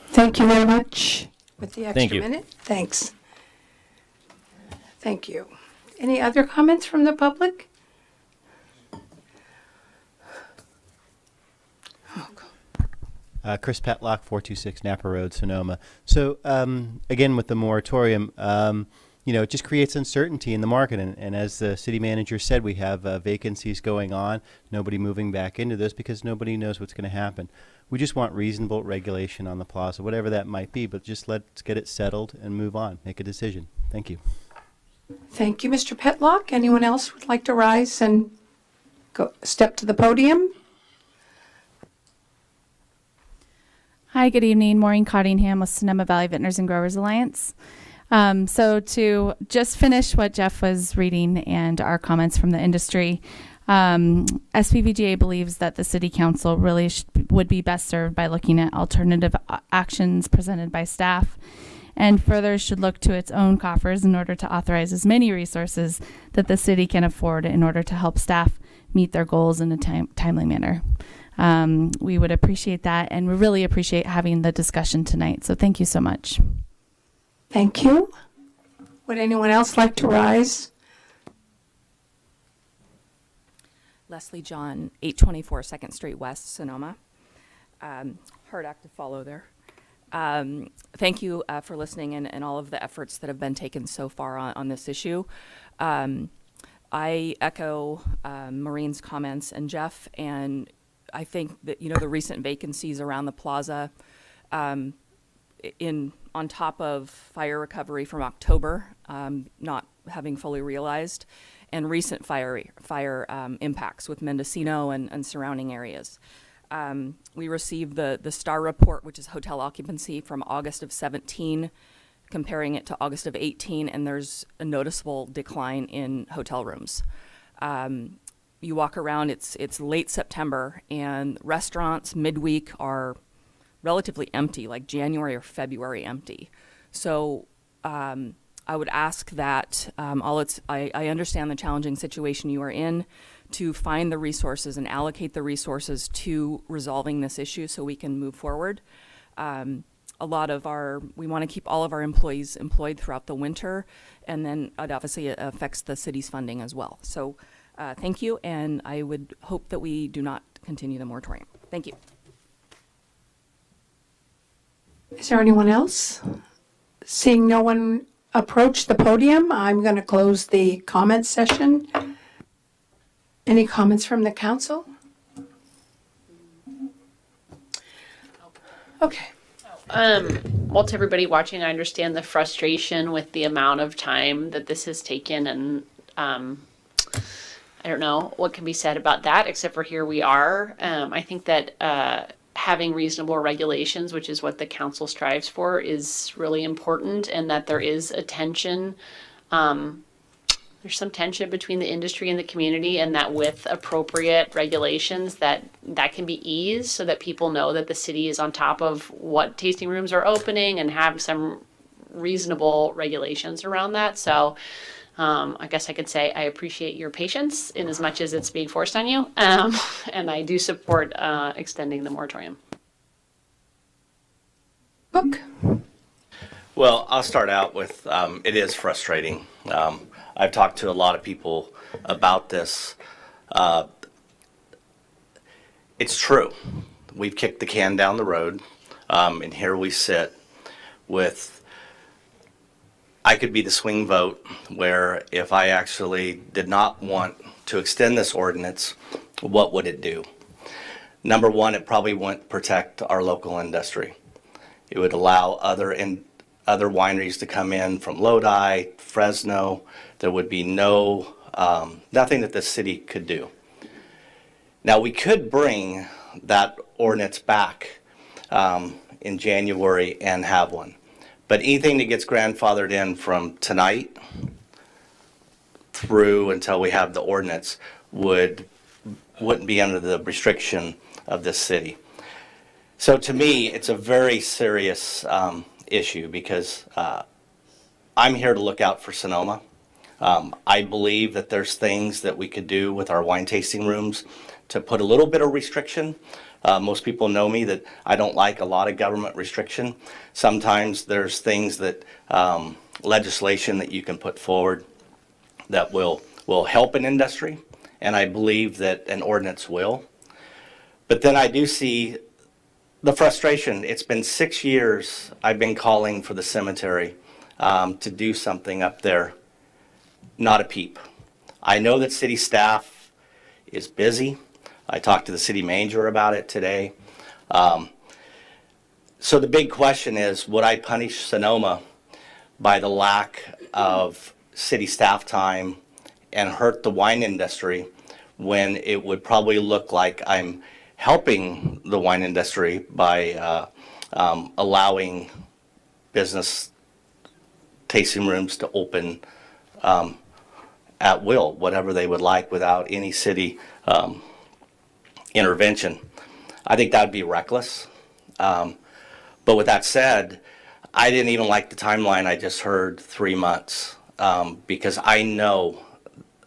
Thank you very much. With the Thank extra you. minute? Thanks. Thank you. Any other comments from the public? Chris Petlock, 426 Napa Road, Sonoma. So again, with the moratorium, it just creates uncertainty in the market. And as the city manager said, we have vacancies going on, nobody moving back into this because nobody knows what's going to happen. We just want reasonable regulation on the plaza, whatever that might be, but just let's get it settled and move on, make a decision. Thank you. Thank you, Mr. Petlock. Anyone else would like to rise and step to the podium? Hi, good evening. Maureen Cottingham with Sonoma Valley Vintners and Growers Alliance. So to just finish what Jeff was reading and our comments from the industry, SPVGA believes that the City Council really would be best served by looking at alternative actions presented by staff, and further should look to its own coffers in order to authorize as many resources that the city can afford in order to help staff meet their goals in a timely manner. We would appreciate that, and we really appreciate having the discussion tonight. So thank you so much. Thank you. Would anyone else like to rise? Leslie John, 824 2nd Street West, Sonoma. Hard act to follow there. Thank you for listening and all of the efforts that have been taken so far on this issue. I echo Maureen's comments and Jeff, and I think that, the recent vacancies around the plaza, on top of fire recovery from October, not having fully realized, and recent fire impacts with Mendocino and surrounding areas. We received the STAR report, which is hotel occupancy from August of 17, comparing it to August of 18, and there's a noticeable decline in hotel rooms. You walk around, it's late September, and restaurants midweek are relatively empty, like January or February empty. So I would ask that I understand the challenging situation you are in, to find the resources and allocate the resources to resolving this issue so we can move forward. We want to keep all of our employees employed throughout the winter, and then it obviously affects the city's funding as well. So thank you, and I would hope that we do not continue the moratorium. Thank you. Is there anyone else? Seeing no one approach the podium, I'm going to close the comment session. Any comments from the council? Okay. Well, to everybody watching, I understand the frustration with the amount of time that this has taken, and I don't know what can be said about that, except for here we are. I think that having reasonable regulations, which is what the council strives for, is really important, and that there is a tension. There's some tension between the industry and the community, and that with appropriate regulations that can be eased so that people know that the city is on top of what tasting rooms are opening and have some reasonable regulations around that. So I guess I could say I appreciate your patience in as much as it's being forced on you. And I do support extending the moratorium. Book. Well, I'll start out with, it is frustrating. I've talked to a lot of people about this. It's true. We've kicked the can down the road, and here we sit with, I could be the swing vote where if I actually did not want to extend this ordinance, what would it do? Number one, it probably wouldn't protect our local industry. It would allow other wineries to come in from Lodi, Fresno. There would be nothing that the city could do. Now, we could bring that ordinance back in January and have one. But anything that gets grandfathered in from tonight through until we have the ordinance wouldn't be under the restriction of this city. So to me, it's a very serious issue because I'm here to look out for Sonoma. I believe that there's things that we could do with our wine tasting rooms to put a little bit of restriction. Most people know me that I don't like a lot of government restriction. Sometimes there's things that legislation that you can put forward that will help an industry, and I believe that an ordinance will. But then I do see the frustration. It's been 6 years I've been calling for the cemetery to do something up there. Not a peep. I know that city staff is busy. I talked to the city manager about it today. So the big question is, would I punish Sonoma by the lack of city staff time and hurt the wine industry when it would probably look like I'm helping the wine industry by allowing business tasting rooms to open at will, whatever they would like, without any city intervention. I think that would be reckless. But with that said, I didn't even like the timeline I just heard, 3 months, because I know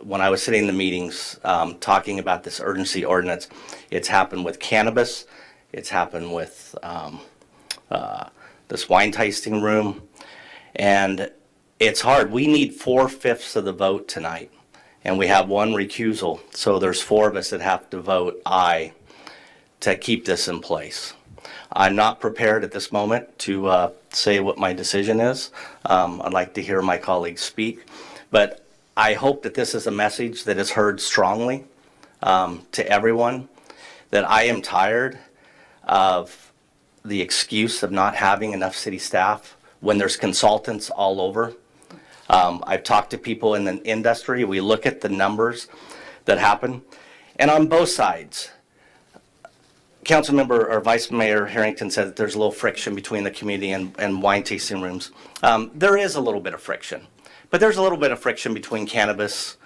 when I was sitting in the meetings talking about this urgency ordinance, it's happened with cannabis, it's happened with this wine tasting room, and it's hard. We need 4/5 of the vote tonight, and we have one recusal, so there's 4 of us that have to vote aye to keep this in place. I'm not prepared at this moment to say what my decision is. I'd like to hear my colleagues speak, but I hope that this is a message that is heard strongly to everyone, that I am tired of the excuse of not having enough city staff when there's consultants all over. I've talked to people in the industry. We look at the numbers that happen, and on both sides, Councilmember or Vice Mayor Harrington said that there's a little friction between the community and wine tasting rooms. There is a little bit of friction, but there's a little bit of friction between cannabis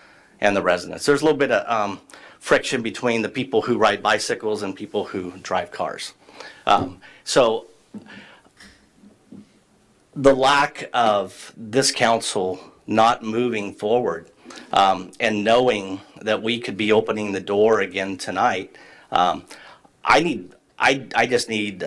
and the residents. There's a little bit of friction between the people who ride bicycles and people who drive cars. So the lack of this council not moving forward and knowing that we could be opening the door again tonight, I just need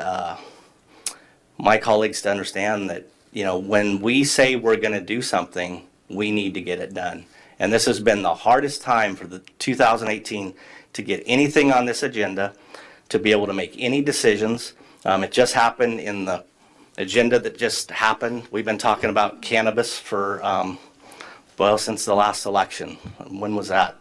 my colleagues to understand that, you know, when we say we're going to do something, we need to get it done. And this has been the hardest time for the 2018 to get anything on this agenda, to be able to make any decisions. It just happened in the agenda that just happened. We've been talking about cannabis for, well, since the last election. When was that?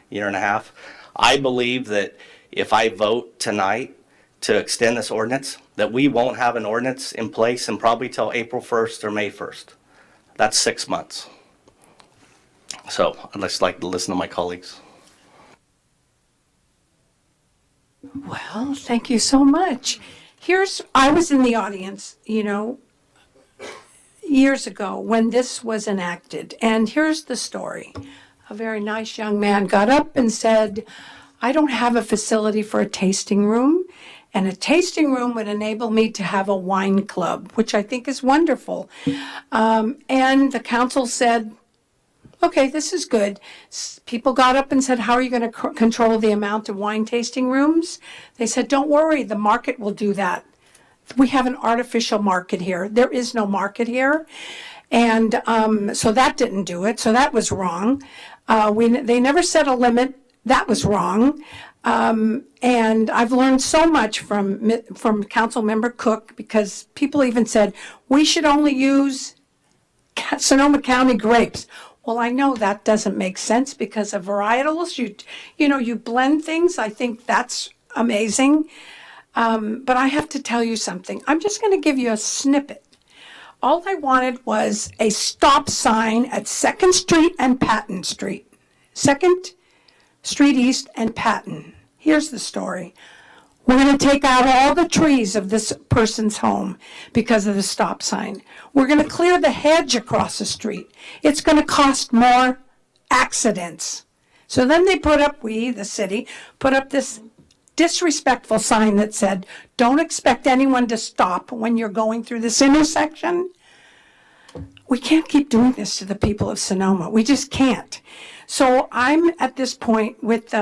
Year and a half? I believe that if I vote tonight to extend this ordinance, that we won't have an ordinance in place and probably till April 1st or May 1st. That's 6 months. So I'd just like to listen to my colleagues. Well, thank you so much. I was in the audience, you know, years ago when this was enacted, and here's the story. A very nice young man got up and said, I don't have a facility for a tasting room, and a tasting room would enable me to have a wine club, which I think is wonderful. And the council said, okay, this is good. People got up and said, how are you going to control the amount of wine tasting rooms? They said, don't worry, the market will do that. We have an artificial market here. There is no market here. And so that didn't do it. So that was wrong. They never set a limit. That was wrong. And I've learned so much from Councilmember Cook, because people even said, we should only use Sonoma County grapes. Well, I know that doesn't make sense because of varietals. You blend things. I think that's amazing. But I have to tell you something. I'm just going to give you a snippet. All I wanted was a stop sign at 2nd Street and Patton Street. 2nd Street East and Patton. Here's the story. We're going to take out all the trees of this person's home because of the stop sign. We're going to clear the hedge across the street. It's going to cost more accidents. So then they the city, put up this disrespectful sign that said, "Don't expect anyone to stop when you're going through this intersection." We can't keep doing this to the people of Sonoma. We just can't. So I'm at this point with,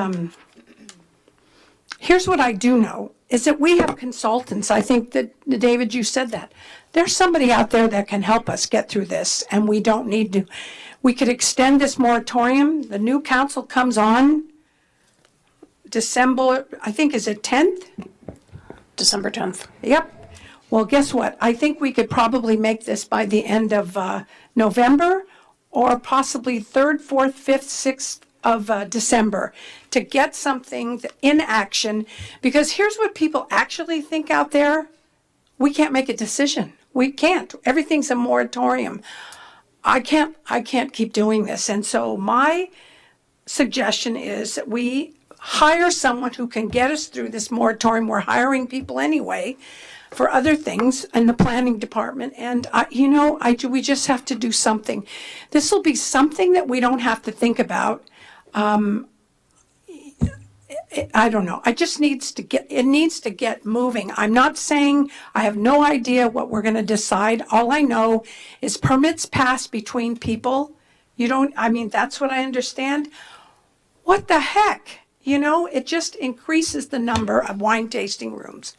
here's what I do know, is that we have consultants. I think that, David, you said that. There's somebody out there that can help us get through this, and we don't need to. We could extend this moratorium. The new council comes on December, I think, is it 10th? December 10th. Yep. Well, guess what? I think we could probably make this by the end of November, or possibly 3rd, 4th, 5th, 6th of December, to get something in action. Because here's what people actually think out there. We can't make a decision. We can't. Everything's a moratorium. I can't keep doing this. And so my suggestion is that we hire someone who can get us through this moratorium. We're hiring people anyway for other things in the planning department. And, we just have to do something. This will be something that we don't have to think about. I don't know. It needs to get moving. I'm not saying I have no idea what we're going to decide. All I know is permits pass between people. That's what I understand. What the heck? It just increases the number of wine tasting rooms.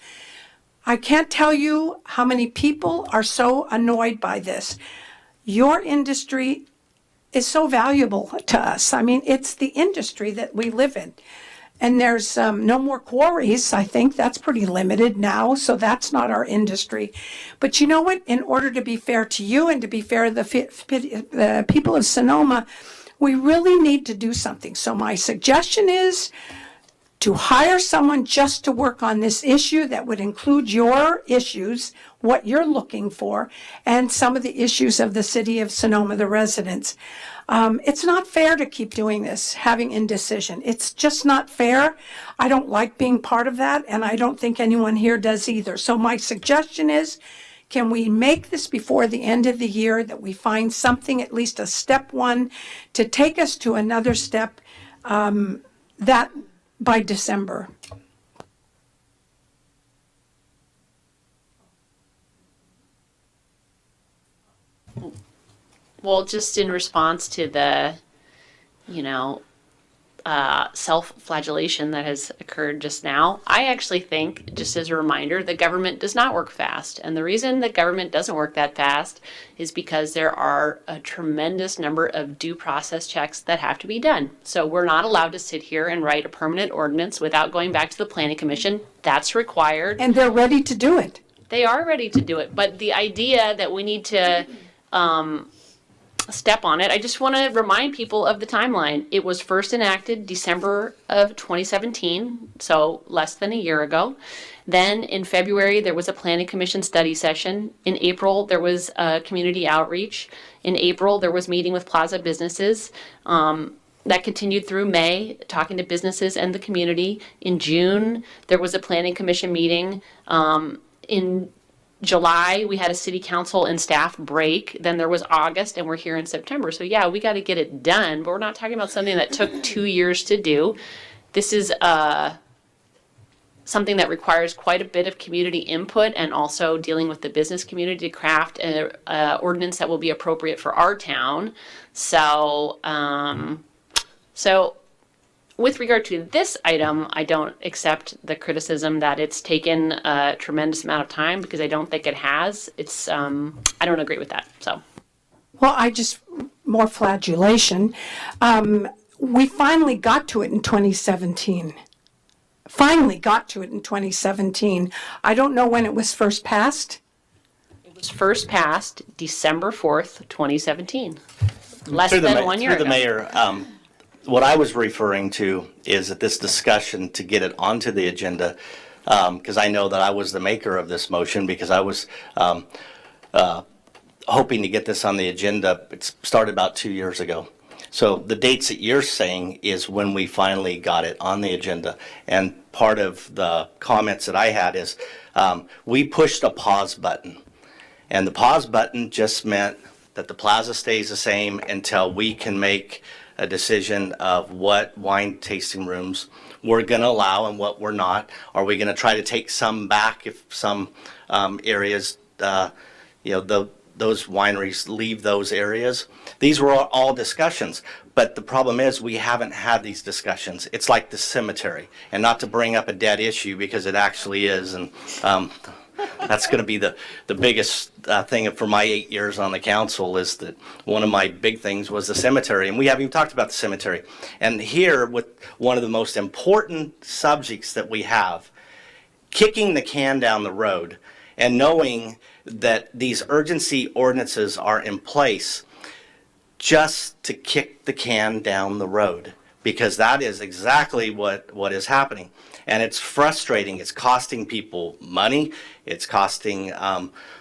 I can't tell you how many people are so annoyed by this. Your industry is so valuable to us. It's the industry that we live in. And there's no more quarries. I think that's pretty limited now, so that's not our industry. But you know what? In order to be fair to you and to be fair to the people of Sonoma, we really need to do something. So my suggestion is to hire someone just to work on this issue that would include your issues, what you're looking for, and some of the issues of the city of Sonoma, the residents. It's not fair to keep doing this, having indecision. It's just not fair. I don't like being part of that, and I don't think anyone here does either. So my suggestion is, can we make this before the end of the year, that we find something, at least a step one, to take us to another step, that by December? Well, just in response to the, self-flagellation that has occurred just now, I actually think, just as a reminder, the government does not work fast. And the reason the government doesn't work that fast is because there are a tremendous number of due process checks that have to be done. So we're not allowed to sit here and write a permanent ordinance without going back to the Planning Commission. That's required. And they're ready to do it. They are ready to do it. But the idea that we need to step on it, I just want to remind people of the timeline. It was first enacted December of 2017, so less than a year ago. Then in February, there was a Planning Commission study session. In April, there was community outreach. In April, there was meeting with Plaza businesses. That continued through May, talking to businesses and the community. In June, there was a Planning Commission meeting. In July, we had a city council and staff break. Then there was August, and we're here in September. So yeah, we got to get it done, but we're not talking about something that took 2 years to do. This is something that requires quite a bit of community input, and also dealing with the business community to craft an ordinance that will be appropriate for our town. So, with regard to this item, I don't accept the criticism that it's taken a tremendous amount of time, because I don't think it has. It's, I don't agree with that, so. Well, more flagellation. We finally got to it in 2017. I don't know when it was first passed. It was first passed December 4th, 2017. Less than 1 year ago. Through the mayor, what I was referring to is that this discussion to get it onto the agenda, because I know that I was the maker of this motion, because I was hoping to get this on the agenda. It started about 2 years ago. So the dates that you're saying is when we finally got it on the agenda. And part of the comments that I had is we pushed a pause button. And the pause button just meant that the plaza stays the same until we can make a decision of what wine tasting rooms we're going to allow and what we're not. Are we going to try to take some back if some areas, those wineries leave those areas? These were all discussions, but the problem is we haven't had these discussions. It's like the cemetery, and not to bring up a dead issue because it actually is, and that's going to be the biggest thing for my 8 years on the council, is that one of my big things was the cemetery, and we haven't even talked about the cemetery. And here, with one of the most important subjects that we have, kicking the can down the road and knowing that these urgency ordinances are in place just to kick the can down the road, because that is exactly what is happening. And it's frustrating. It's costing people money. It's costing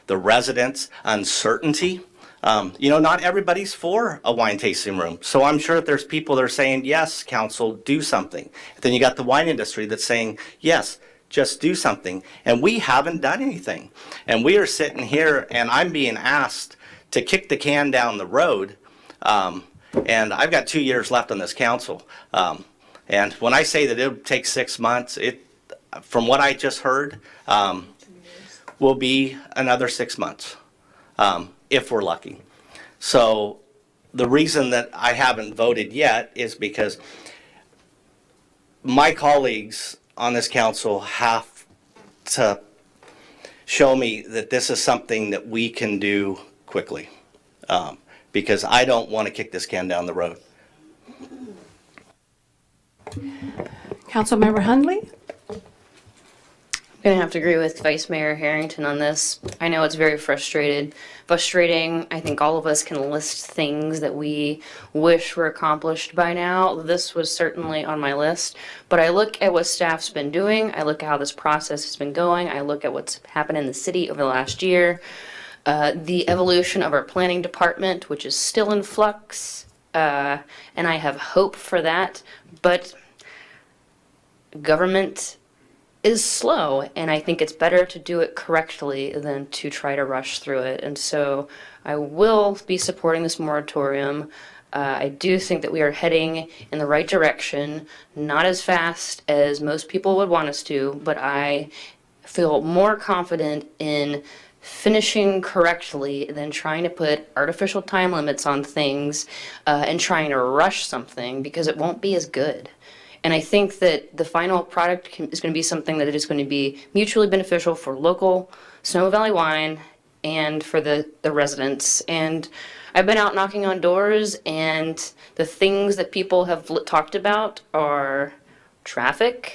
the residents uncertainty. Not everybody's for a wine tasting room. So I'm sure that there's people that are saying, yes, council, do something. Then you got the wine industry that's saying, yes, just do something. And we haven't done anything. And we are sitting here and I'm being asked to kick the can down the road. And I've got 2 years left on this council. And when I say that it would take 6 months, from what I just heard, will be another 6 months, if we're lucky. So the reason that I haven't voted yet is because my colleagues on this council have to show me that this is something that we can do quickly, because I don't want to kick this can down the road. Councilmember Hundley? I'm going to have to agree with Vice Mayor Harrington on this. I know it's very frustrating. I think all of us can list things that we wish were accomplished by now. This was certainly on my list. But I look at what staff's been doing. I look at how this process has been going. I look at what's happened in the city over the last year. The evolution of our planning department, which is still in flux. And I have hope for that. But government is slow, and I think it's better to do it correctly than to try to rush through it. And so I will be supporting this moratorium. I do think that we are heading in the right direction, not as fast as most people would want us to, but I feel more confident in finishing correctly than trying to put artificial time limits on things and trying to rush something, because it won't be as good. And I think that the final product is going to be something that is going to be mutually beneficial for local Sonoma Valley wine and for the residents. And I've been out knocking on doors, and the things that people have talked about are traffic,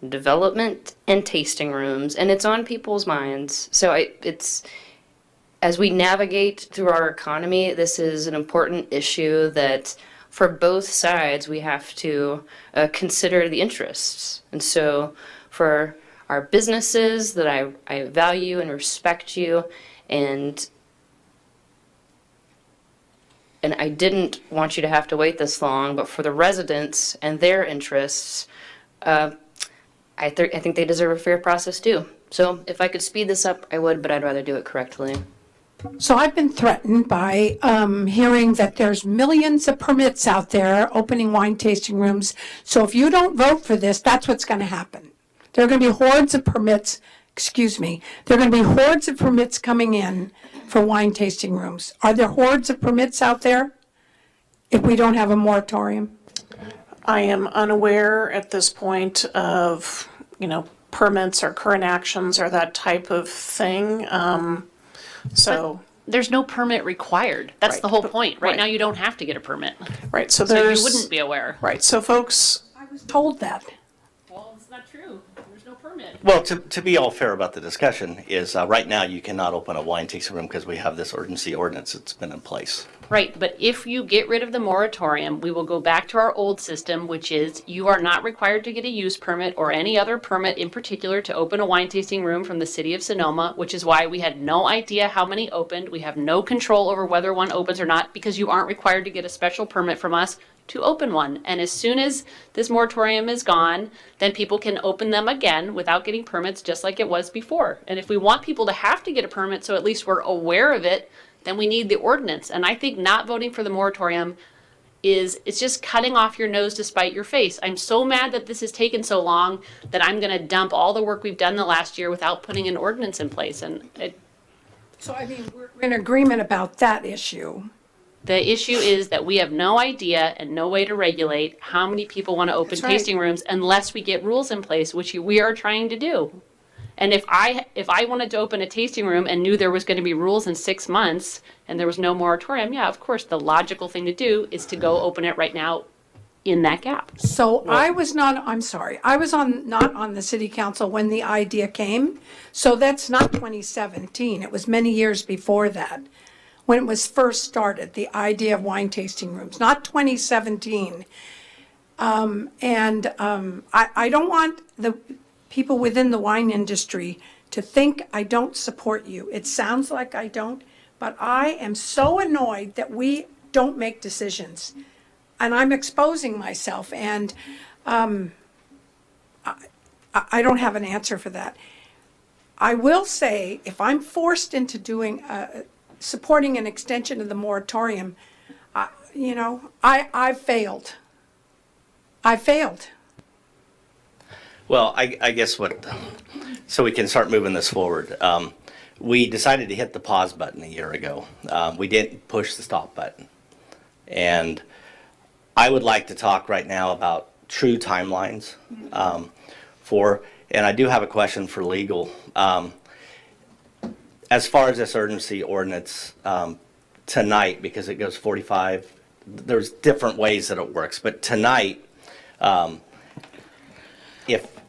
development, and tasting rooms. And it's on people's minds. So it's as we navigate through our economy, this is an important issue that for both sides, we have to consider the interests. And so for our businesses that I value and respect you, and I didn't want you to have to wait this long, but for the residents and their interests, I think they deserve a fair process too. So if I could speed this up, I would, but I'd rather do it correctly. So I've been threatened by hearing that there's millions of permits out there opening wine tasting rooms. So if you don't vote for this, that's what's going to happen. There are going to be hordes of permits, there are going to be hordes of permits coming in for wine tasting rooms. Are there hordes of permits out there if we don't have a moratorium? I am unaware at this point of, permits or current actions or that type of thing. So there's no permit required. That's Right, the whole but- point. Right right. now, you don't have to get a permit. Right, so So there's. you wouldn't be aware. Right, so folks, I was told that. Well, it's not true. There's no permit. Well, to be all fair about the discussion is right now you cannot open a wine tasting room because we have this urgency ordinance that's been in place. Right, but if you get rid of the moratorium, we will go back to our old system, which is you are not required to get a use permit or any other permit in particular to open a wine tasting room from the city of Sonoma, which is why we had no idea how many opened. We have no control over whether one opens or not, because you aren't required to get a special permit from us to open one. And as soon as this moratorium is gone, then people can open them again without getting permits, just like it was before. And if we want people to have to get a permit, so at least we're aware of it, then we need the ordinance. And I think not voting for the moratorium is it's just cutting off your nose to spite your face. I'm so mad that this has taken so long that I'm going to dump all the work we've done the last year without putting an ordinance in place. And So, I mean, we're in agreement about that issue. the issue is that we have no idea and no way to regulate how many people want to open That's right. tasting rooms unless we get rules in place, which we are trying to do. And if I wanted to open a tasting room and knew there was going to be rules in 6 months and there was no moratorium, yeah, of course, the logical thing to do is to go open it right now in that gap. So I was not on the city council when the idea came. So that's not 2017. It was many years before that, when it was first started, the idea of wine tasting rooms, not 2017. I don't want the people within the wine industry to think I don't support you. It sounds like I don't, but I am so annoyed that we don't make decisions. And I'm exposing myself, and I don't have an answer for that. I will say, if I'm forced into doing, supporting an extension of the moratorium, I've failed. I failed. Well, I guess so we can start moving this forward. We decided to hit the pause button a year ago. We didn't push the stop button. And I would like to talk right now about true timelines and I do have a question for legal. As far as this urgency ordinance tonight, because it goes 45, there's different ways that it works, but tonight,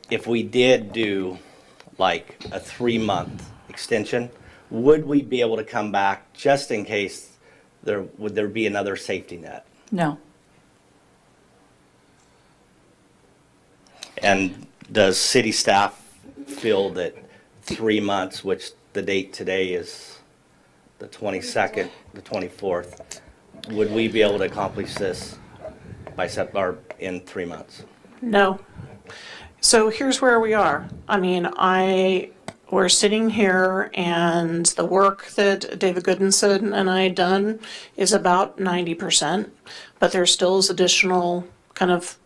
if we did do like a 3-month extension, would we be able to come back just in case would there be another safety net? No. And does city staff feel that 3 months, which the date today is the 22nd, the 24th, would we be able to accomplish this by in 3 months? No. So here's where we are. I mean, we're sitting here and the work that David Goodinson and I done is about 90%, but there still is additional kind of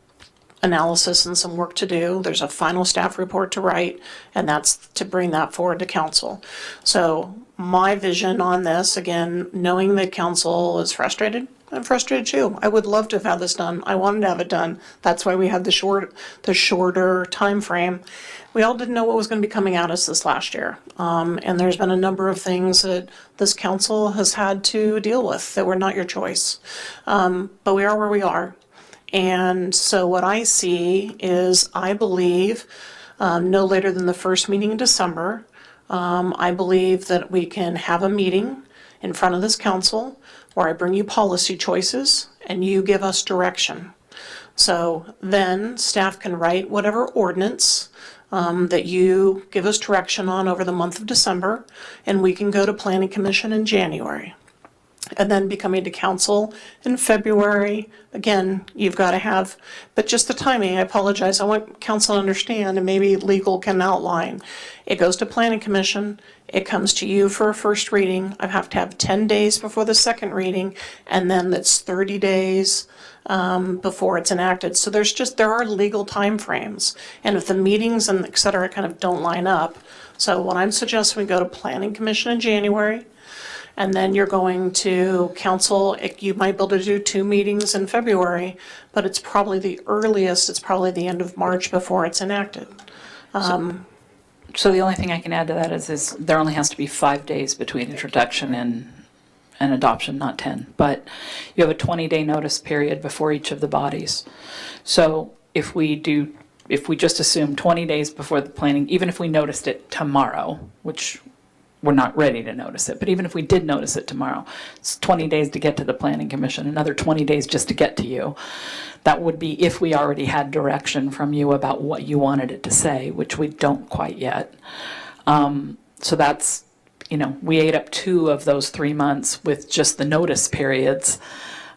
analysis and some work to do. There's a final staff report to write, and that's to bring that forward to council. So my vision on this, again, knowing that council is frustrated, I'm frustrated too. I would love to have had this done. I wanted to have it done. That's why we had the shorter time frame. We all didn't know what was going to be coming at us this last year. And there's been a number of things that this council has had to deal with that were not your choice. But we are where we are. And so what I see is, I believe, no later than the first meeting in December, I believe that we can have a meeting in front of this council where I bring you policy choices and you give us direction. So then staff can write whatever ordinance that you give us direction on over the month of December, and we can go to Planning Commission in January. And then be coming to council in February. Again, you've got to have, but just the timing, I apologize. I want council to understand, and maybe legal can outline. It goes to Planning Commission. It comes to you for a first reading. I have to have 10 days before the second reading, and then it's 30 days before it's enacted. So there are legal timeframes. And if the meetings and et cetera kind of don't line up, so what I'm suggesting, we go to Planning Commission in January. And then you're going to council. You might be able to do 2 meetings in February, but it's probably the earliest, it's probably the end of March before it's enacted. So the only thing I can add to that is there only has to be 5 days between introduction and adoption, not 10. But you have a 20-day notice period before each of the bodies. So if we just assume 20 days before the planning, even if we noticed it tomorrow, which we're not ready to notice it, but even if we did notice it tomorrow, it's 20 days to get to the Planning Commission, another 20 days just to get to you. That would be if we already had direction from you about what you wanted it to say, which we don't quite yet. So that's, we ate up 2 of those 3 months with just the notice periods.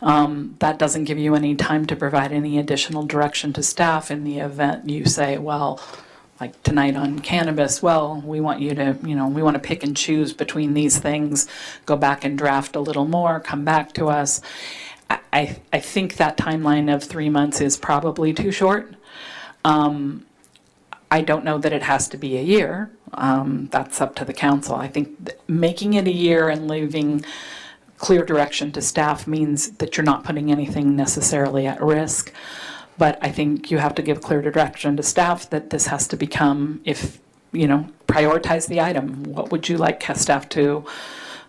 That doesn't give you any time to provide any additional direction to staff in the event you say, well, like tonight on cannabis, well, we want you to, we want to pick and choose between these things, go back and draft a little more, come back to us. I think that timeline of 3 months is probably too short. I don't know that it has to be a year. That's up to the council. I think making it a year and leaving clear direction to staff means that you're not putting anything necessarily at risk. But I think you have to give clear direction to staff that this has to become, if, prioritize the item. What would you like staff to,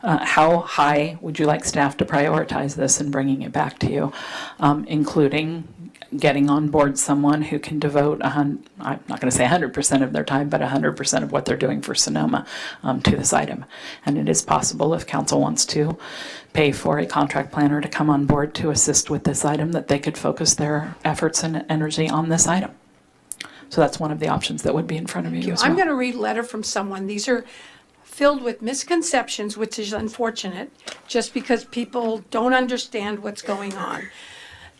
how high would you like staff to prioritize this and bringing it back to you, including getting on board someone who can devote, I'm not going to say 100% of their time, but 100% of what they're doing for Sonoma to this item. And it is possible, if council wants to pay for a contract planner to come on board to assist with this item, that they could focus their efforts and energy on this item. So that's one of the options that would be in front of you as well. I'm going to read a letter from someone. These are filled with misconceptions, which is unfortunate, just because people don't understand what's going on.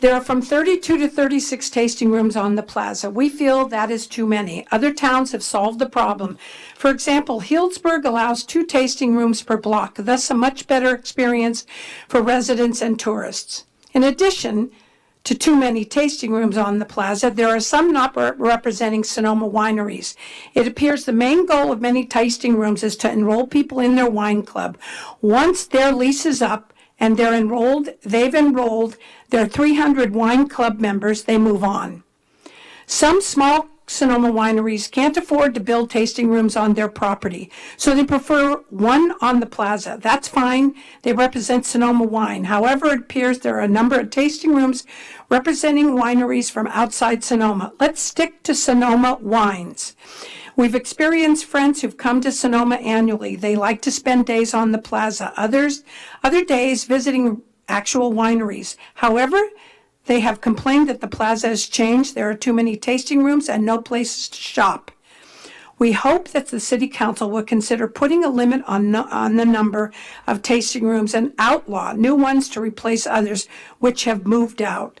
There are from 32 to 36 tasting rooms on the plaza. We feel that is too many. Other towns have solved the problem. For example, Healdsburg allows 2 tasting rooms per block, thus a much better experience for residents and tourists. In addition to too many tasting rooms on the plaza, there are some not representing Sonoma wineries. It appears the main goal of many tasting rooms is to enroll people in their wine club. Once their lease is up, and they've enrolled their 300 wine club members, they move on. Some small Sonoma wineries can't afford to build tasting rooms on their property, so they prefer one on the plaza. That's fine. They represent Sonoma wine. However, it appears there are a number of tasting rooms representing wineries from outside Sonoma. Let's stick to Sonoma wines. We've experienced friends who've come to Sonoma annually. They like to spend days on the plaza, other days visiting actual wineries. However, they have complained that the plaza has changed. There are too many tasting rooms and no places to shop. We hope that the City Council will consider putting a limit on the number of tasting rooms and outlaw new ones to replace others which have moved out.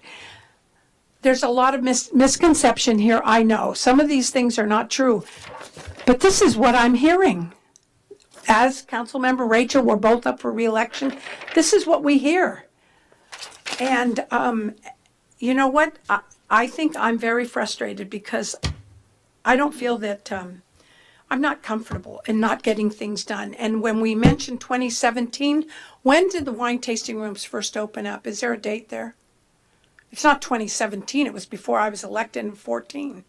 There's a lot of misconception here, I know. Some of these things are not true. But this is what I'm hearing. As Councilmember Rachel, we're both up for re-election. This is what we hear. And you know what? I think I'm very frustrated because I don't feel that I'm not comfortable in not getting things done. And when we mentioned 2017, when did the wine tasting rooms first open up? Is there a date there? It's not 2017. It was before I was elected in 2014.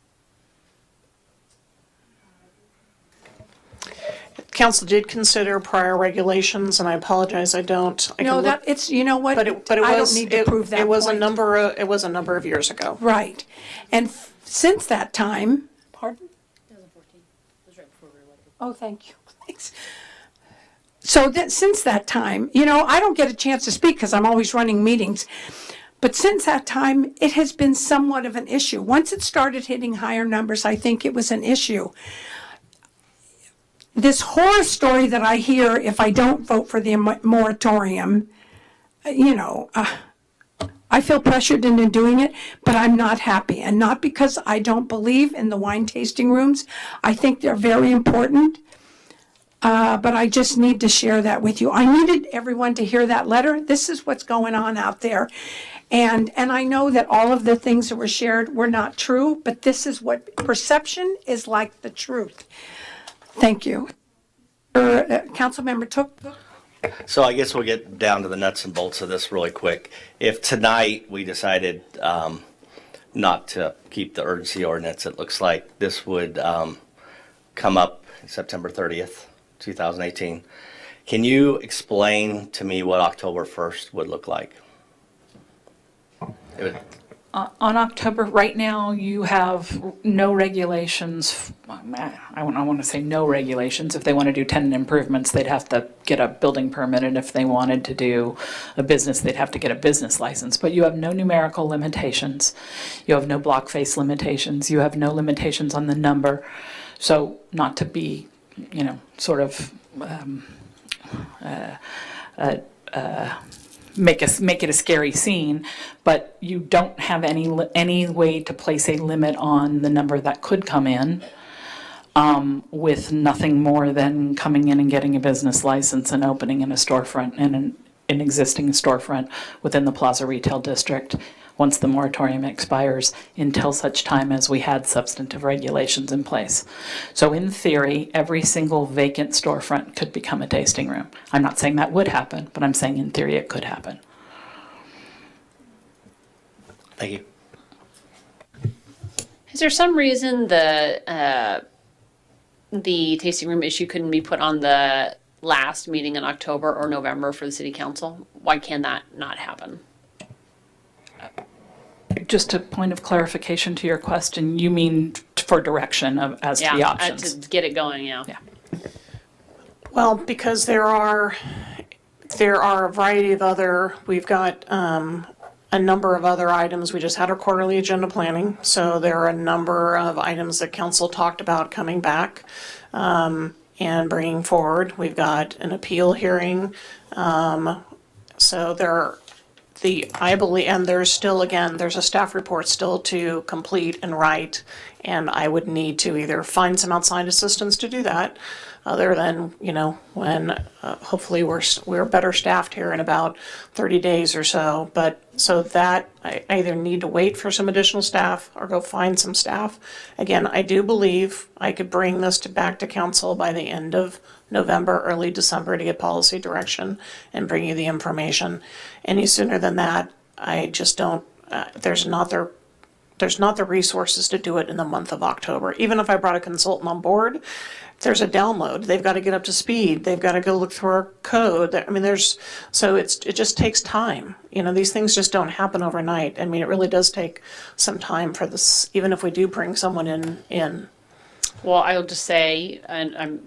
Council did consider prior regulations, and I apologize, I don't. No, that it's, you know what? But it I was, don't need to prove that it was point. It was a number of years ago. Right. And since that time, pardon? 2014. It was right before we were elected. Oh, thank you. Thanks. So since that time, I don't get a chance to speak because I'm always running meetings. But since that time, it has been somewhat of an issue. Once it started hitting higher numbers, I think it was an issue. This horror story that I hear if I don't vote for the moratorium, I feel pressured into doing it, but I'm not happy. And not because I don't believe in the wine tasting rooms. I think they're very important. But I just need to share that with you. I needed everyone to hear that letter. This is what's going on out there. And I know that all of the things that were shared were not true, but this is what perception is like the truth. Thank you. Councilmember Took. So I guess we'll get down to the nuts and bolts of this really quick. If tonight we decided not to keep the urgency ordinance, it looks like this would come up September 30th, 2018. Can you explain to me what October 1st would look like? On October, right now, you have no regulations. I want to say no regulations. If they want to do tenant improvements, they'd have to get a building permit. And if they wanted to do a business, they'd have to get a business license. But you have no numerical limitations. You have no block face limitations. You have no limitations on the number. So not to be, sort of make it a scary scene, but you don't have any way to place a limit on the number that could come in, with nothing more than coming in and getting a business license and opening in a storefront an existing storefront within the Plaza Retail District once the moratorium expires until such time as we had substantive regulations in place. So in theory, every single vacant storefront could become a tasting room. I'm not saying that would happen, but I'm saying in theory it could happen. Thank you. Is there some reason the tasting room issue couldn't be put on the last meeting in October or November for the city council? Why can that not happen? Just a point of clarification to your question, you mean for direction as to the options? To get it going, yeah. Well, because there are a variety of other, we've got a number of other items. We just had our quarterly agenda planning, so there are a number of items that council talked about coming back and bringing forward. We've got an appeal hearing, so there. I believe, and there's still, again, there's a staff report still to complete and write, and I would need to either find some outside assistance to do that, other than, when hopefully we're better staffed here in about 30 days or so. But so that I either need to wait for some additional staff or go find some staff. Again, I do believe I could bring this back to council by the end of November, early December to get policy direction and bring you the information. Any sooner than that, I just don't, there's not the resources to do it in the month of October. Even if I brought a consultant on board, there's a download. They've got to get up to speed. They've got to go look through our code. I mean, it just takes time. These things just don't happen overnight. I mean, it really does take some time for this, even if we do bring someone in. Well, I'll just say, and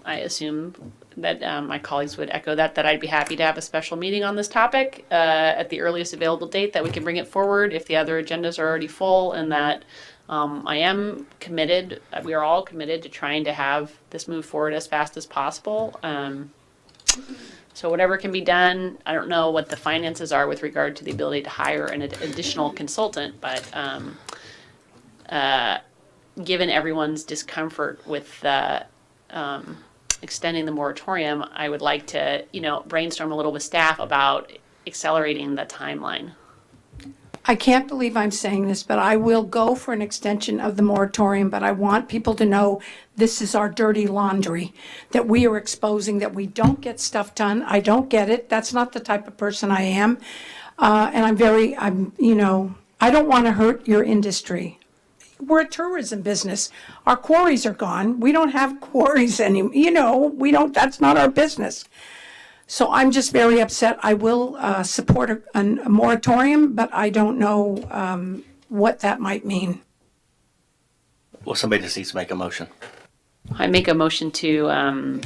I assume that my colleagues would echo that I'd be happy to have a special meeting on this topic at the earliest available date that we can bring it forward if the other agendas are already full, and that I am committed, we are all committed to trying to have this move forward as fast as possible. So whatever can be done, I don't know what the finances are with regard to the ability to hire an additional consultant, but given everyone's discomfort with extending the moratorium, I would like to, brainstorm a little with staff about accelerating the timeline. I can't believe I'm saying this, but I will go for an extension of the moratorium, but I want people to know this is our dirty laundry that we are exposing, that we don't get stuff done. I don't get it. That's not the type of person I am. And I don't want to hurt your industry. We're a tourism business. Our quarries are gone. We don't have quarries anymore. That's not our business. So I'm just very upset. I will support a moratorium, but I don't know what that might mean. Well, somebody just needs to make a motion. I make a motion to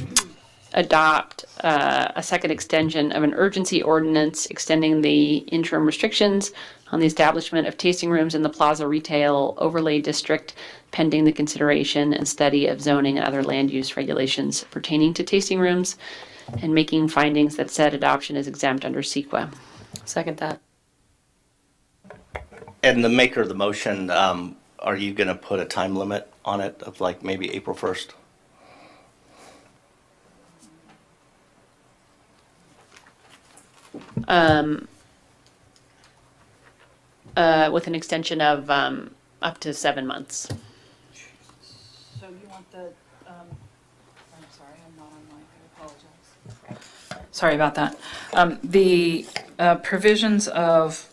adopt a second extension of an urgency ordinance extending the interim restrictions on the establishment of tasting rooms in the Plaza Retail Overlay District pending the consideration and study of zoning and other land use regulations pertaining to tasting rooms, and making findings that said adoption is exempt under CEQA. Second that. And the maker of the motion, are you going to put a time limit on it of like maybe April 1st? With an extension of up to 7 months. So you want the, I'm sorry, I'm not on mic, I apologize. Sorry about that. The provisions of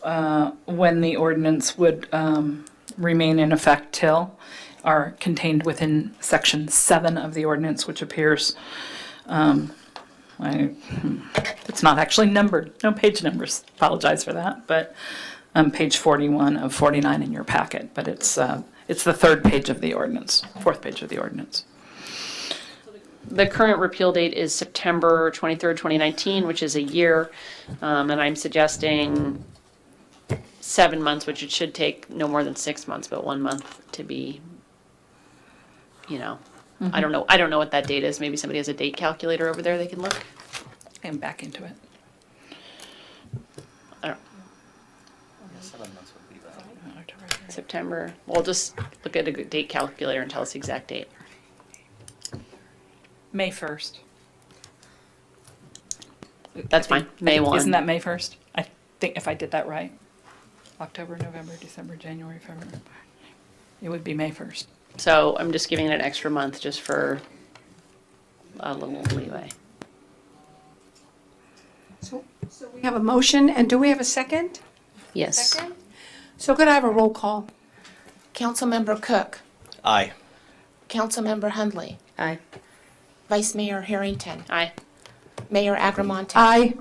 when the ordinance would remain in effect till are contained within section 7 of the ordinance, which appears, it's not actually numbered, no page numbers, apologize for that, but page 41 of 49 in your packet, but it's the third page of the ordinance, fourth page of the ordinance. The current repeal date is September 23rd, 2019, which is a year, and I'm suggesting 7 months, which it should take no more than 6 months, but 1 month to be, I don't know what that date is. Maybe somebody has a date calculator over there they can look. I'm back into it. I don't. 7 months would be better. September. We'll just look at a good date calculator and tell us the exact date. May 1st. That's fine. May 1. Isn't that May 1st? I think if I did that right. October, November, December, January, February. It would be May 1st. So I'm just giving it an extra month just for a little leeway. So we have a motion, and do we have a second? Yes. Second? So could I have a roll call? Councilmember Cook, Aye. Councilmember Hundley, Aye. Vice Mayor Harrington, Aye. Mayor Agramonte. Aye.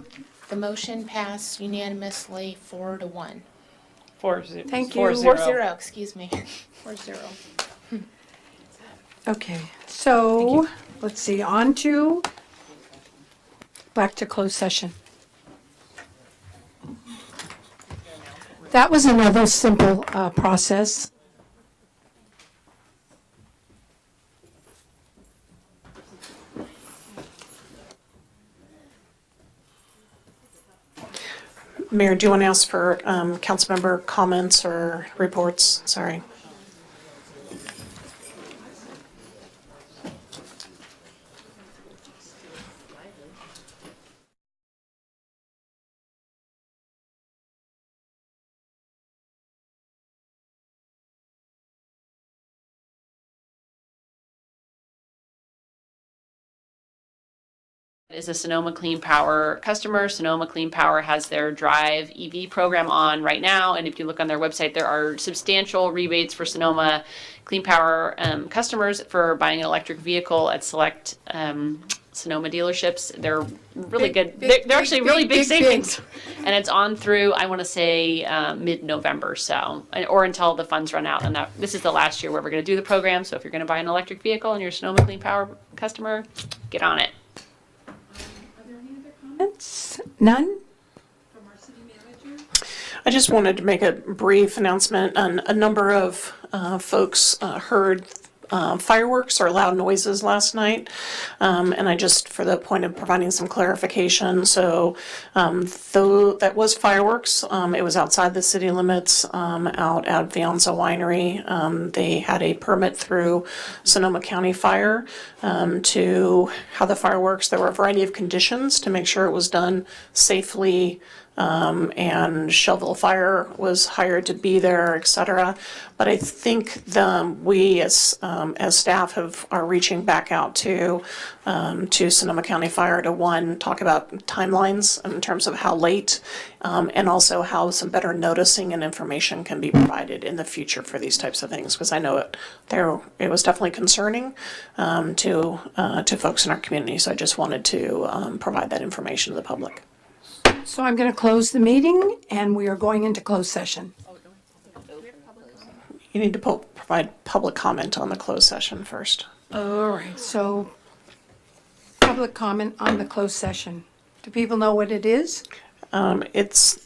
The motion passed unanimously 4-1. 4-0. Thank you. 4-0, excuse me. 4-0. Okay, so, let's see, on to, back to closed session. That was another simple process. Mayor, do you want to ask for council member comments or reports? Sorry. Is a Sonoma Clean Power customer. Sonoma Clean Power has their Drive EV program on right now, and if you look on their website, there are substantial rebates for Sonoma Clean Power customers for buying an electric vehicle at select Sonoma dealerships. They're really good. They're actually really big savings, and it's on through, I want to say, mid-November, so, or until the funds run out. And this is the last year where we're going to do the program. So if you're going to buy an electric vehicle and you're a Sonoma Clean Power customer, get on it. None? I just wanted to make a brief announcement. A number of folks heard fireworks or loud noises last night. And I just, for the point of providing some clarification, so though that was fireworks, it was outside the city limits, out at the Onsa Winery. They had a permit through Sonoma County Fire to have the fireworks. There were a variety of conditions to make sure it was done safely, and Shovel Fire was hired to be there, et cetera. But I think we as staff are reaching back out to Sonoma County Fire to talk about timelines in terms of how late, and also how some better noticing and information can be provided in the future for these types of things, because I know it was definitely concerning to folks in our community. So I just wanted to provide that information to the public. So I'm going to close the meeting, and we are going into closed session. You need to provide public comment on the closed session first. All right, so public comment on the closed session. Do people know what it is? It's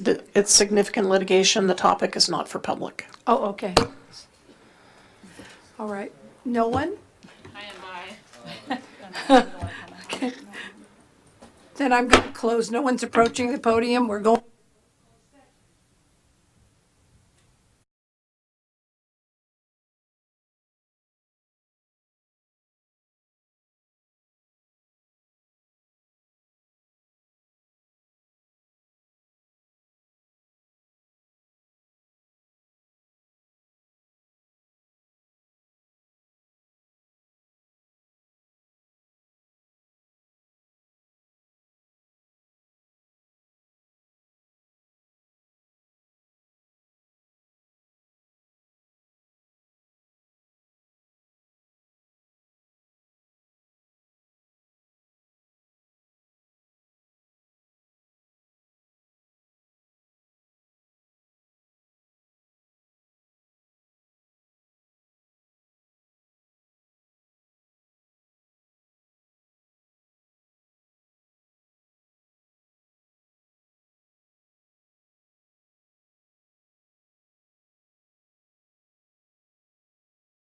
significant litigation. The topic is not for public. Oh, okay. All right. No one? Okay. Then I'm going to close. No one's approaching the podium. We're going.